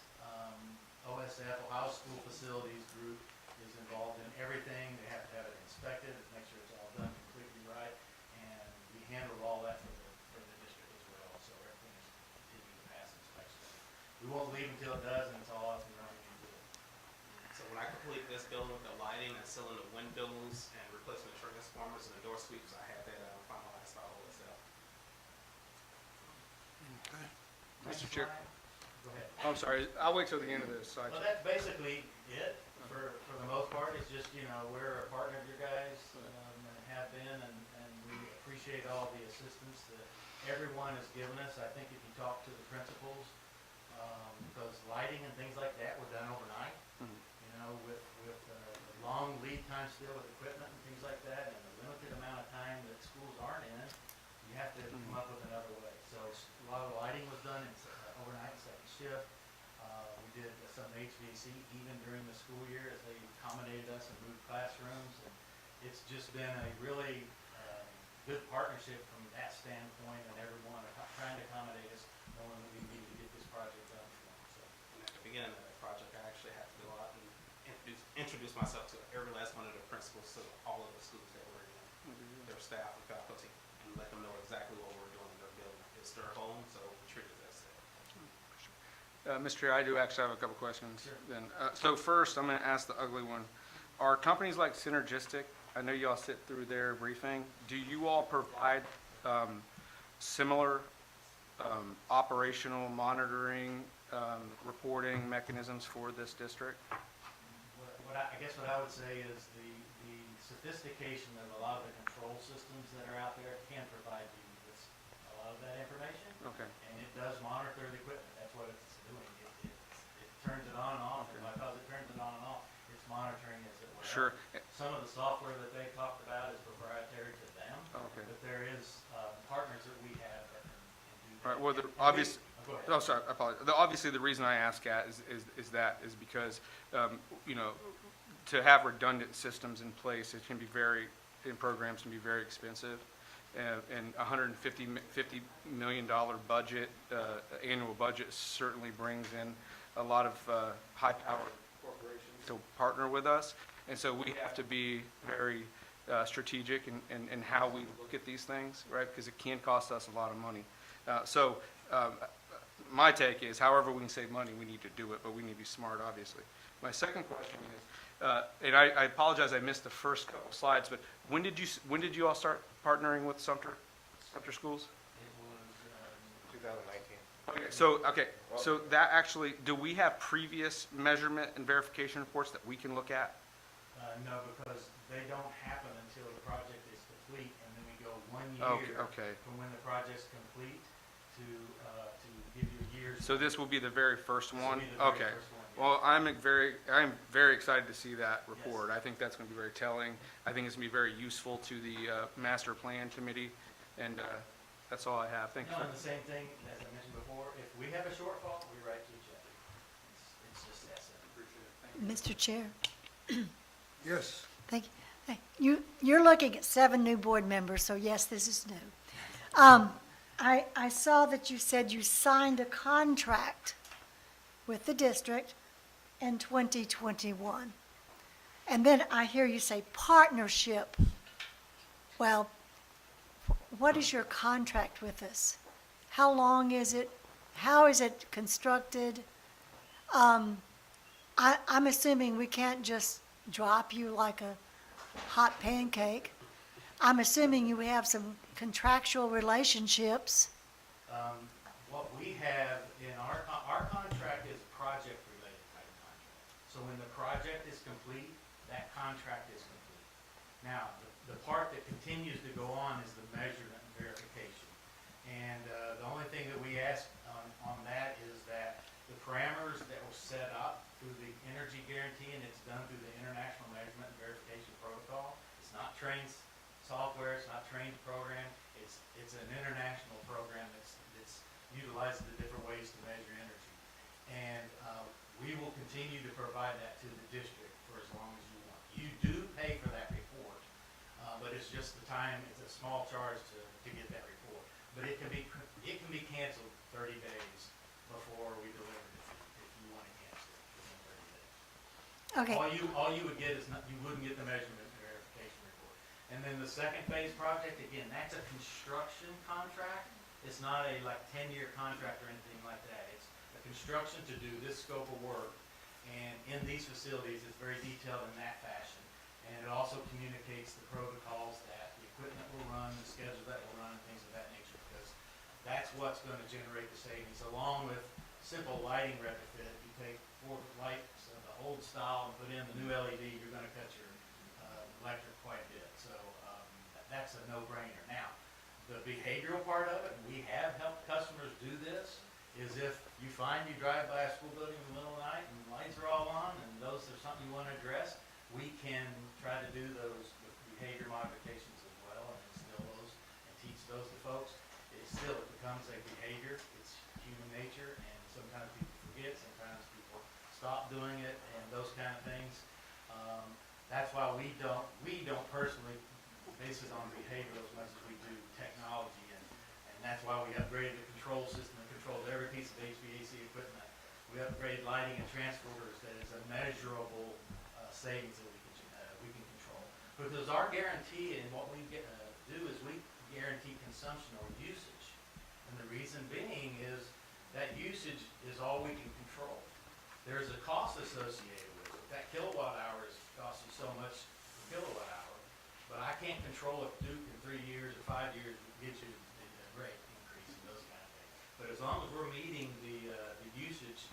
OSF, Ohio School Facilities Group, is involved in everything. They have to have it inspected, make sure it's all done completely right, and we handle all that for the district as well, so everything is continuing to pass inspection. We won't leave until it does, and it's all up and running and good. So when I complete this building with the lighting and sealing the windows and replacing the transformers and the door sweeps, I have that finalized by OSF. Okay. Mr. Chair. Go ahead. I'm sorry, I'll wait till the end of this. Well, that's basically it for the most part. It's just, we're a partner of your guys, and have been, and we appreciate all the assistance that everyone has given us. I think if you talk to the principals, because lighting and things like that were done overnight, with the long lead time still with equipment and things like that, and the limited amount of time that schools aren't in, you have to come up with another way. So a lot of lighting was done in overnight, second shift. We did some HVAC even during the school year as they accommodated us and moved classrooms. And it's just been a really good partnership from that standpoint, and everyone trying to accommodate us, knowing that we need to get this project done for them. So. And at the beginning of that project, I actually had to go out and introduce myself to every last one of the principals, to all of the schools that were in, their staff and faculty, and let them know exactly what we're doing in their building. It's their home, so we treat it as such. Mr. Chair, I do actually have a couple questions then. So first, I'm going to ask the ugly one. Are companies like Synergistic, I know you all sit through their briefing, do you all provide similar operational monitoring, reporting mechanisms for this district? I guess what I would say is the sophistication of a lot of the control systems that are out there can provide you with a lot of that information. Okay. And it does monitor the equipment. That's what it's doing. It turns it on and off, and because it turns it on and off, it's monitoring as it were. Sure. Some of the software that they talked about is proprietary to them. Okay. But there is partners that we have that can do that. All right, well, Go ahead. oh, sorry, I apologize. Obviously, the reason I ask that is because, to have redundant systems in place, it can be programs can be very expensive. And $150 million budget, annual budget certainly brings in a lot of high-powered corporations to partner with us. And so we have to be very strategic in how we look at these things, right? Because it can cost us a lot of money. My take is, however we can save money, we need to do it, but we need to be smart, obviously. My second question is, and I apologize, I missed the first couple slides, but when did you all start partnering with Sumter Schools? It was 2019. So that actually, do we have previous measurement and verification reports that we can look at? No, because they don't happen until the project is complete, and then we go 1 year from when the project's complete to give you a year's. So this will be the very first one? This will be the very first one, yeah. Well, I'm very excited to see that report. I think that's going to be very telling. I think it's going to be very useful to the master plan committee, and that's all I have. Thank you. No, and the same thing, as I mentioned before, if we have a shortfall, we write to each other. It's just that simple. Mr. Chair, Yes. thank you. You're looking at 7 new board members, so yes, this is new. I saw that you said you signed a contract with the district in 2021. And then I hear you say partnership. Well, what is your contract with us? How long is it? How is it constructed? I'm assuming we can't just drop you like a hot pancake. I'm assuming you have some contractual relationships. What we have in our contract is project-related type contract. So when the project is complete, that contract is complete. Now, the part that continues to go on is the measurement and verification. And the only thing that we ask on that is it's an international program that's utilizes the different ways to measure energy. And we will continue to provide that to the district for as long as you want. You do pay for that report, but it's just the time, it's a small charge to get that report. But it can be canceled 30 days before we deliver it if you want to cancel it within 30 days. Okay. All you would get is you wouldn't get the measurement verification report. And then the second phase project, again, that's a construction contract. It's not a 10-year contract or anything like that. It's a construction to do this scope of work. And in these facilities, it's very detailed in that fashion. And it also communicates the protocols that the equipment will run, the schedule that will run, and things of that nature, because that's what's going to generate the savings, along with simple lighting retrofit. You take 4 lights of the old style and put in the new LED, you're going to cut your electric quite a bit. So that's a no-brainer. Now, the behavioral part of it, we have helped customers do this, is if you find you drive by a school building in the middle of the night and the lights are all on and those are something you want to address, we can try to do those with behavior modifications as well and instill those and teach those to folks. It becomes a behavior. It's human nature, and sometimes people forget, sometimes people stop doing it, and those kind of things. That's why we don't personally base it on behavior as much as we do technology, and that's why we upgraded the control system and controlled every piece of HVAC equipment. We upgraded lighting and transporters that is a measurable savings that we can control. Because our guarantee and what we do is we guarantee consumption or usage. And the reason being is that usage is all we can control. There's a cost associated with it. That kilowatt hour is costing so much per kilowatt hour, but I can't control if Duke in 3 years or 5 years gives you the rate increase and those kind of things. But as long as we're meeting the usage,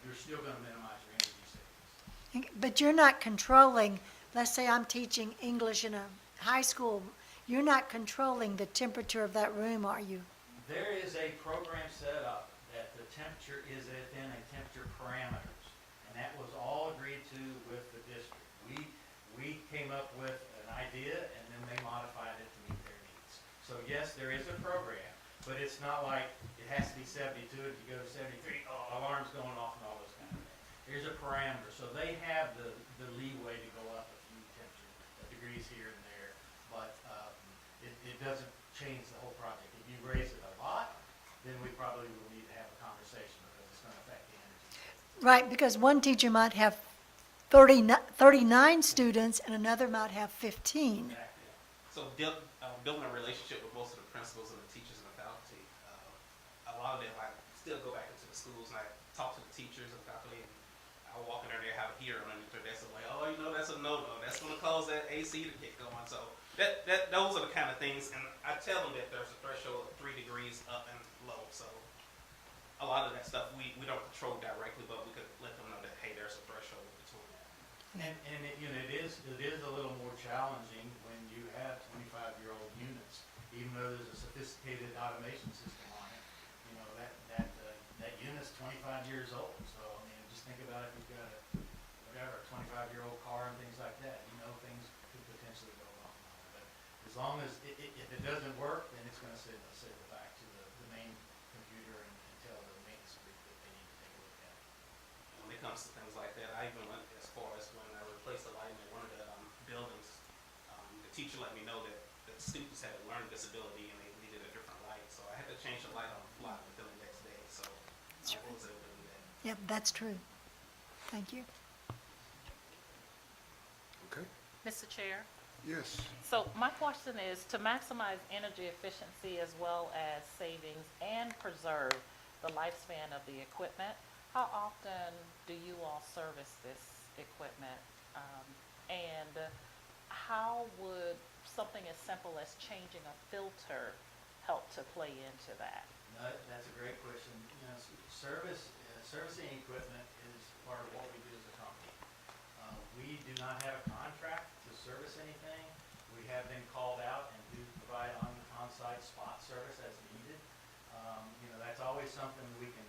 you're still going to minimize your energy savings. But you're not controlling, let's say I'm teaching English in a high school, you're not controlling the temperature of that room, are you? There is a program set up that the temperature is within a temperature parameters, and that was all agreed to with the district. We came up with an idea, and then they modified it to meet their needs. So yes, there is a program, but it's not like it has to be 72, if you go to 73, alarm's going off and all those kind of things. There's a parameter, so they have the leeway to go up a few temperature degrees here and there, but it doesn't change the whole project. If you raise it a lot, then we probably will need to have a conversation because it's going to affect the energy. Right, because one teacher might have 39 students and another might have 15. Exactly. So building a relationship with most of the principals and the teachers and the faculty, a lot of them, I still go back into the schools and I talk to the teachers and faculty, and I walk in there and they have a heater underneath their desk. I'm like, oh, that's a no-no. That's going to cause that AC to get going. So those are the kind of things, and I tell them that there's a threshold of 3 degrees up and low. So a lot of that stuff we don't control directly, but we could let them know that, hey, there's a threshold between that. And it is a little more challenging when you have 25-year-old units, even though there's a sophisticated automation system on it. You know, that unit's 25 years old. So I mean, just think about if you've got a 25-year-old car and things like that. You know, things could potentially go wrong. But as long as if it doesn't work, then it's going to send it back to the main computer and tell the maintenance group that they need to take a look at it. When it comes to things like that, I even went as far as when I replaced the lighting in one of the buildings, the teacher let me know that the students had a learning disability and they needed a different light. So I had to change the light on the fly within the next day. So I was able to do that. Yep, that's true. Thank you. Okay, Mr. Chair? yes. So my question is, to maximize energy efficiency as well as savings and preserve the lifespan of the equipment, how often do you all service this equipment? And how would something as simple as changing a filter help to play into that? No, that's a great question. You know, servicing equipment is part of what we do as a company. We do not have a contract to service anything. We have been called out and do provide on-site spot service as needed. You know, that's always something we can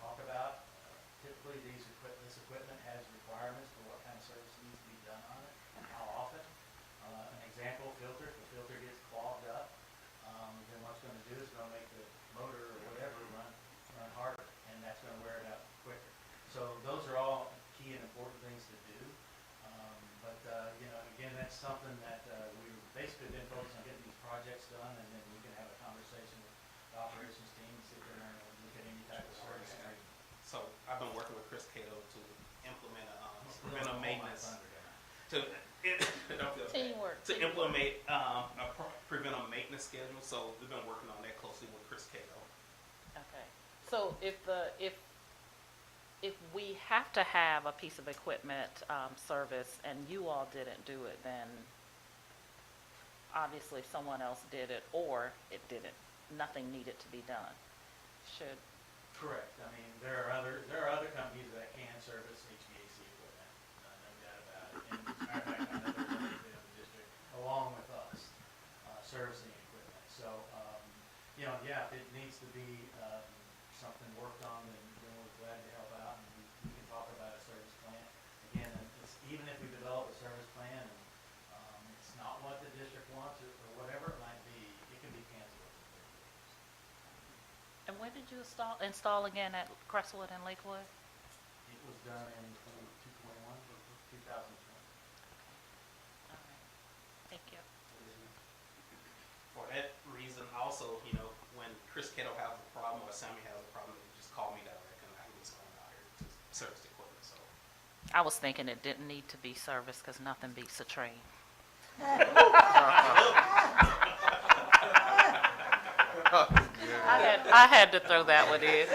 talk about. Typically, this equipment has requirements for what kind of service needs to be done on it and how often. An example, filter. If the filter gets clogged up, I've been working with Chris Cato to implement a preventive maintenance. To Teamwork. To implement a preventive maintenance schedule. So we've been working on that closely with Chris Cato. Okay. So if we have to have a piece of equipment service and you all didn't do it, then obviously someone else did it, or it didn't. Nothing needed to be done. Should. Correct. I mean, there are other companies that can service HVAC equipment, no doubt about it. And as a matter of fact, I know there's others in the district along with us servicing equipment. So, yeah, if it needs to be something worked on, then we're glad to help out, and we can talk about a service plan. Again, even if we develop a service plan and it's not what the district wants or whatever it might be, it can be canceled within 30 days. And when did you install again at Crestwood and Lakewood? It was done in 2020. All right. Thank you. For that reason, also, when Chris Cato has a problem or Sammy has a problem, they just call me direct and I can just go out here to service the equipment. So I was thinking it didn't need to be serviced because nothing beats a train. I had to throw that one in.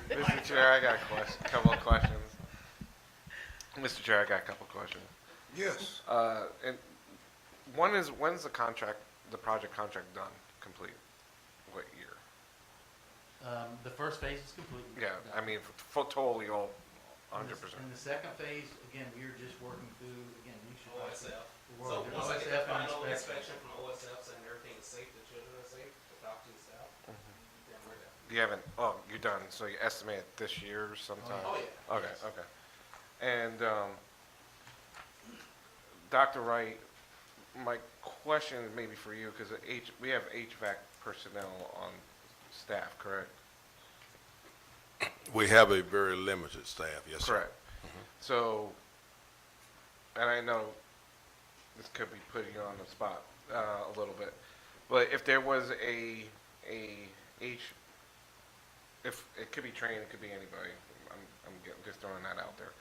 Mr. Chair, I got a couple of questions. Mr. Chair, I got a couple of questions. Yes. And when's the project contract done, complete? What year? The first phase is complete. Yeah, I mean, for totally all, 100%. In the second phase, again, we are just working through, again, you should. OSF. We're So working once I get the OSF and final inspection. inspection from OSF saying everything is safe, the children are safe, the faculty is safe, then we're done. You haven't, you're done, so you estimate it this year sometime? Oh, yeah. Okay, Yes. okay. And, Dr. Wright, my question is maybe for you, because we have HVAC personnel on staff, correct? We have a very limited staff, yes, sir. Correct. So, and I know this could be putting you on the spot a little bit, but if there was if it could be trained, it could be anybody. I'm just throwing that out there.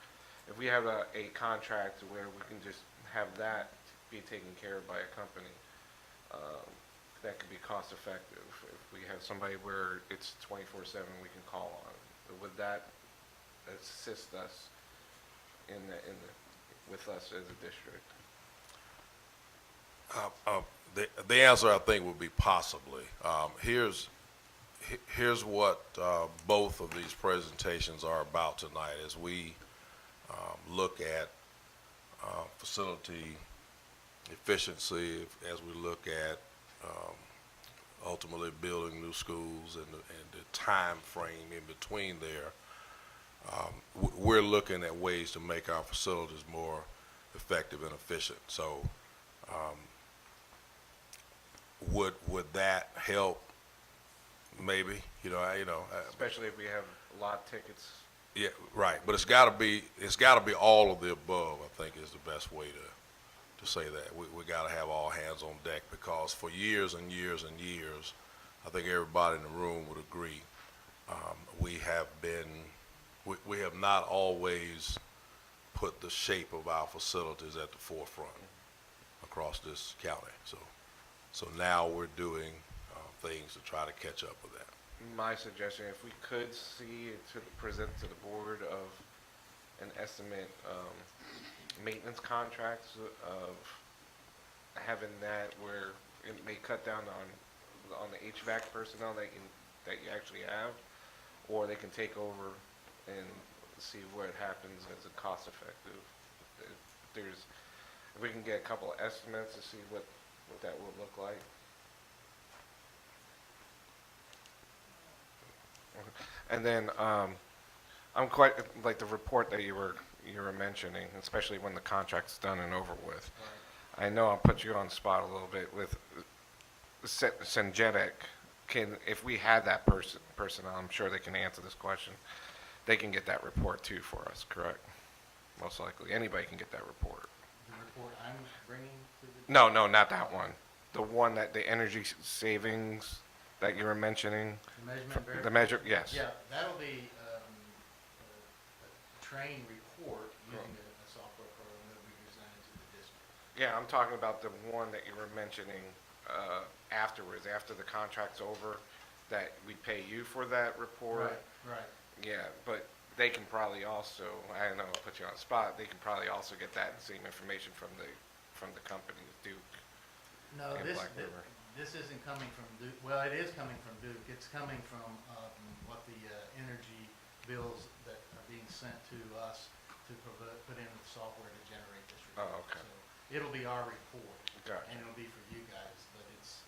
If we have a contract where we can just have that be taken care of by a company, that could be cost effective. If we have somebody where it's 24/7, we can call on. Would that assist us with us as a district? The answer, I think, would be possibly. Here's what both of these presentations are about tonight as we look at facility efficiency, as we look at ultimately building new schools and the time frame in between there. We're looking at ways to make our facilities more effective and efficient. So would that help? Maybe, Especially if we have lot tickets. Yeah, right. But it's got to be all of the above, I think, is the best way to say that. We got to have all hands on deck, because for years and years and years, I think everybody in the room would agree, we have not always put the shape of our facilities at the forefront across this county. So now we're doing things to try to catch up with that. My suggestion, if we could present to the board of an estimate maintenance contracts of having that where it may cut down on the HVAC personnel that you actually have, or they can take over and see what happens as a cost effective. If we can get a couple of estimates to see what that would look like. And then I'm quite like the report that you were mentioning, especially when the contract's done and over with. Right. I know I'll put you on the spot a little bit with Syngetic. If we had that personnel, I'm sure they can answer this question. They can get that report too for us, correct? Most likely, anybody can get that report. The report I'm bringing to the... No, not that one. The one that the energy savings that you were mentioning? The measurement The measure, yes. Yeah, that'll be a train report using a software program that we presented to the district. Yeah, I'm talking about the one that you were mentioning afterwards, after the contract's over, that we pay you for that report. Right. Yeah, but they can probably also, I don't know, I'll put you on the spot, they can probably also get that same information from the company, Duke. No, and this, Black River. this isn't coming from Duke. Well, it is coming from Duke. It's coming from what the energy bills that are being sent to us to put in the software to generate this report. Oh, okay. So it'll be our report, Gotcha. and it'll be for you guys, but it's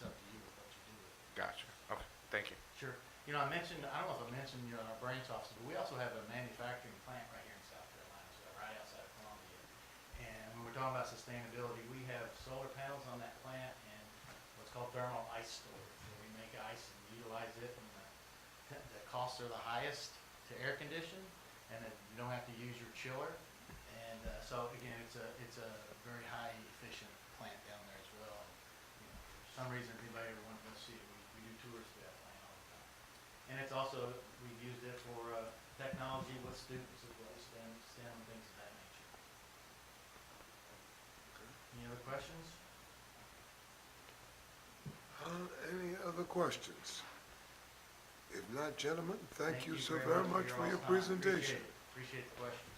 up to you with what you do with it. Gotcha. Okay, thank you. Sure. You know, I don't know if I mentioned, our branch office, but we also have a manufacturing plant right here in South Carolina, so right outside of Columbia. And when we're talking about sustainability, we have solar panels on that plant and what's called thermal ice storage, where we make ice and utilize it, and the costs are the highest to air condition, and then you don't have to use your chiller. And so again, it's a very high efficient plant down there as well. And, for some reason, if anybody ever wants to go see it, we do tours to that plant all the time. And it's also, we've used it for technology with students as well, STEM and things of that nature. Any other questions? Any other questions? If not, gentlemen, thank you so very very much for your time. presentation. Appreciate the questions.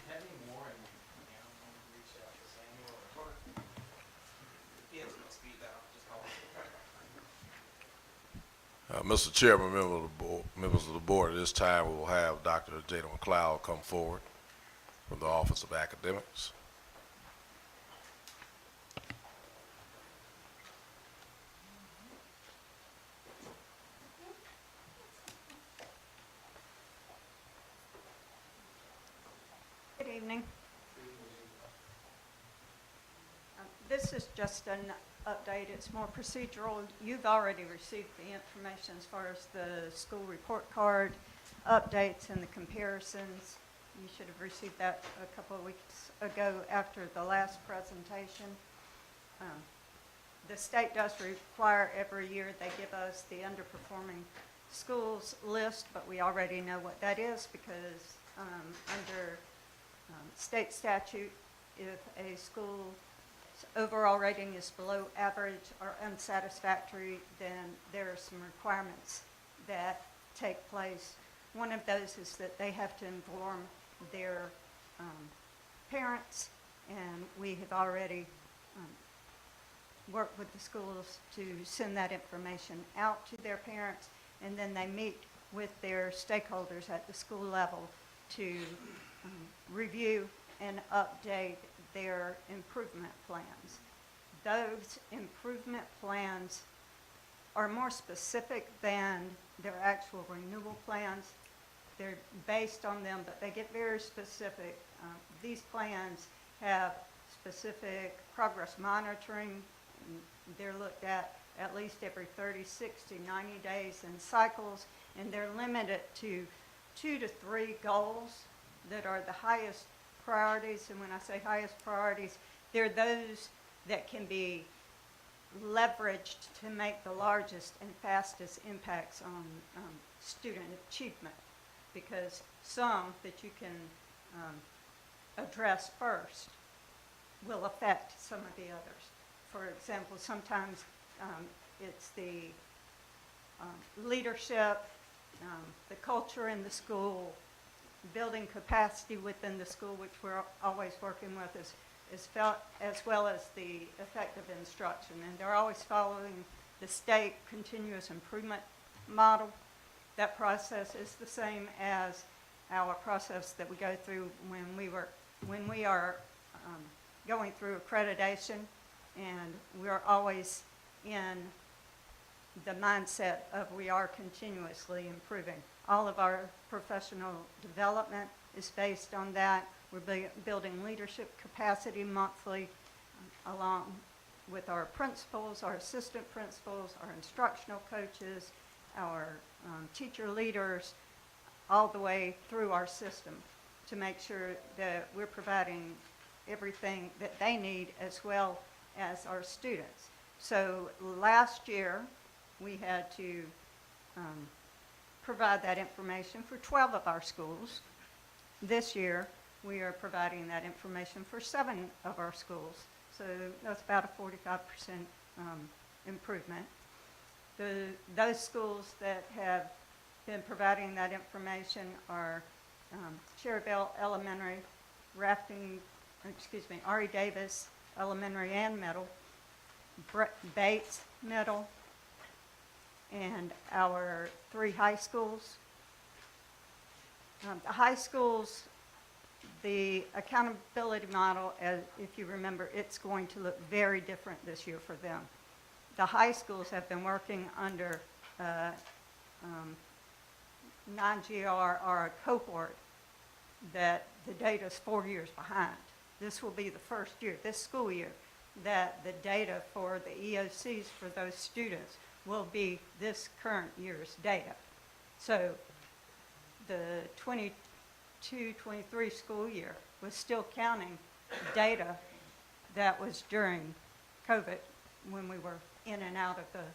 Have any more, and reach out to Samuel or? He has no speed dial, just call him. Mr. Chairman, members of the board, at this time, we will have Dr. Jada McLeod come forward from the Office of Academics. Good evening. This is just an update. It's more procedural. You've already received the information as far as the school report card, updates, and the comparisons. You should have received that a couple of weeks ago after the last presentation. The state does require every year they give us the underperforming schools list, but we already know what that is because under state statute, if a school's overall rating is below average or unsatisfactory, then there are some requirements that take place. One of those is that they have to inform their parents, and we have already worked with the schools to send that information out to their parents, and then they meet with their stakeholders at the school level to review and update their improvement plans. Those improvement plans are more specific than their actual renewal plans. They're based on them, but they get very specific. These plans have specific progress monitoring. They're looked at least every 30, 60, 90 days in cycles, and they're limited to 2 to 3 goals that are the highest priorities. And when I say highest priorities, they're those that can be leveraged to make the largest and fastest impacts on student achievement, because some that you can address first will affect some of the others. For example, sometimes it's the leadership, the culture in the school, building capacity within the school, which we're always working with, is felt, as well as the effective instruction. And they're always following the state continuous improvement model. That process is the same as our process that we go through when we are going through accreditation, and we're always in the mindset of we are continuously improving. All of our professional development is based on that. We're building leadership capacity monthly along with our principals, our assistant principals, our instructional coaches, our teacher leaders, all the way through our system to make sure that we're providing everything that they need, as well as our students. So last year, we had to provide that information for 12 of our schools. This year, we are providing that information for 7 of our schools. So that's about a 45% improvement. Those schools that have been providing that information are Cherryville Elementary, Ari Davis Elementary and Middle, Bates Middle, and our 3 high schools. The high schools, the accountability model, if you remember, it's going to look very different this year for them. The high schools have been working under non-GR or a cohort that the data is 4 years behind. This will be the first year, this school year, that the data for the EOCs for those students will be this current year's data. So the 22-23 school year was still counting data that was during COVID when we were in and out of the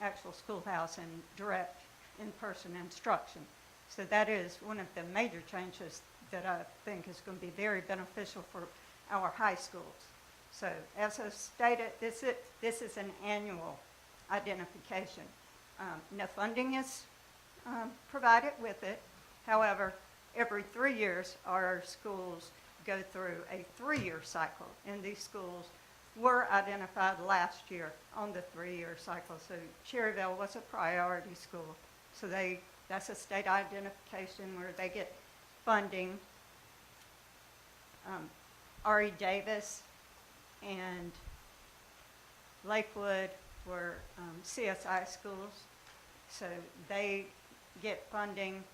actual schoolhouse and direct in-person instruction. So that is one of the major changes that I think is going to be very beneficial for our high schools. So as I stated, this is an annual identification. No funding is provided with it. However, every 3 years, our schools go through a 3-year cycle, and these schools were identified last year on the 3-year cycle. So Cherryville was a priority school. So that's a state identification where they get funding. Ari Davis and Lakewood were CSI schools. So they get funding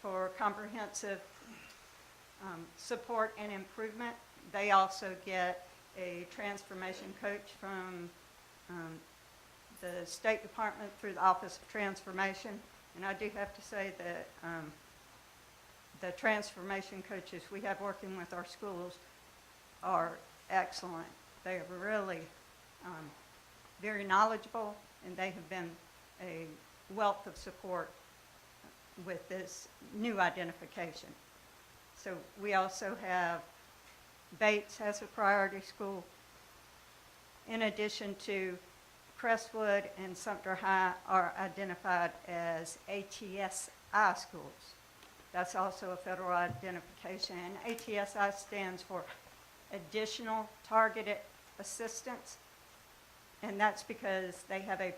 for comprehensive support and improvement. They also get a transformation coach from the State Department through the Office of Transformation. And I do have to say that the transformation coaches we have working with our schools are excellent. They are really very knowledgeable, and they have been a wealth of support with this new identification. So we also have Bates as a priority school, in addition to Crestwood and Sumter High are identified as ATSI schools. That's also a federal identification, and ATSI stands for Additional Targeted Assistance, and that's because they have a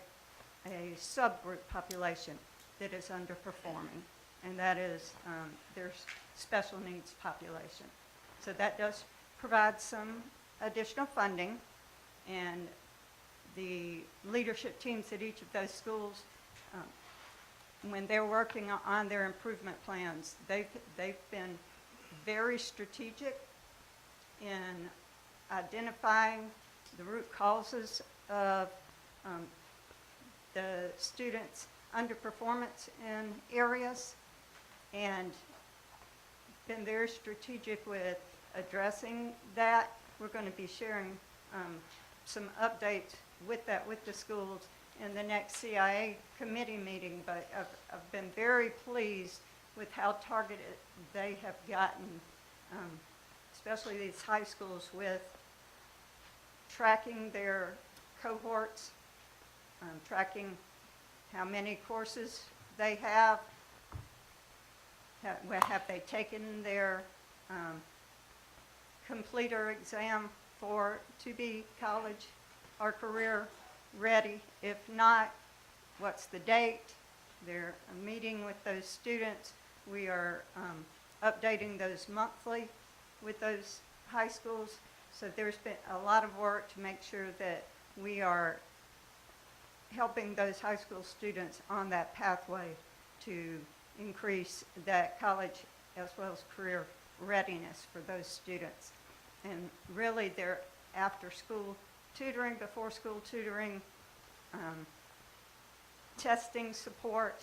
subgroup population that is underperforming, and that is their special needs population. So that does provide some additional funding, and the leadership teams at each of those schools, when they're working on their improvement plans, they've been very strategic in identifying the root causes of the students' underperformance in areas, and been very strategic with addressing that. We're going to be sharing some updates with the schools in the next CIA committee meeting, but I've been very pleased with how targeted they have gotten, especially these high schools, with tracking their cohorts, tracking how many courses they have they taken their completer exam to be college or career ready. If not, what's the date? They're meeting with those students. We are updating those monthly with those high schools. So there's been a lot of work to make sure that we are helping those high school students on that pathway to increase that college as well as career readiness for those students. And really their after school tutoring, before school tutoring, testing support,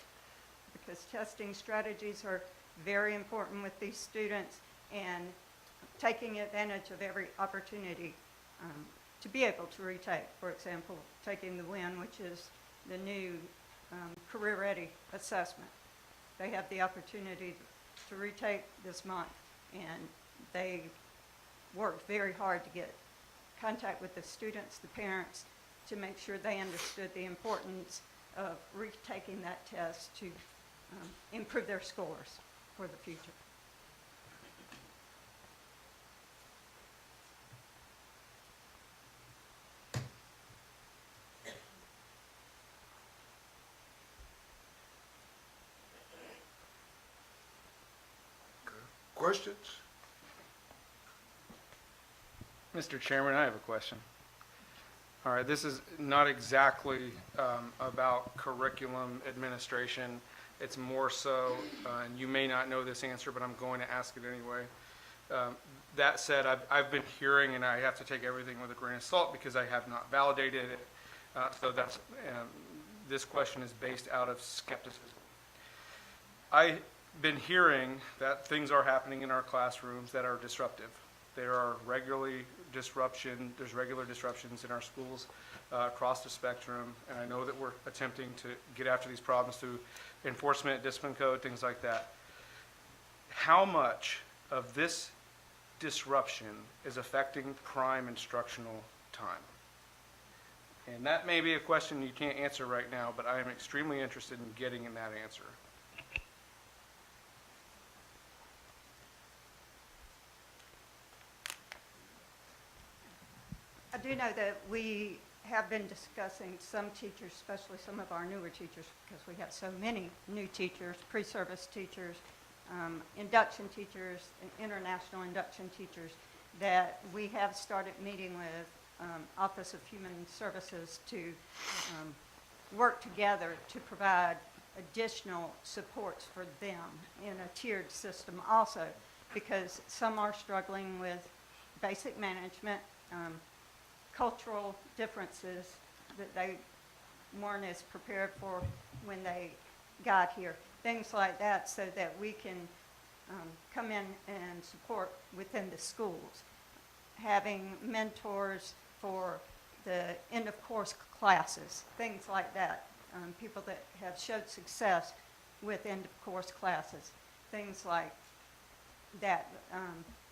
because testing strategies are very important with these students, and taking advantage of every opportunity to be able to retake. For example, taking the WIN, which is the new Career Ready assessment. They have the opportunity to retake this month, and they worked very hard to get contact with the students, the parents, to make sure they understood the importance of retaking that test to improve their scores for the future. Questions? Mr. Chairman, I have a question. All right, this is not exactly about curriculum administration. It's more so, and you may not know this answer, but I'm going to ask it anyway. That said, I've been hearing, and I have to take everything with a grain of salt because I have not validated it. So that's, this question is based out of skepticism. I've been hearing that things are happening in our classrooms that are disruptive. There are there's regular disruptions in our schools across the spectrum, and I know that we're attempting to get after these problems through enforcement, discipline code, things like that. How much of this disruption is affecting prime instructional time? And that may be a question you can't answer right now, but I am extremely interested in getting in that answer. I do know that we have been discussing some teachers, especially some of our newer teachers, because we have so many new teachers, pre-service teachers, induction teachers, and international induction teachers, that we have started meeting with Office of Human Services to work together to provide additional supports for them in a tiered system also, because some are struggling with basic management, cultural differences that they weren't as prepared for when they got here, things like that, so that we can come in and support within the schools. Having mentors for the end of course classes, things like that, people that have showed success with end of course classes, things like that,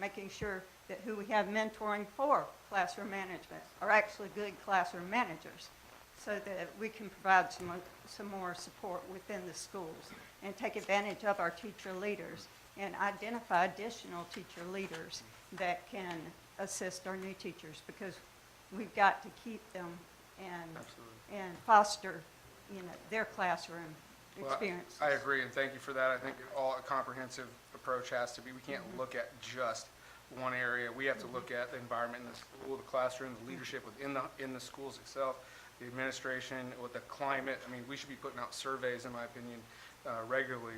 making sure that who we have mentoring for classroom management are actually good classroom managers, so that we can provide some more support within the schools and take advantage of our teacher leaders and identify additional teacher leaders that can assist our new teachers, because we've got to keep them and foster, their classroom experience. I agree, and thank you for that. I think a comprehensive approach has to be. We can't look at just one area. We have to look at the environment in the school, the classroom, the leadership in the schools itself, the administration, with the climate. I mean, we should be putting out surveys, in my opinion, regularly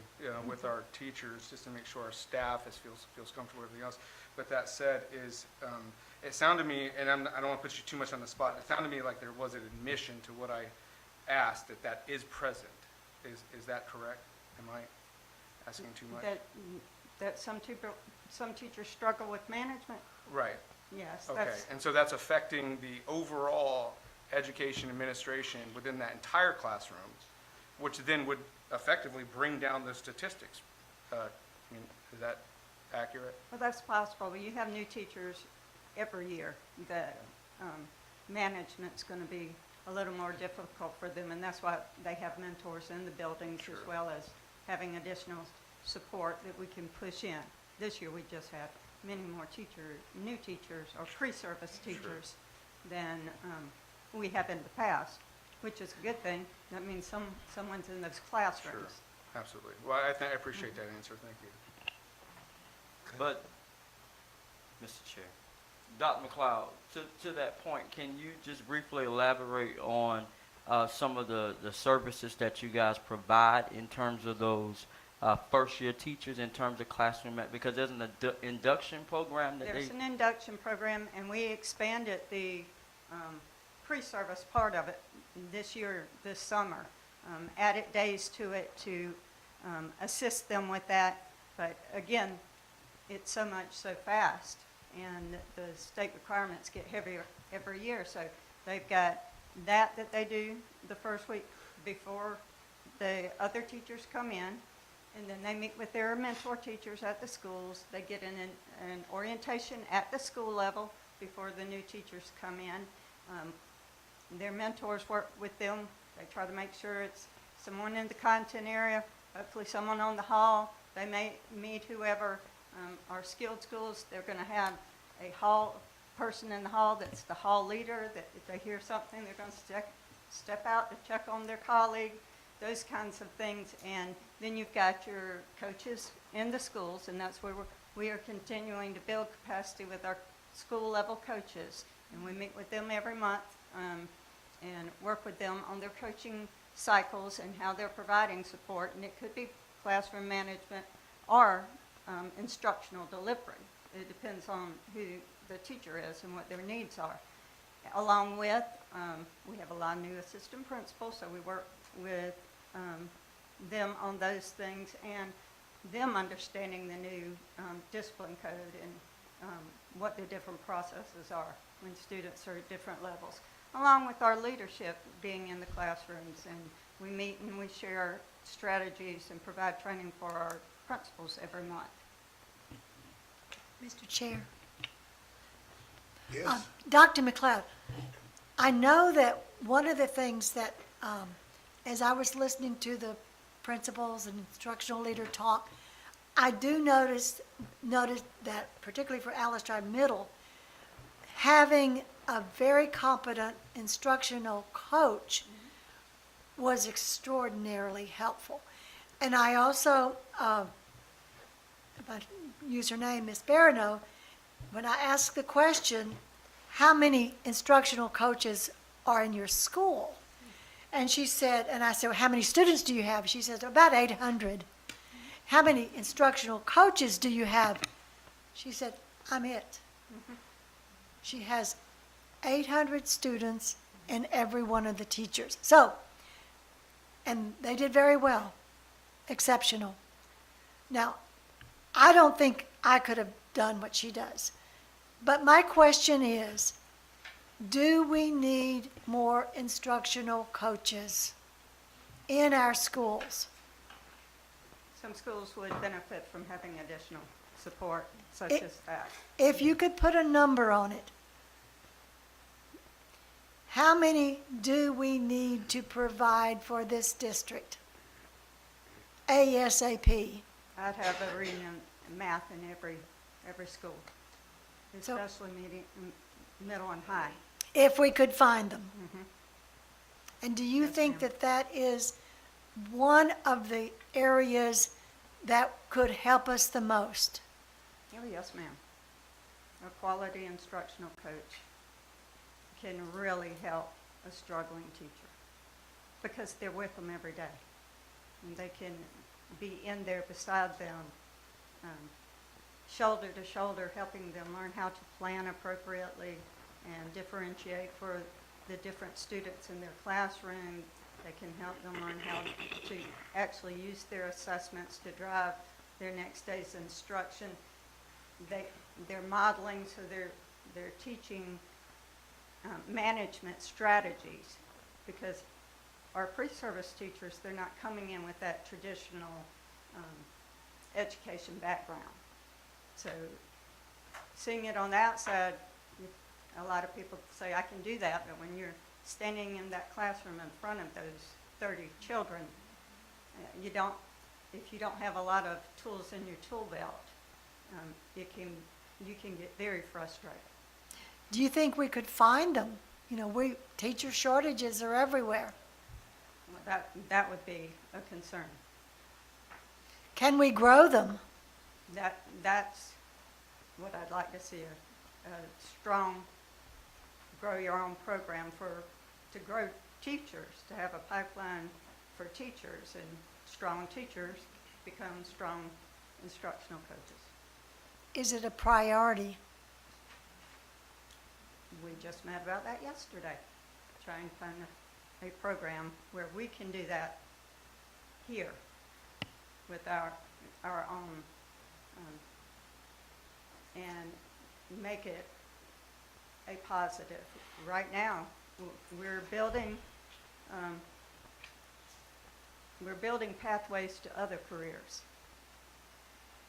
with our teachers, just to make sure our staff feels comfortable with everything else. But that said, it sounded to me, and I don't want to put you too much on the spot, it sounded to me like there was an admission to what I asked, that is present. Is that correct? Am I asking too much? That some teachers struggle with management? Right. Yes. Okay, and so that's affecting the overall education administration within that entire classroom, which then would effectively bring down the statistics. Is that accurate? Well, that's possible. You have new teachers every year that management's going to be a little more difficult for them, and that's why they have mentors in the buildings, as well as having additional support that we can push in. This year we just had many more new teachers or pre-service teachers than we have in the past, which is a good thing. That means someone's in those classrooms. Sure. Absolutely. Well, I appreciate that answer. Thank you. But, Mr. Chair, Dr. McLeod, to that point, can you just briefly elaborate on some of the services that you guys provide in terms of those first-year teachers, in terms of classroom, because there's an induction program that There's an induction program, and we expanded the pre-service part of it this summer. Added days to it to assist them with that, but again, it's so fast and the state requirements get heavier every year. So they've got that they do the first week before the other teachers come in, and then they meet with their mentor teachers at the schools. They get an orientation at the school level before the new teachers come in. Their mentors work with them. They try to make sure it's someone in the content area, hopefully someone on the hall. They may meet whoever are skilled schools. They're going to have a hall person in the hall that's the hall leader, that if they hear something, they're going to step out to check on their colleague, those kinds of things. And then you've got your coaches in the schools, and that's where we are continuing to build capacity with our school level coaches. And we meet with them every month and work with them on their coaching cycles and how they're providing support. And it could be classroom management or instructional delivery. It depends on who the teacher is and what their needs are. Along with, we have a lot of new assistant principals, so we work with them on those things and them understanding the new discipline code and what the different processes are when students are at different levels. Along with our leadership being in the classrooms, and we meet and we share strategies and provide training for our principals every month. Mr. Chair. Yes. Dr. McLeod, I know that one of the things that, as I was listening to the principals and instructional leader talk, I do notice that, particularly for Alice Drive Middle, having a very competent instructional coach was extraordinarily helpful. And I also, if I use her name, Ms. Barano, when I asked the question, how many instructional coaches are in your school? And she said, and I said, well, how many students do you have? She said, about 800. How many instructional coaches do you have? She said, I'm it. She has 800 students and every one of the teachers. So, and they did very well, exceptional. Now, I don't think I could have done what she does. But my question is, do we need more instructional coaches in our schools? Some schools would benefit from having additional support such as that. If you could put a number on it, how many do we need to provide for this district? ASAP. I'd have a reading and math in every school, especially middle and high. If we could find them. Mhm. And do you Yes, think ma'am. that that is one of the areas that could help us the most? Oh, yes, ma'am. A quality instructional coach can really help a struggling teacher because they're with them every day. And they can be in there beside them, shoulder to shoulder, helping them learn how to plan appropriately and differentiate for the different students in their classroom. They can help them learn how to actually use their assessments to drive their next day's instruction. They're modeling, so they're teaching management strategies, because our pre-service teachers, they're not coming in with that traditional education background. So seeing it on the outside, a lot of people say, I can do that, but when you're standing in that classroom in front of those 30 children, if you don't have a lot of tools in your tool belt, you can get very frustrated. Do you think we could find them? You know, teacher shortages are everywhere. Well, that would be a concern. Can we grow them? That's what I'd like to see, a strong, grow your own program to grow teachers, to have a pipeline for teachers, and strong teachers become strong instructional coaches. Is it a priority? We just met about that yesterday, trying to find a program where we can do that here with our own. And make it a positive. Right now, we're building, pathways to other careers,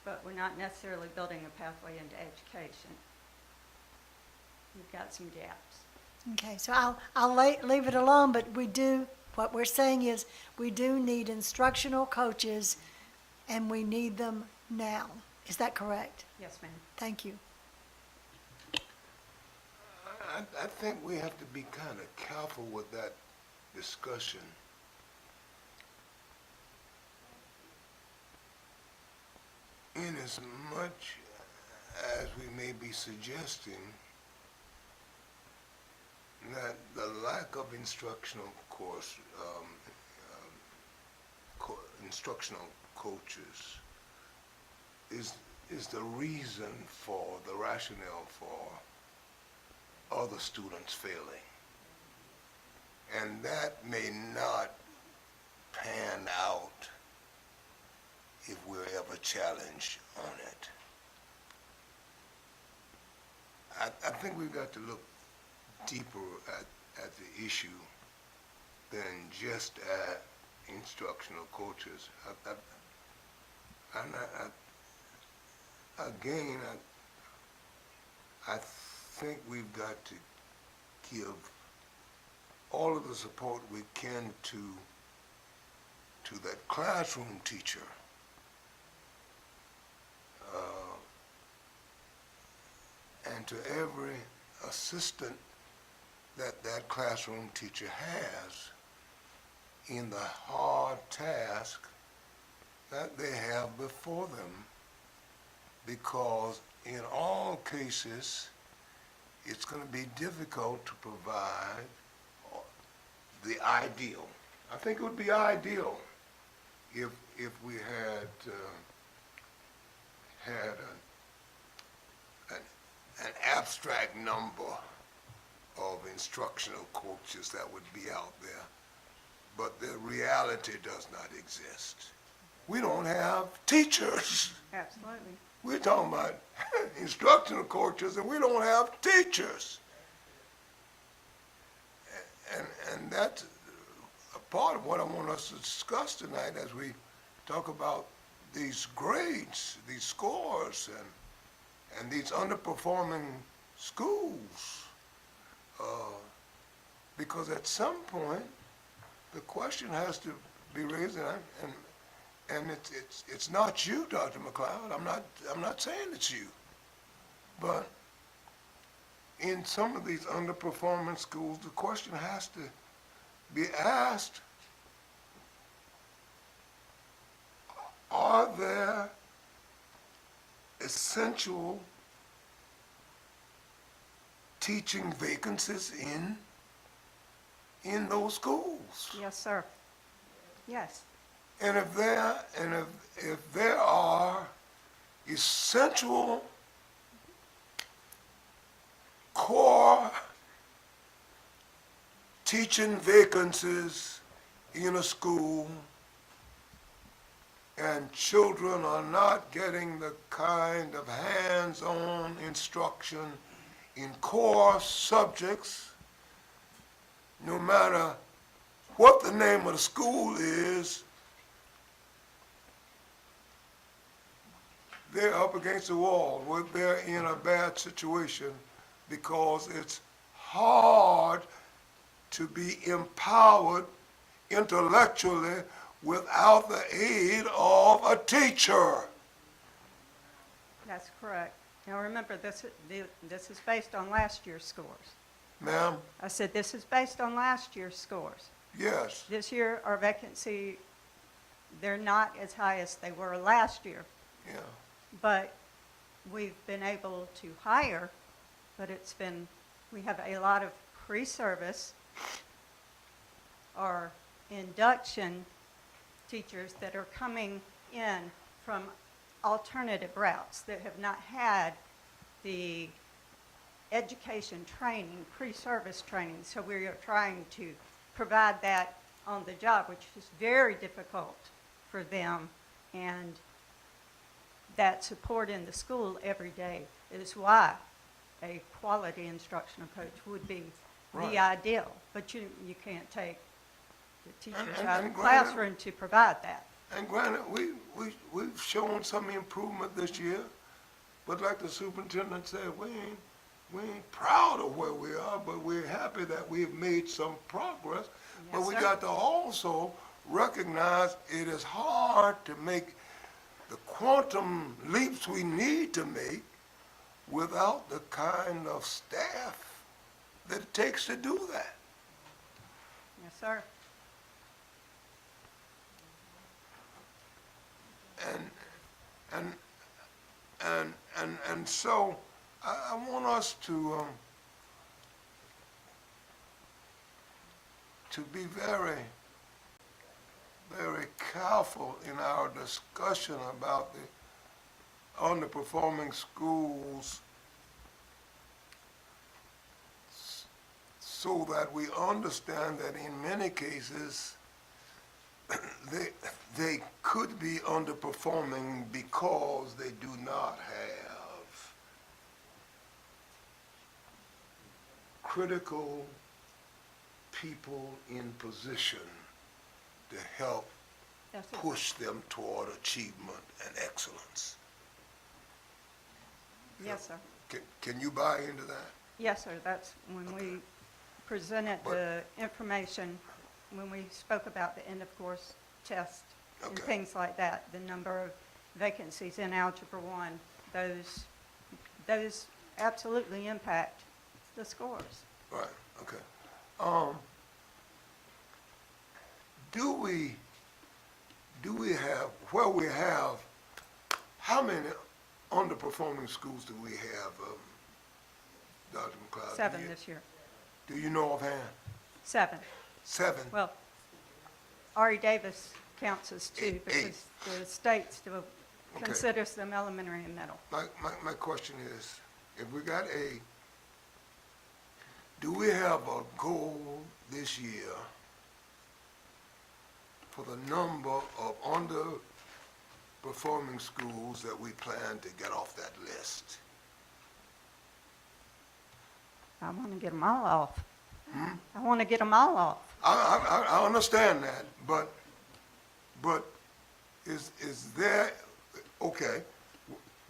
but we're not necessarily building a pathway into education. We've got some gaps. Okay, so I'll leave it alone, but what we're saying is we do need instructional coaches, and we need them now. Is that correct? Yes, ma'am. Thank you. I think we have to be kind of careful with that discussion. In as much as we may be suggesting that the lack of instructional instructional coaches is the reason for the rationale for other students failing. And that may not pan out if we're ever challenged on it. I think we've got to look deeper at the issue than just at instructional coaches. I think we've got to give all of the support we can to that classroom teacher. And to every assistant that classroom teacher has in the hard task that they have before them, because in all cases, it's going to be difficult to provide the ideal. I think it would be ideal if we had an abstract number of instructional coaches that would be out there, but the reality does not exist. We don't have teachers. Absolutely. We're talking about instructional coaches, and we don't have teachers. And that's a part of what I want us to discuss tonight as we talk about these grades, these scores, and these underperforming schools. Because at some point, the question has to be raised, and it's not you, Dr. McLeod. I'm not saying it's you, but in some of these underperforming schools, the question has to be asked: are there essential teaching vacancies in those schools? Yes, sir. Yes. And if there are essential core teaching vacancies in a school, and children are not getting the kind of hands-on instruction in core subjects, no matter what the name of the school is, they're up against the wall. They're in a bad situation because it's hard to be empowered intellectually without the aid of a teacher. That's correct. Now remember, this is based on last year's scores. Ma'am? I said this is based on last year's scores. Yes. This year, our vacancy, they're not as high as they were last year. Yeah. But we've been able to hire, but we have a lot of pre-service or induction teachers that are coming in from alternative routes that have not had the education training, pre-service training. So we are trying to provide that on the job, which is very difficult for them, and that support in the school every day is why a quality instructional coach would be Right. the ideal, but you can't take the teachers And- out of and the granted- classroom to provide that. And granted, we've shown some improvement this year, but like the superintendent said, we ain't proud of where we are, but we're happy that we've made some progress. But Yes, we sir. got to also recognize it is hard to make the quantum leaps we need to make without the kind of staff that it takes to do that. Yes, sir. And so I want us to be very, very careful in our discussion about the underperforming schools so that we understand that in many cases, they could be underperforming because they do not have critical people in position to help That's it. push them toward achievement and excellence. Yes, sir. Can you buy into that? Yes, sir. That's when we presented the information, when we spoke about the end of course test and Okay. things like that, the number of vacancies in Algebra 1, those absolutely impact the scores. Right, okay. Do we have, how many underperforming schools do we have, Dr. McLeod? 7 this year. Do you know offhand? 7. 7? Well, Ari Davis counts as 2 Eight. because the state still Okay. considers them elementary and middle. My question is, if we got do we have a goal this year for the number of underperforming schools that we plan to get off that list? I want to get them all off. I want to get them all off. I understand that, but is there, okay,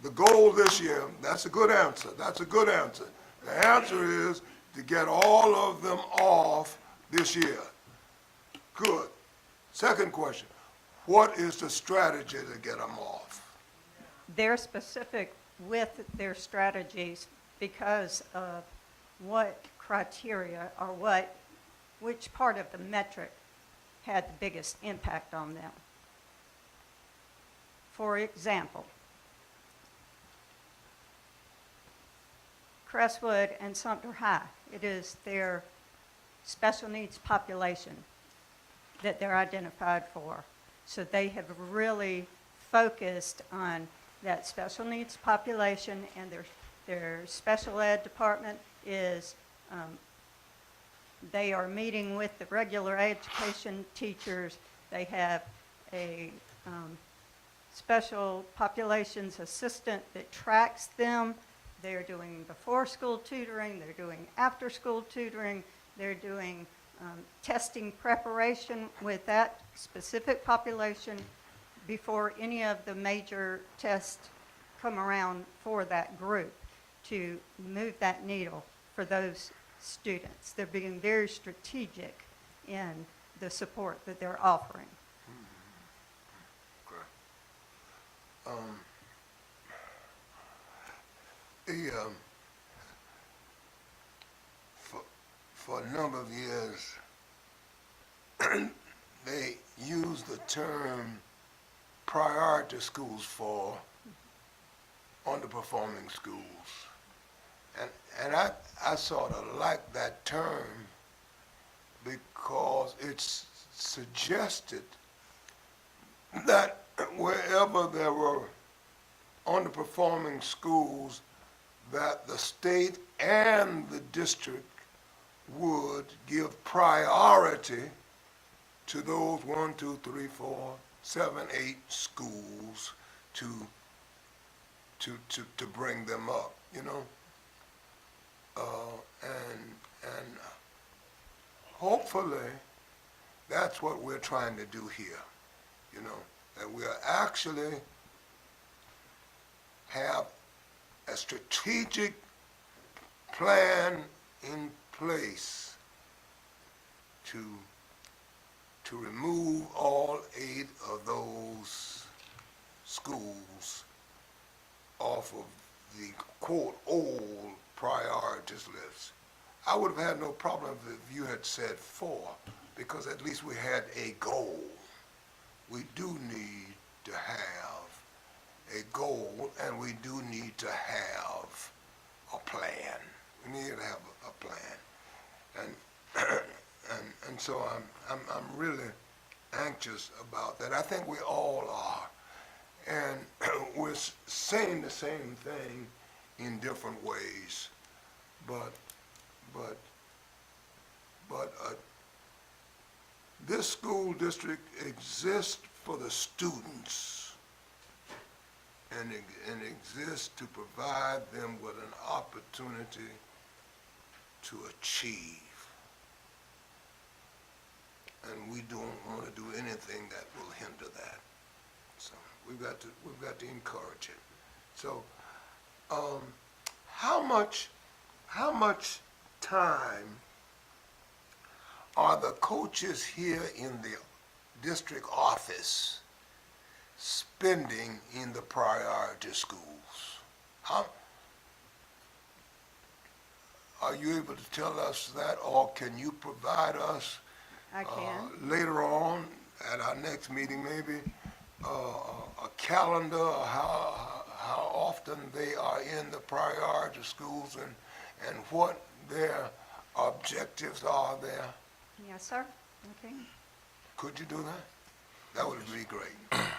the goal this year, that's a good answer, The answer is to get all of them off this year. Good. Second question, what is the strategy to get them off? They're specific with their strategies because of what criteria or which part of the metric had the biggest impact on them. For example, Crestwood and Sumter High, it is their special needs population that they're identified for. So they have really focused on that special needs population, and their special ed department is, they are meeting with the regular education teachers. They have a special populations assistant that tracks them. They're doing before-school tutoring, they're doing after-school tutoring, they're doing testing preparation with that specific population before any of the major tests come around for that group to move that needle for those students. They're being very strategic in the support that they're offering. For a number of years, they used the term priority schools for underperforming schools. And I sort of like that term because it's suggested that wherever there were underperforming schools, that the state and the district would give priority to those 1, 2, 3, 4, 7, 8 schools to bring them up, you know? hopefully, that's what we're trying to do here, you know, that we'll actually have a strategic plan in place to remove all 8 of those schools off of the quote old priorities list. I would have had no problem if you had said 4, because at least we had a goal. We do need to have a goal, and we do need to have a plan. We need to have a plan. And so I'm really anxious about that. I think we all are. And we're saying the same thing in different ways. But this school district exists for the students and exists to provide them with an opportunity to achieve. And we don't want to do anything that will hinder that. So we've got to encourage it. So how much time are the coaches here in the district office spending in the priority schools? Are you able to tell us that, or can you provide us I can. later on at our next meeting maybe a calendar of how often they are in the priority schools and what their objectives are there? Yes, sir. Okay. Could you do that? That would be great. Okay.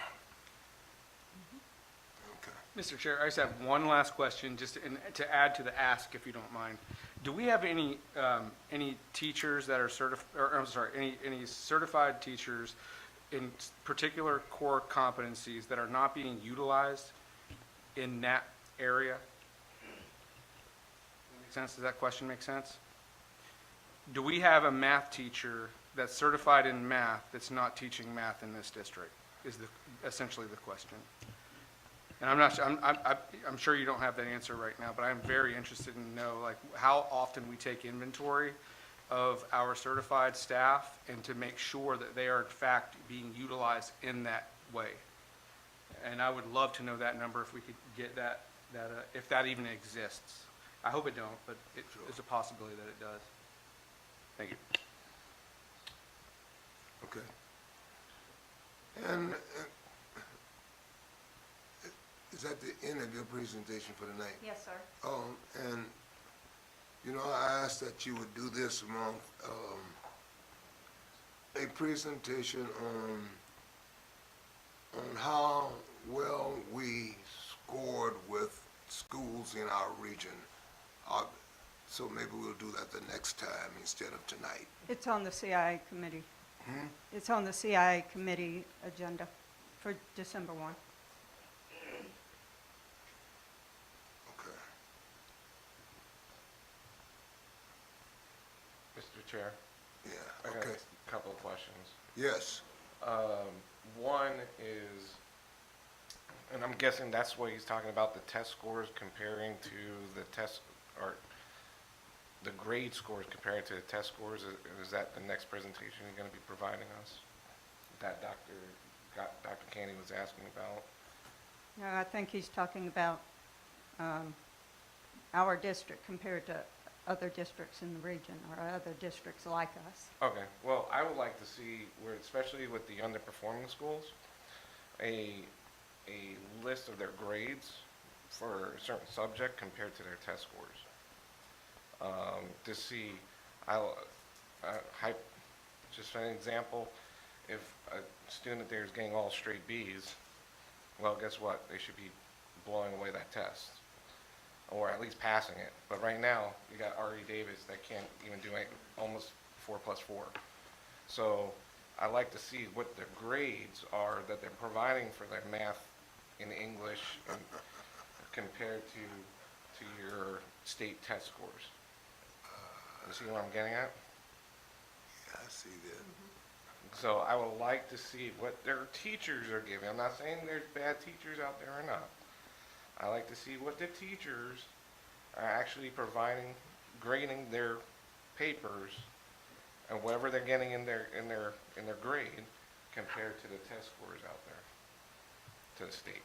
Mr. Chair, I just have one last question, just to add to the ask, if you don't mind. Do we have any teachers that are any certified teachers in particular core competencies that are not being utilized in that area? Make sense? Does that question make sense? Do we have a math teacher that's certified in math that's not teaching math in this district? Is essentially the question. And I'm sure you don't have that answer right now, but I'm very interested in know like how often we take inventory of our certified staff and to make sure that they are in fact being utilized in that way. And I would love to know that number if we could get that if that even exists. I hope it don't, but it's a possibility that it does. Thank you. Okay. And is that the end of your presentation for tonight? Yes, sir. And, you know, I asked that you would do this month, a presentation on how well we scored with schools in our region. So maybe we'll do that the next time instead of tonight. It's on the CIA committee. It's on the CIA committee agenda for December 1. Okay. Mr. Chair, Yeah, I got okay. a couple of questions. Yes. One is, and I'm guessing that's what he's talking about, the test scores comparing to the test, or the grade scores compared to the test scores. Is that the next presentation you're going to be providing us? That Dr. Candy was asking about? No, I think he's talking about our district compared to other districts in the region or other districts like us. Okay, well, I would like to see where, especially with the underperforming schools, a list of their grades for a certain subject compared to their test scores. To see, just an example, if a student there is getting all straight B's, well, guess what? They should be blowing away that test, or at least passing it. But right now, you got R.E. Davis that can't even do almost 4+4. So I like to see what their grades are that they're providing for their math and English compared to your state test scores. You see what I'm getting at? I see that. So I would like to see what their teachers are giving. I'm not saying there's bad teachers out there or not. I like to see what the teachers are actually providing, grading their papers, and whatever they're getting in their grade compared to the test scores out there, to the state.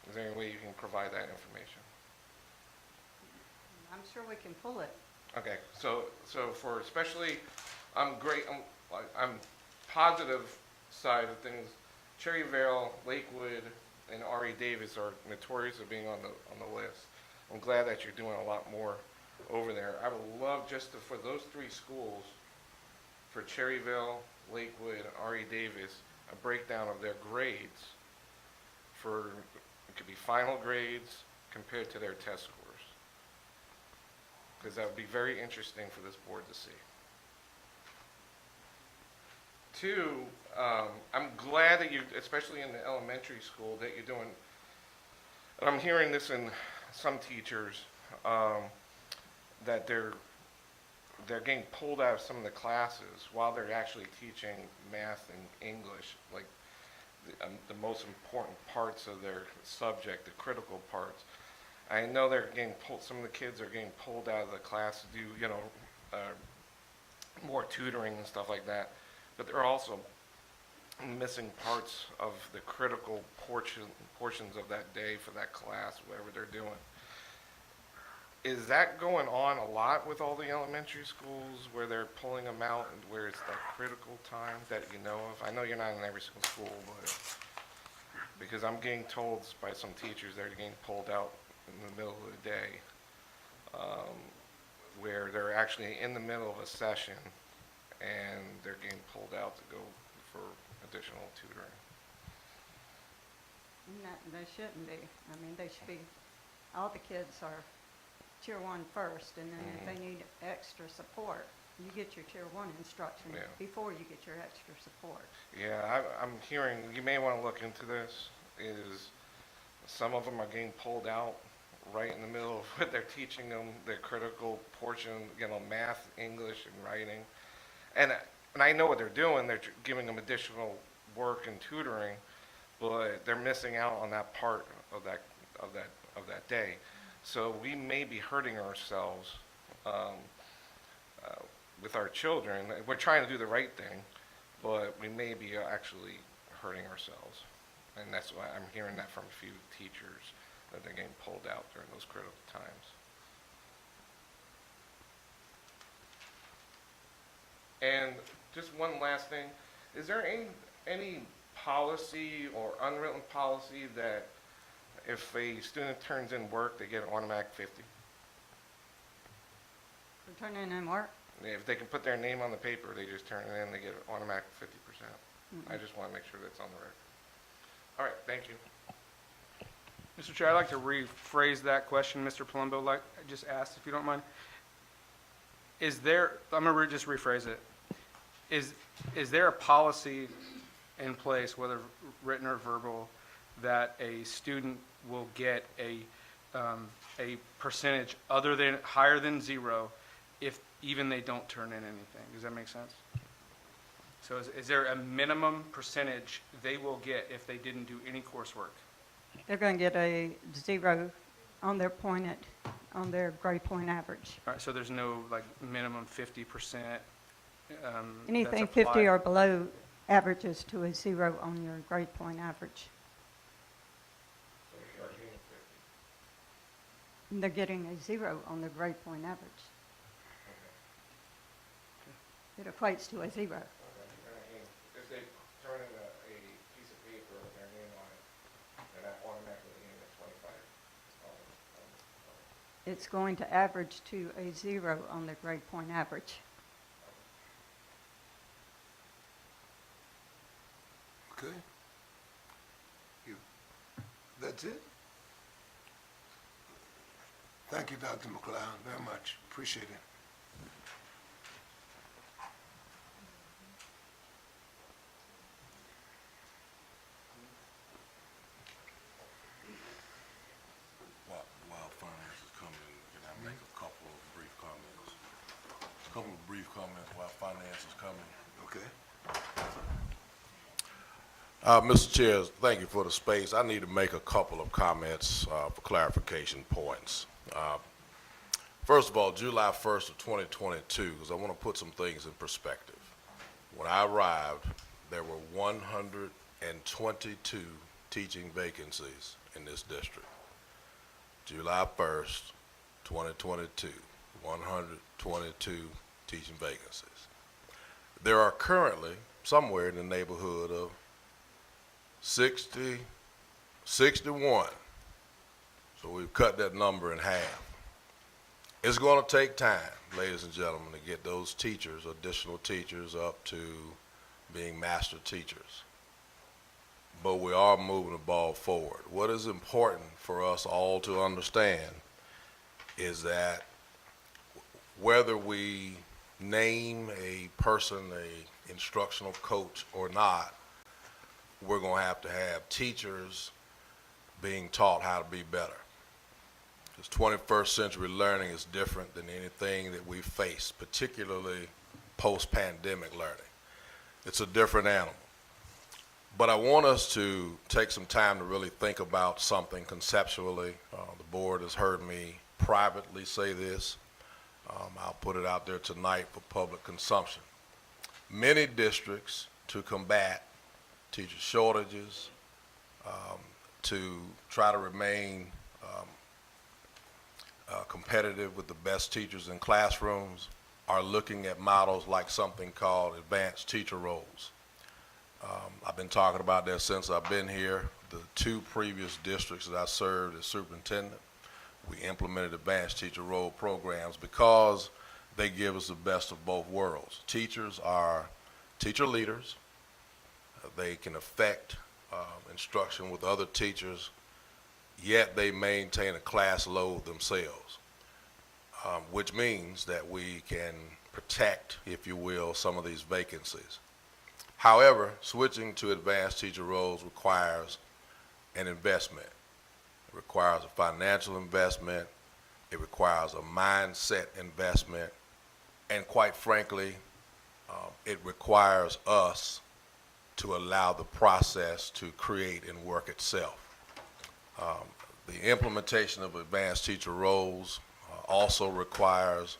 Is there any way you can provide that information? I'm sure we can pull it. Okay, so for especially, I'm positive side of things. Cherryvale, Lakewood, and R.E. Davis are notorious of being on the list. I'm glad that you're doing a lot more over there. I would love for those three schools, for Cherryvale, Lakewood, and R.E. Davis, a breakdown of their grades. It could be final grades compared to their test scores. Because that would be very interesting for this board to see. Two, I'm glad that you, especially in the elementary school, that you're doing, and I'm hearing this in some teachers, that they're getting pulled out of some of the classes while they're actually teaching math and English, like the most important parts of their subject, the critical parts. I know they're getting pulled, some of the kids are getting pulled out of the class to do, more tutoring and stuff like that, but they're also missing parts of the critical portions of that day for that class, whatever they're doing. Is that going on a lot with all the elementary schools where they're pulling them out and where it's that critical time that you know of? I know you're not in every single school, but because I'm getting told by some teachers they're getting pulled out in the middle of the day, where they're actually in the middle of a session and they're getting pulled out to go for additional tutoring. They shouldn't be. I mean, they should be, all the kids are Tier 1 first, and then if they need extra support, you get your Tier 1 instruction before you get your extra support. Yeah, I'm hearing, you may want to look into this, is some of them are getting pulled out right in the middle of what they're teaching them, the critical portion, math, English, and writing. And I know what they're doing, they're giving them additional work and tutoring, but they're missing out on that part of that day. So we may be hurting ourselves with our children. We're trying to do the right thing, but we may be actually hurting ourselves. And that's why I'm hearing that from a few teachers, that they're getting pulled out during those critical times. And just one last thing, is there any policy or unwritten policy that if a student turns in work, they get an automatic 50? For turning in work? If they can put their name on the paper, they just turn it in, they get an automatic 50%. I just want to make sure that's on the record. All right, thank you. Mr. Chair, I'd like to rephrase that question Mr. Palumbo just asked, if you don't mind. I'm going to just rephrase it. Is there a policy in place, whether written or verbal, that a student will get a percentage higher than 0 if even they don't turn in anything? Does that make sense? So is there a minimum percentage they will get if they didn't do any coursework? They're going to get a 0 on their on their grade point average. All right, so there's no minimum 50%. Anything 50 or below averages to a 0 on your grade point average. So you are getting 50. And they're getting a 0 on their grade point average. Okay. It equates to a 0. If they turn in a piece of paper with their name on it, then that automatically gets 25. It's going to average to a 0 on the grade point average. Okay. That's it? Thank you, Dr. McLeod, very much. Appreciate it. While finance is coming, can I make a couple of brief comments? A couple of brief comments while finance is coming. Okay. Mr. Chair, thank you for the space. I need to make a couple of comments for clarification points. First of all, July 1st of 2022, because I want to put some things in perspective. When I arrived, there were 122 teaching vacancies in this district. July 1st, 2022, 122 teaching vacancies. There are currently somewhere in the neighborhood of 61. So we've cut that number in half. It's going to take time, ladies and gentlemen, to get those teachers, additional teachers, up to being master teachers. But we are moving the ball forward. What is important for us all to understand is that whether we name a person a instructional coach or not, we're going to have teachers being taught how to be better. Because 21st century learning is different than anything that we face, particularly post-pandemic learning. It's a different animal. But I want us to take some time to really think about something conceptually. The board has heard me privately say this. I'll put it out there tonight for public consumption. Many districts, to combat teacher shortages, to try to remain competitive with the best teachers in classrooms, are looking at models like something called advanced teacher roles. I've been talking about that since I've been here. The 2 previous districts that I served as superintendent, we implemented advanced teacher role programs because they give us the best of both worlds. Teachers are teacher leaders. They can affect instruction with other teachers, yet they maintain a class load themselves, which means that we can protect, if you will, some of these vacancies. However, switching to advanced teacher roles requires an investment. It requires a financial investment. It requires a mindset investment. And quite frankly, it requires us to allow the process to create and work itself. The implementation of advanced teacher roles also requires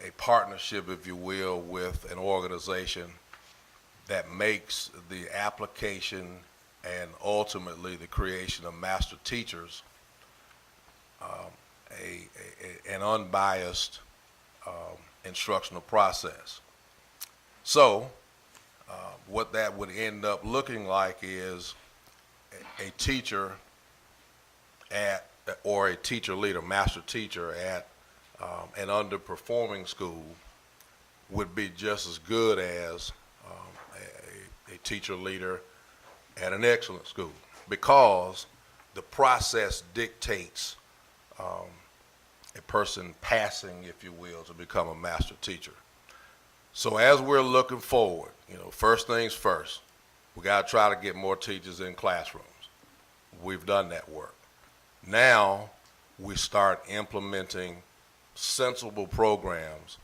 a partnership, if you will, with an organization that makes the application and ultimately the creation of master teachers an unbiased instructional process. So what that would end up looking like is a teacher or a teacher leader, master teacher at an underperforming school would be just as good as a teacher leader at an excellent school, because the process dictates a person passing, if you will, to become a master teacher. So as we're looking forward, first things first, we got to try to get more teachers in classrooms. We've done that work. Now we start implementing sensible programs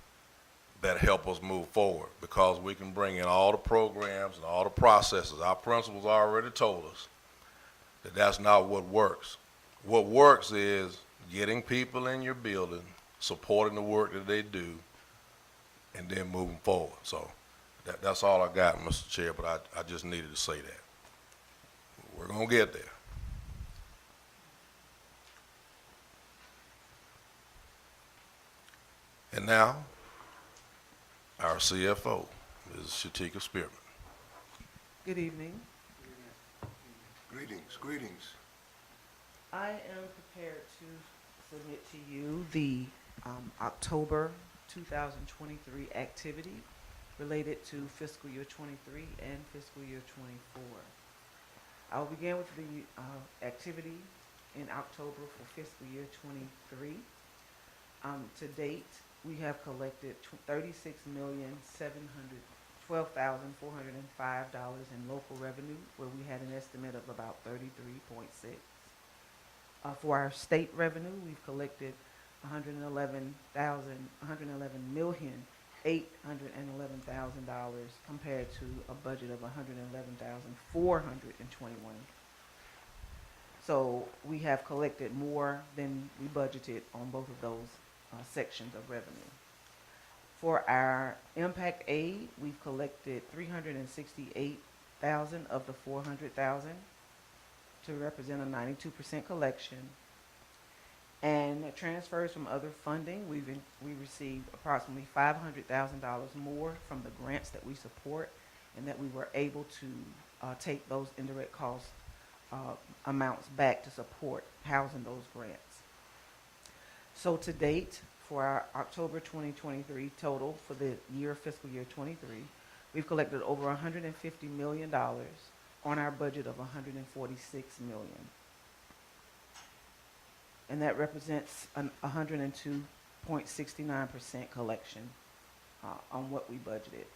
that help us move forward, because we can bring in all the programs and all the processes. Our principals already told us that that's not what works. What works is getting people in your building, supporting the work that they do, and then moving forward. So that's all I got, Mr. Chair, but I just needed to say that. We're going to get there. And now, our CFO, Ms. Shatika Spearman. Good evening. Greetings, greetings. I am prepared to submit to you the October 2023 activity related to fiscal year 23 and fiscal year 24. I'll begin with the activity in October for fiscal year 23. To date, we have collected $36,712,405 in local revenue, where we had an estimate of about 33.6. For our state revenue, we've collected $111,811,000 compared to a budget of $111,421. So we have collected more than we budgeted on both of those sections of revenue. For our impact aid, we've collected 368,000 of the 400,000 to represent a 92% collection. And transfers from other funding, we received approximately $500,000 more from the grants that we support, and that we were able to take those indirect cost amounts back to support housing those grants. So to date, for our October 2023 total for the year fiscal year 23, we've collected over $150 million on our budget of $146 million. And that represents an 102.69% collection on what we budgeted.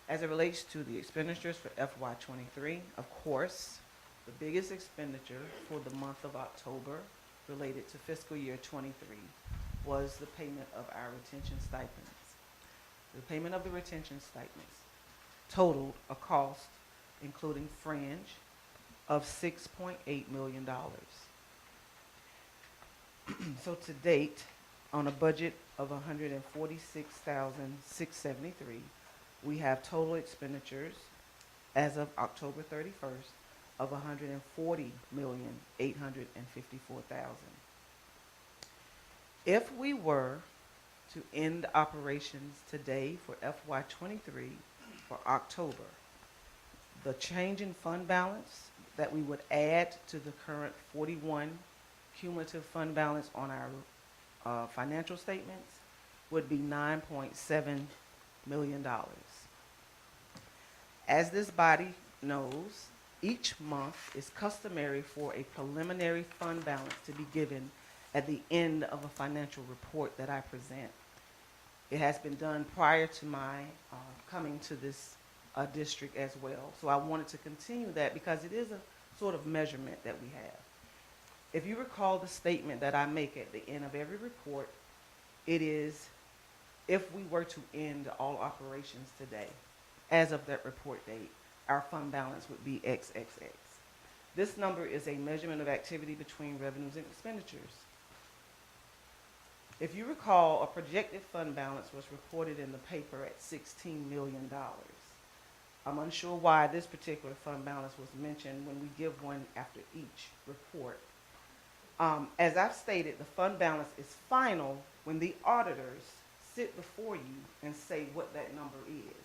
As it relates to the expenditures for FY23, of course, the biggest expenditure for the month of October related to fiscal year 23 was the payment of our retention stipends. The payment of the retention stipends totaled a cost, including fringe, of $6.8 million. So to date, on a budget of $146,673, we have total expenditures as of October 31st of $140,854,000. If we were to end operations today for FY23 for October, the change in fund balance that we would add to the current 41 cumulative fund balance on our financial statements would be $9.7 million. As this body knows, each month is customary for a preliminary fund balance to be given at the end of a financial report that I present. It has been done prior to my coming to this district as well. So I wanted to continue that because it is a sort of measurement that we have. If you recall the statement that I make at the end of every report, it is, if we were to end all operations today, as of that report date, our fund balance would be XXX. This number is a measurement of activity between revenues and expenditures. If you recall, a projected fund balance was reported in the paper at $16 million. I'm unsure why this particular fund balance was mentioned when we give one after each report. As I've stated, the fund balance is final when the auditors sit before you and say what that number is.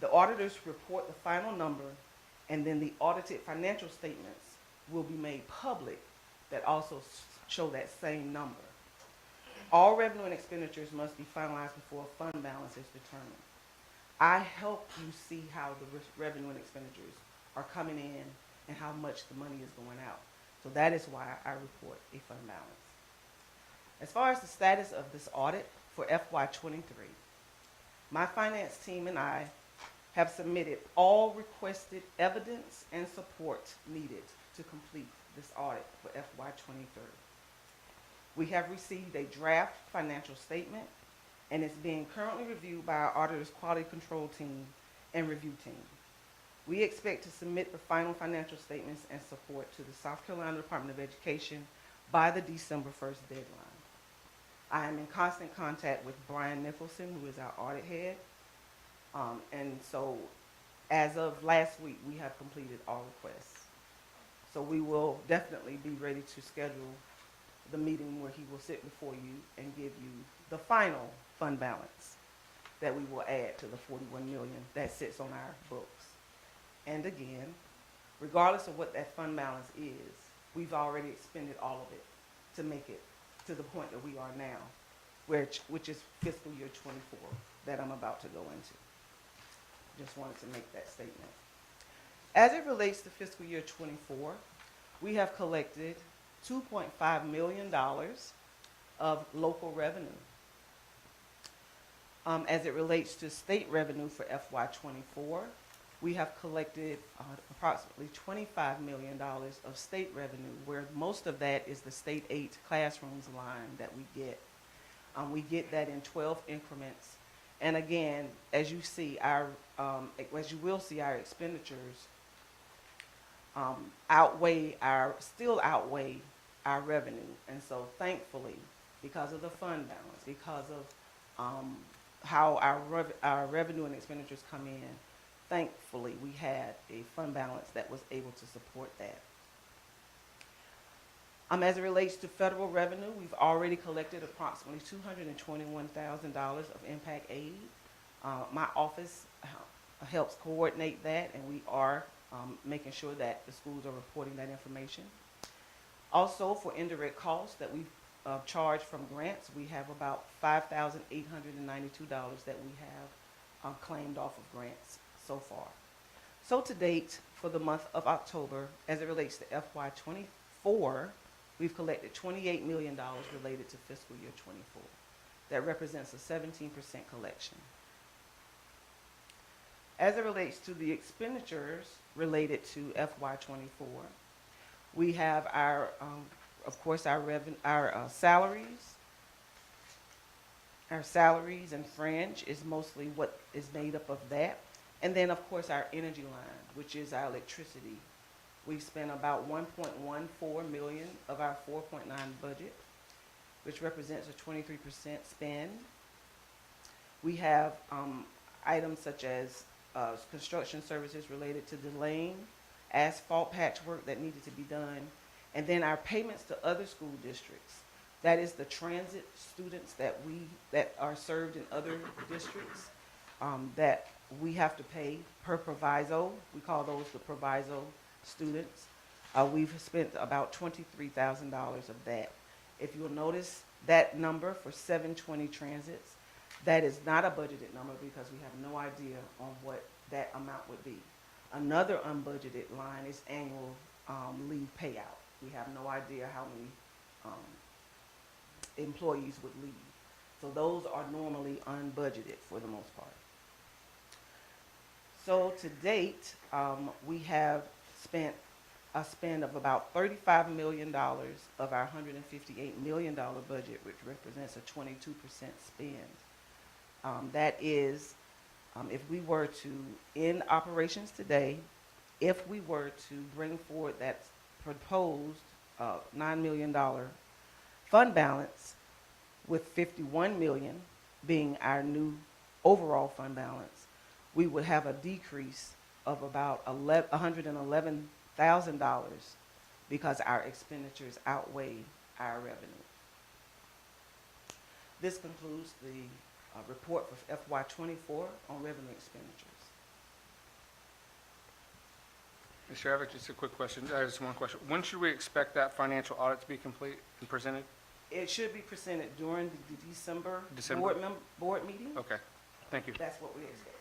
The auditors report the final number, and then the audited financial statements will be made public that also show that same number. All revenue and expenditures must be finalized before a fund balance is determined. I help you see how the revenue and expenditures are coming in and how much the money is going out. So that is why I report a fund balance. As far as the status of this audit for FY23, my finance team and I have submitted all requested evidence and support needed to complete this audit for FY23. We have received a draft financial statement, and it's being currently reviewed by our auditor's quality control team and review team. We expect to submit the final financial statements and support to the South Carolina Department of Education by the December 1st deadline. I am in constant contact with Brian Nicholson, who is our audit head. And so as of last week, we have completed all requests. So we will definitely be ready to schedule the meeting where he will sit before you and give you the final fund balance that we will add to the $41 million that sits on our books. And again, regardless of what that fund balance is, we've already expended all of it to make it to the point that we are now, which is fiscal year 24 that I'm about to go into. Just wanted to make that statement. As it relates to fiscal year 24, we have collected $2.5 million of local revenue. As it relates to state revenue for FY24, we have collected approximately $25 million of state revenue, where most of that is the state aid classrooms line that we get. We get that in 12 increments. And again, as you see, as you will see, our expenditures still outweigh our revenue. And so thankfully, because of the fund balance, because of how our revenue and expenditures come in, thankfully we had a fund balance that was able to support that. As it relates to federal revenue, we've already collected approximately $221,000 of impact aid. My office helps coordinate that, and we are making sure that the schools are reporting that information. Also, for indirect costs that we've charged from grants, we have about $5,892 that we have claimed off of grants so far. So to date, for the month of October, as it relates to FY24, we've collected $28 million related to fiscal year 24. That represents a 17% collection. As it relates to the expenditures related to FY24, we have our, of course, our salaries. Our salaries and fringe is mostly what is made up of that. And then, of course, our energy line, which is our electricity. We spent about $1.14 million of our 4.9 budget, which represents a 23% spend. We have items such as construction services related to delaying, asphalt patchwork that needed to be done, and then our payments to other school districts. That is the transit students that are served in other districts that we have to pay per proviso. We call those the proviso students. We've spent about $23,000 of that. If you'll notice that number for 720 transits, that is not a budgeted number because we have no idea on what that amount would be. Another unbudgeted line is annual leave payout. We have no idea how many employees would leave. So those are normally unbudgeted for the most part. So to date, we have spent a spend of about $35 million of our $158 million budget, which represents a 22% spend. That is, if we were to end operations today, if we were to bring forward that proposed $9 million fund balance, with $51 million being our new overall fund balance, we would have a decrease of about $111,000 because our expenditures outweigh our revenue. This concludes the report for FY24 on revenue expenditures. Mr. Avick, just a quick question. Just one question. When should we expect that financial audit to be complete and presented? It should be presented during the December board meeting. Okay. Thank you. That's what we expect.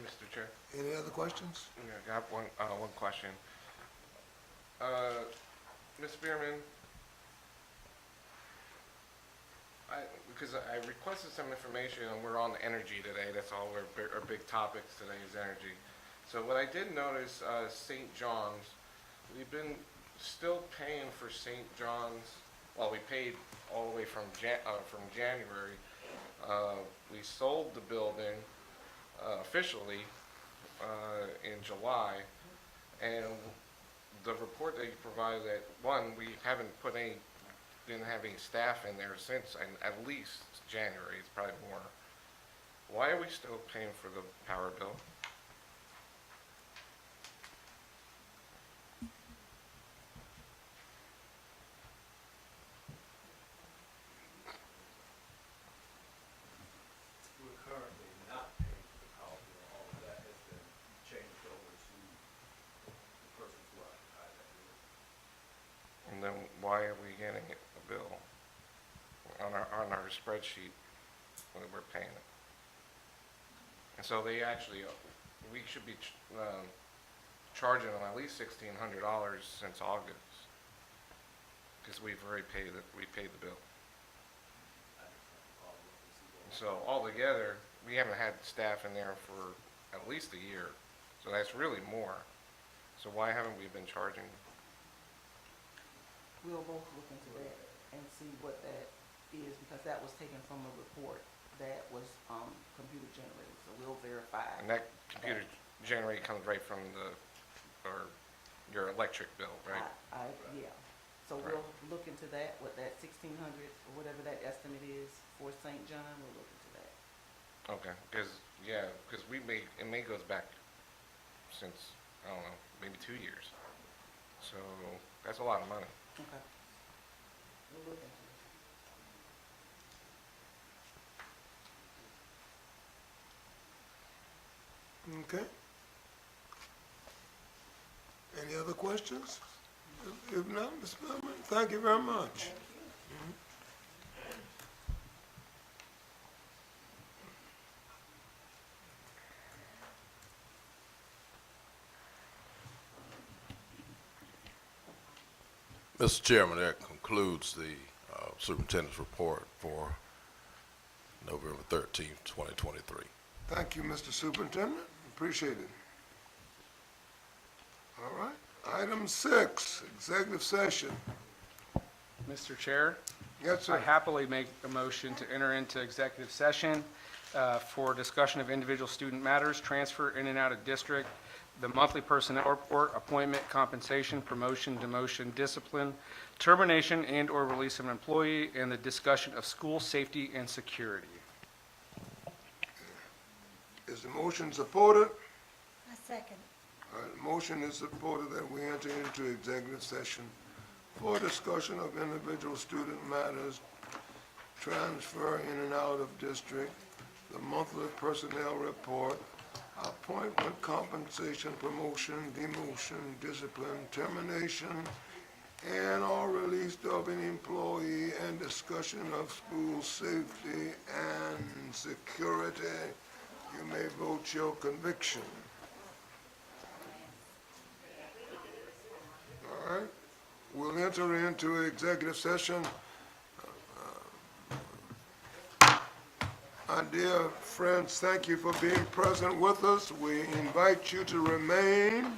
Mr. Chair. Any other questions? Yeah, I got one question. Ms. Bierman, because I requested some information, and we're on energy today. That's all our big topics today is energy. So what I did notice, St. John's, we've been still paying for St. John's. Well, we paid all the way from January. We sold the building officially in July, and the report that you provided, that one, we didn't have any staff in there since, and at least January. It's probably more. Why are we still paying for the power bill? We're currently not paying for the power bill. All of that has been changed over to the persons who occupy that building. And then why are we getting a bill on our spreadsheet when we're paying it? And so they actually, we should be charging them at least $1,600 since August, because we paid the bill. So altogether, we haven't had staff in there for at least a year, so that's really more. So why haven't we been charging? We'll both look into that and see what that is, because that was taken from a report that was, computer generated, so we'll verify. And that computer generated comes right from or your electric bill, right? Yeah. So Right. we'll look into that, what that 1,600 or whatever that estimate is for St. John, we'll look into that. Okay, because it may goes back since, I don't know, maybe 2 years. So that's a lot of money. Okay. We'll look into it. Okay. Any other questions? If not, Ms. Millman, thank you very much. Mr. Chairman, that concludes the superintendent's report for November 13th, 2023. Thank you, Mr. Superintendent. Appreciate it. All right. Item 6, executive session. Mr. Chair? Yes, I sir. happily make a motion to enter into executive session for discussion of individual student matters, transfer in and out of district, the monthly personnel report, appointment, compensation, promotion, demotion, discipline, termination and/or release of an employee, and the discussion of school safety and security. Is the motion supported? I second. All right, the motion is supported that we enter into executive session for discussion of individual student matters, transfer in and out of district, the monthly personnel report, appointment, compensation, promotion, demotion, discipline, termination, and/or release of an employee, and discussion of school safety and security. You may vote your conviction. All right. We'll enter into executive session. My dear friends, thank you for being present with us. We invite you to remain.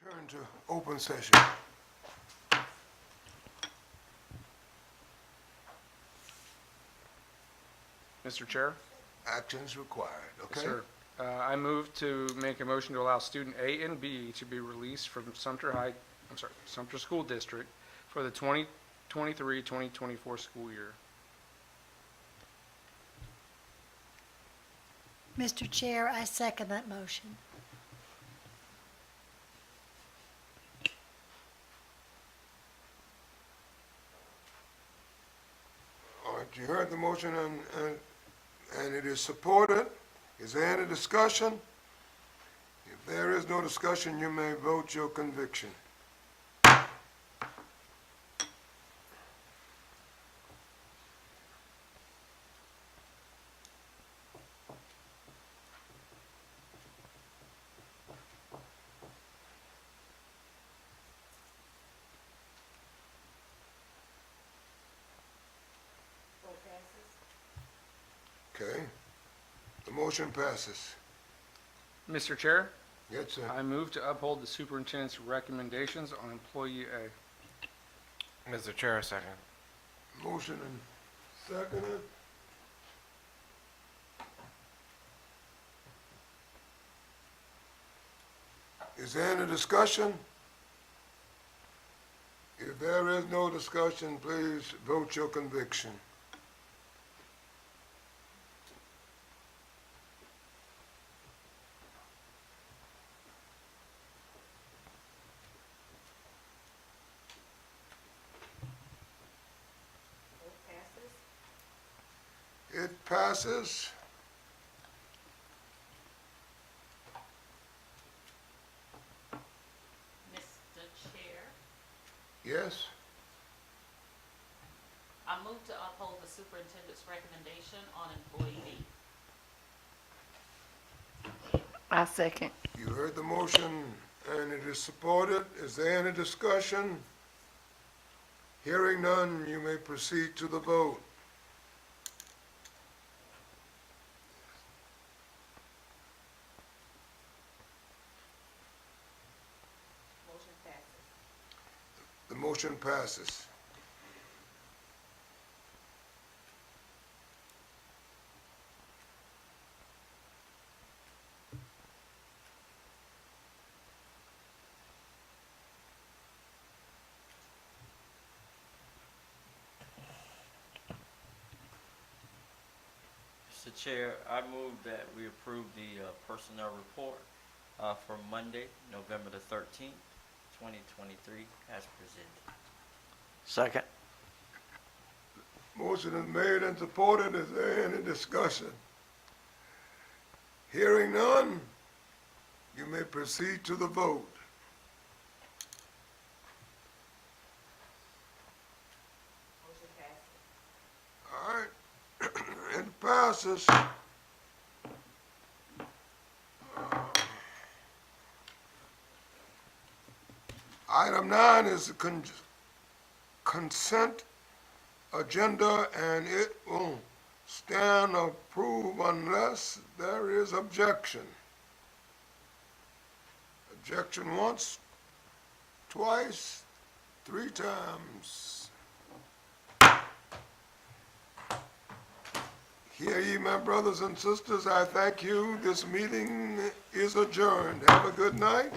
Turn to open session. Mr. Chair? Actions required, okay? Yes, sir. I move to make a motion to allow student A and B to be released from Sumter School District for the 2023-2024 school year. Mr. Chair, I second that motion. All right, you heard the motion and it is supported. Is there any discussion? If there is no discussion, you may vote your conviction. Okay, the motion passes. Mr. Chair? Yes, sir. I move to uphold the superintendent's recommendations on employee A. Mr. Chair, second. Motion and seconded. Is there any discussion? If there is no discussion, please vote your conviction. It passes. Mr. Chair, Yes? I move to uphold the superintendent's recommendation on employee B. I second. You heard the motion and it is supported. Is there any discussion? Hearing none, you may proceed to the vote. Motion passes. The motion passes. Mr. Chair, I move that we approve the personnel report for Monday, November the 13th, 2023, as presented. Second. Motion is made and supported. Is there any discussion? Hearing none, you may proceed to the vote. Motion passes. All right, it passes. Item 9 is the consent agenda, and it will stand approved unless there is objection. Objection once, twice, 3 times. Hear ye, my brothers and sisters, I thank you. This meeting is adjourned. Have a good night.